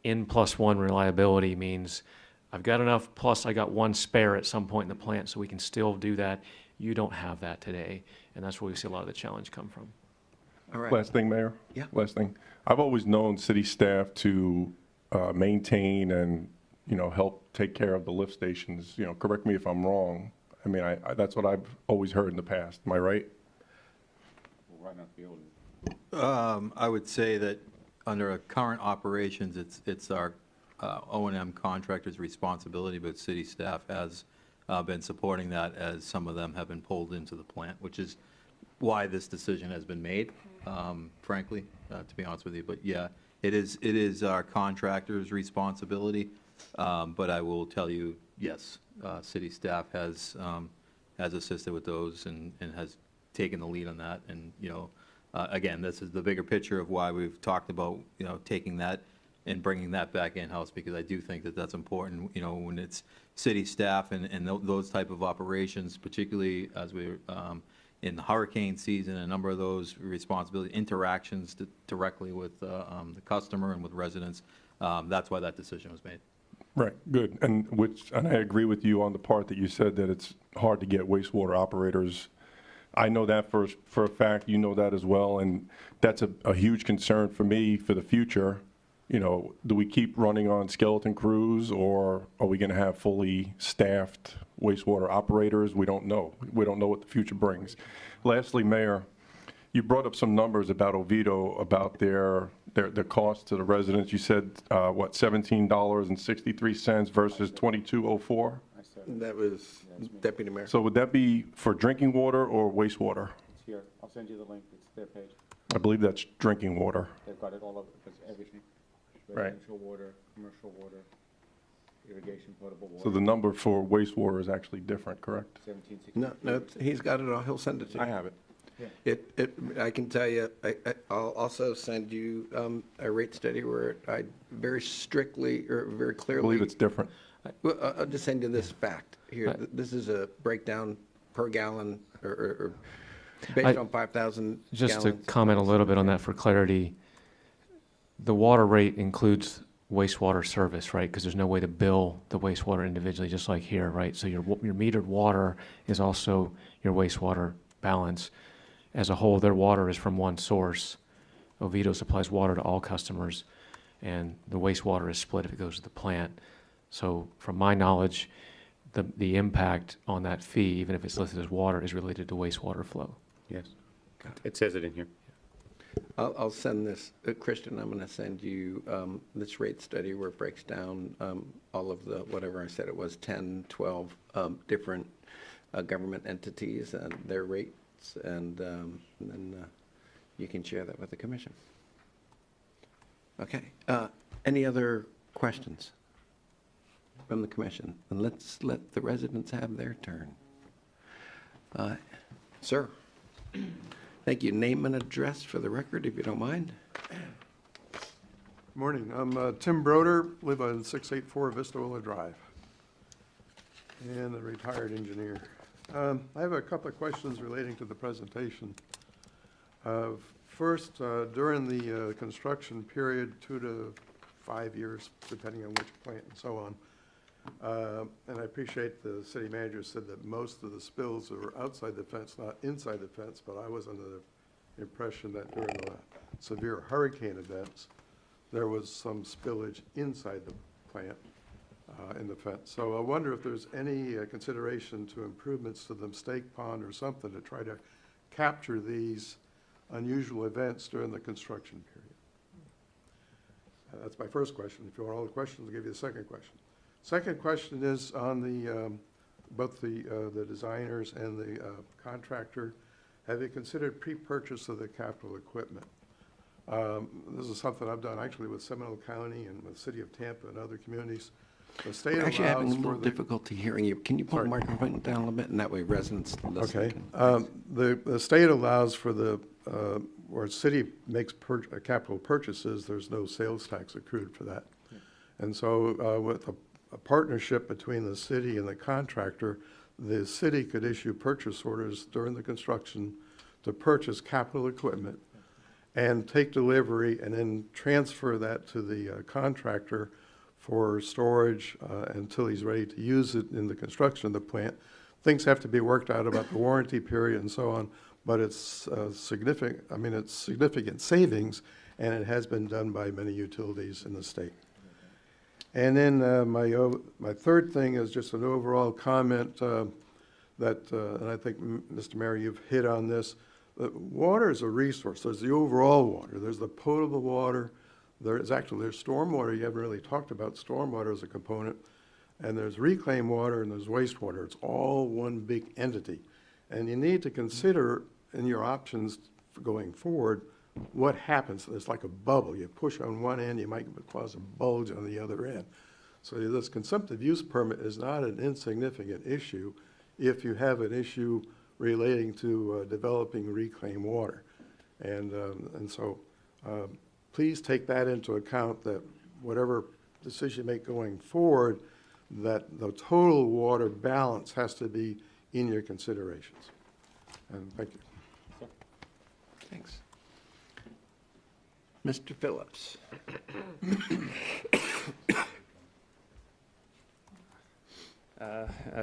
N+1 reliability, means I've got enough, plus I got one spare at some point in the plant, so we can still do that. You don't have that today, and that's where we see a lot of the challenge come from. All right. Last thing, Mayor? Yeah. Last thing. I've always known city staff to maintain and, help take care of the lift stations. Correct me if I'm wrong. I mean, that's what I've always heard in the past. Am I right? I would say that under current operations, it's our O&M contractor's responsibility, but city staff has been supporting that as some of them have been pulled into the plant, which is why this decision has been made, frankly, to be honest with you. But yeah, it is our contractor's responsibility, but I will tell you, yes, city staff has assisted with those and has taken the lead on that. And, you know, again, this is the bigger picture of why we've talked about, you know, taking that and bringing that back in-house, because I do think that that's important, you know, when it's city staff and those type of operations, particularly as we're in the hurricane season, a number of those responsibility interactions directly with the customer and with residents. That's why that decision was made. Right, good. And I agree with you on the part that you said that it's hard to get wastewater operators. I know that for a fact, you know that as well, and that's a huge concern for me for the future. You know, do we keep running on skeleton crews, or are we going to have fully staffed wastewater operators? We don't know. We don't know what the future brings. Lastly, Mayor, you brought up some numbers about Oviedo, about their cost to the residents. You said, what, $17.63 versus $22.04? That was Deputy Mayor. So would that be for drinking water or wastewater? It's here. I'll send you the link. It's their page. I believe that's drinking water. They've got it all over, it's everything. Right. Residential water, commercial water, irrigation, potable water. So the number for wastewater is actually different, correct? 1760. No, he's got it all. He'll send it to you. I have it. I can tell you, I'll also send you a rate study where I very strictly, or very I clearly. believe it's different. Well, I'll just send you this fact here. This is a breakdown per gallon, or based on 5,000 Just to gallons. comment a little bit on that for clarity, the water rate includes wastewater service, right? Because there's no way to bill the wastewater individually, just like here, right? So your metered water is also your wastewater balance. As a whole, their water is from one source. Oviedo supplies water to all customers, and the wastewater is split if it goes to the plant. So from my knowledge, the impact on that fee, even if it's listed as water, is related to wastewater flow. Yes. It says it in here. I'll send this, Christian, I'm going to send you this rate study where it breaks down all of the, whatever I said it was, 10, 12 different government entities and their rates, and then you can share that with the commission. Okay. Any other questions from the commission? And let's let the residents have their turn. Sir. Thank you. Name and address for the record, if you don't mind. Morning. I'm Tim Broder, live on 684 Vista Drive, and a retired engineer. I have a couple of questions relating to the presentation. First, during the construction period, 2 to 5 years, depending on which plant and so on, and I appreciate the city manager said that most of the spills were outside the fence, not inside the fence, but I was under the impression that during the severe hurricane events, there was some spillage inside the plant in the fence. So I wonder if there's any consideration to improvements to the mistake pond or something to try to capture these unusual events during the construction period. That's my first question. If you want all the questions, I'll give you the second question. Second question is on the both the designers and the contractor. Have you considered pre-purchase of the capital equipment? This is something I've done actually with Seminole County and with the City of Tampa and other communities. The state allows Actually having a for little difficulty hearing you. Can you pull the microphone down a little bit, and that way residents listen? Okay. The state allows for the, where a city makes capital purchases, there's no sales tax accrued for that. And so with a partnership between the city and the contractor, the city could issue purchase orders during the construction to purchase capital equipment and take delivery and then transfer that to the contractor for storage until he's ready to use it in the construction of the plant. Things have to be worked out about the warranty period and so on, but it's significant. I mean, it's significant savings, and it has been done by many utilities in the state. And then my third thing is just an overall comment that, and I think, Mr. Mayor, you've hit on this. Water is a resource. There's the overall water. There's the potable water. there's stormwater. You haven't really talked about stormwater as a component. And there's reclaimed water and there's wastewater. It's all one big entity. And you need to consider in your options for going forward what happens. It's like a bubble. You push on one end, you might cause a bulge on the other end. So this consumptive use permit is not an insignificant issue if you have an issue relating to developing reclaimed water. And so please take that into account, that whatever decision you make going forward, that the total water balance has to be in your considerations. And thank you. Thanks. Mr. Phillips.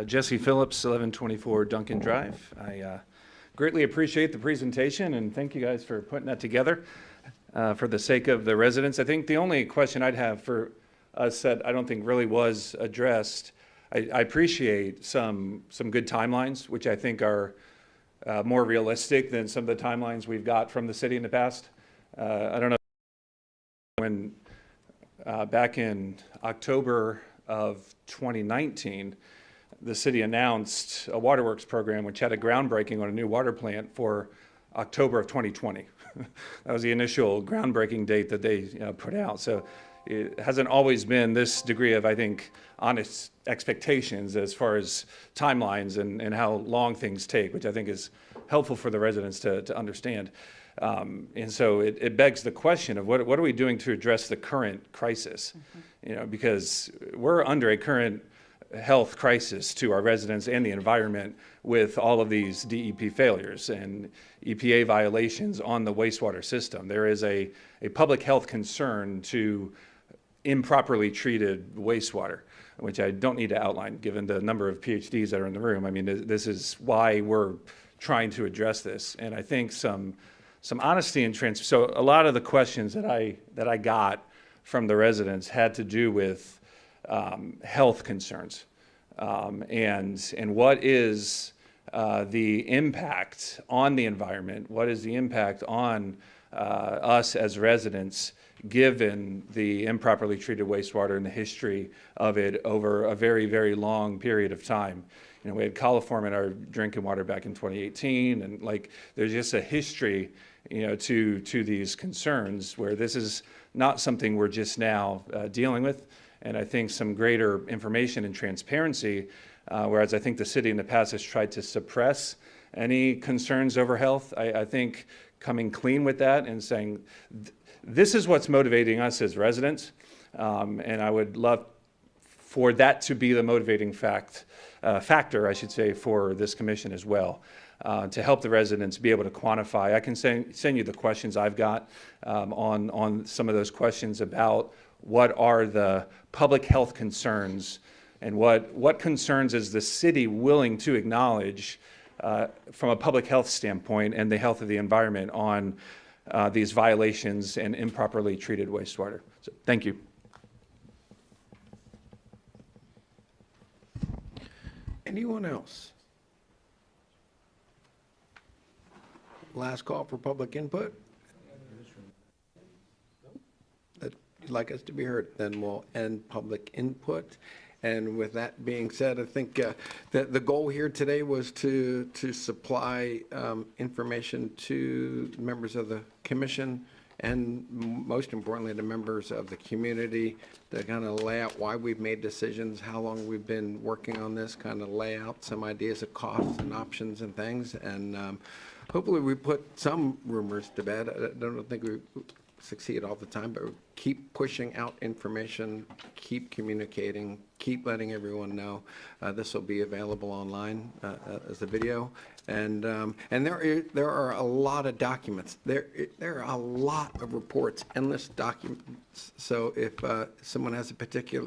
Jesse Phillips, 1124 Duncan Drive. I greatly appreciate the presentation and thank you guys for putting that together for the sake of the residents. I think the only question I'd have for us that I don't think really was addressed, I appreciate some good timelines, which I think are more realistic than some of the timelines we've got from the city in the past. I don't know when back in October of 2019, the city announced a waterworks program which had a groundbreaking on a new water plant for October of 2020. That was the initial groundbreaking date that they put out. So it hasn't always been this degree of, I think, honest expectations as far as timelines and how long things take, which I think is helpful for the residents to understand. And so it begs the question of what are we doing to address the current crisis? Because we're under a current health crisis to our residents and the environment with all of these DEP failures and EPA violations on the wastewater system. There is a public health concern to improperly treated wastewater, which I don't need to outline given the number of PhDs that are in the room. I mean, this is why we're trying to address this. And I think some honesty and transparency. So a lot of the questions that I got from the residents had to do with health concerns and what is the impact on the environment, what is the impact on us as residents given the improperly treated wastewater and the history of it over a very, very long period of time. We had coliform in our drinking water back in 2018, and there's just a history to these concerns where this is not something we're just now dealing with. And I think some greater information and transparency, whereas I think the city in the past has tried to suppress any concerns over health. I think coming clean with that and saying, this is what's motivating us as residents, and I would love for that to be the motivating factor, I should say, for this commission as well. To help the residents be able to quantify. I can send you the questions I've got on some of those questions about what are the public health concerns and what concerns is the city willing to acknowledge from a public health standpoint and the health of the environment on these violations and improperly treated wastewater. So, thank you. Anyone else? Last call for public input. That you'd like us to be heard, then we'll end public input. And with that being said, I think that the goal here today was to supply information to members of the commission and most importantly, the members of the community to kind of lay out why we've made decisions, how long we've been working on this, kind of lay out some ideas of costs and options and things. And hopefully we put some rumors to bed. I don't think we succeed all the time, but keep pushing out information, keep communicating, keep letting everyone know. This will be available online as a video. And there are a lot of documents. There are a lot of reports, endless documents. So if someone has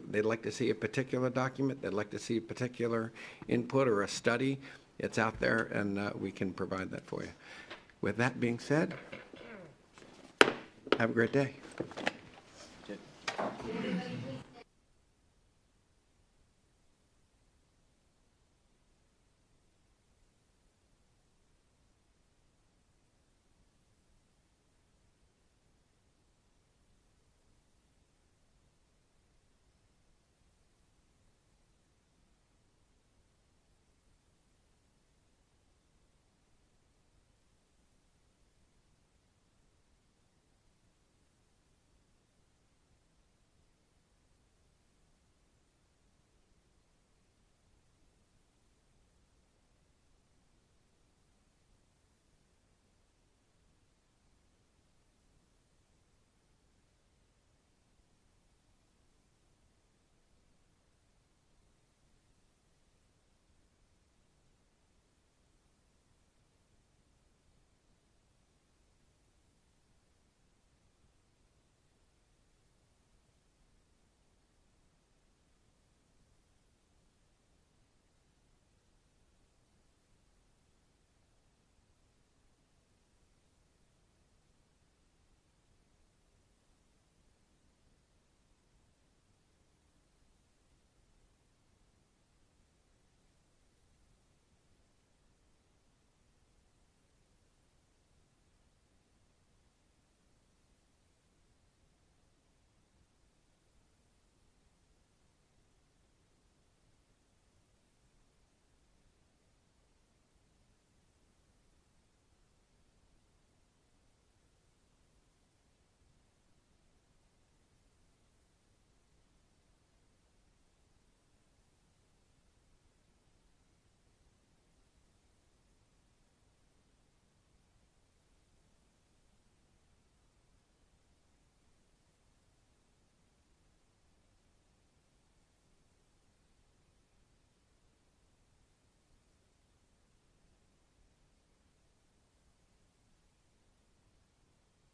they'd like to see a particular document, they'd like to see a particular input or a study, it's out there and we can provide that for you. With that being said, have a great day.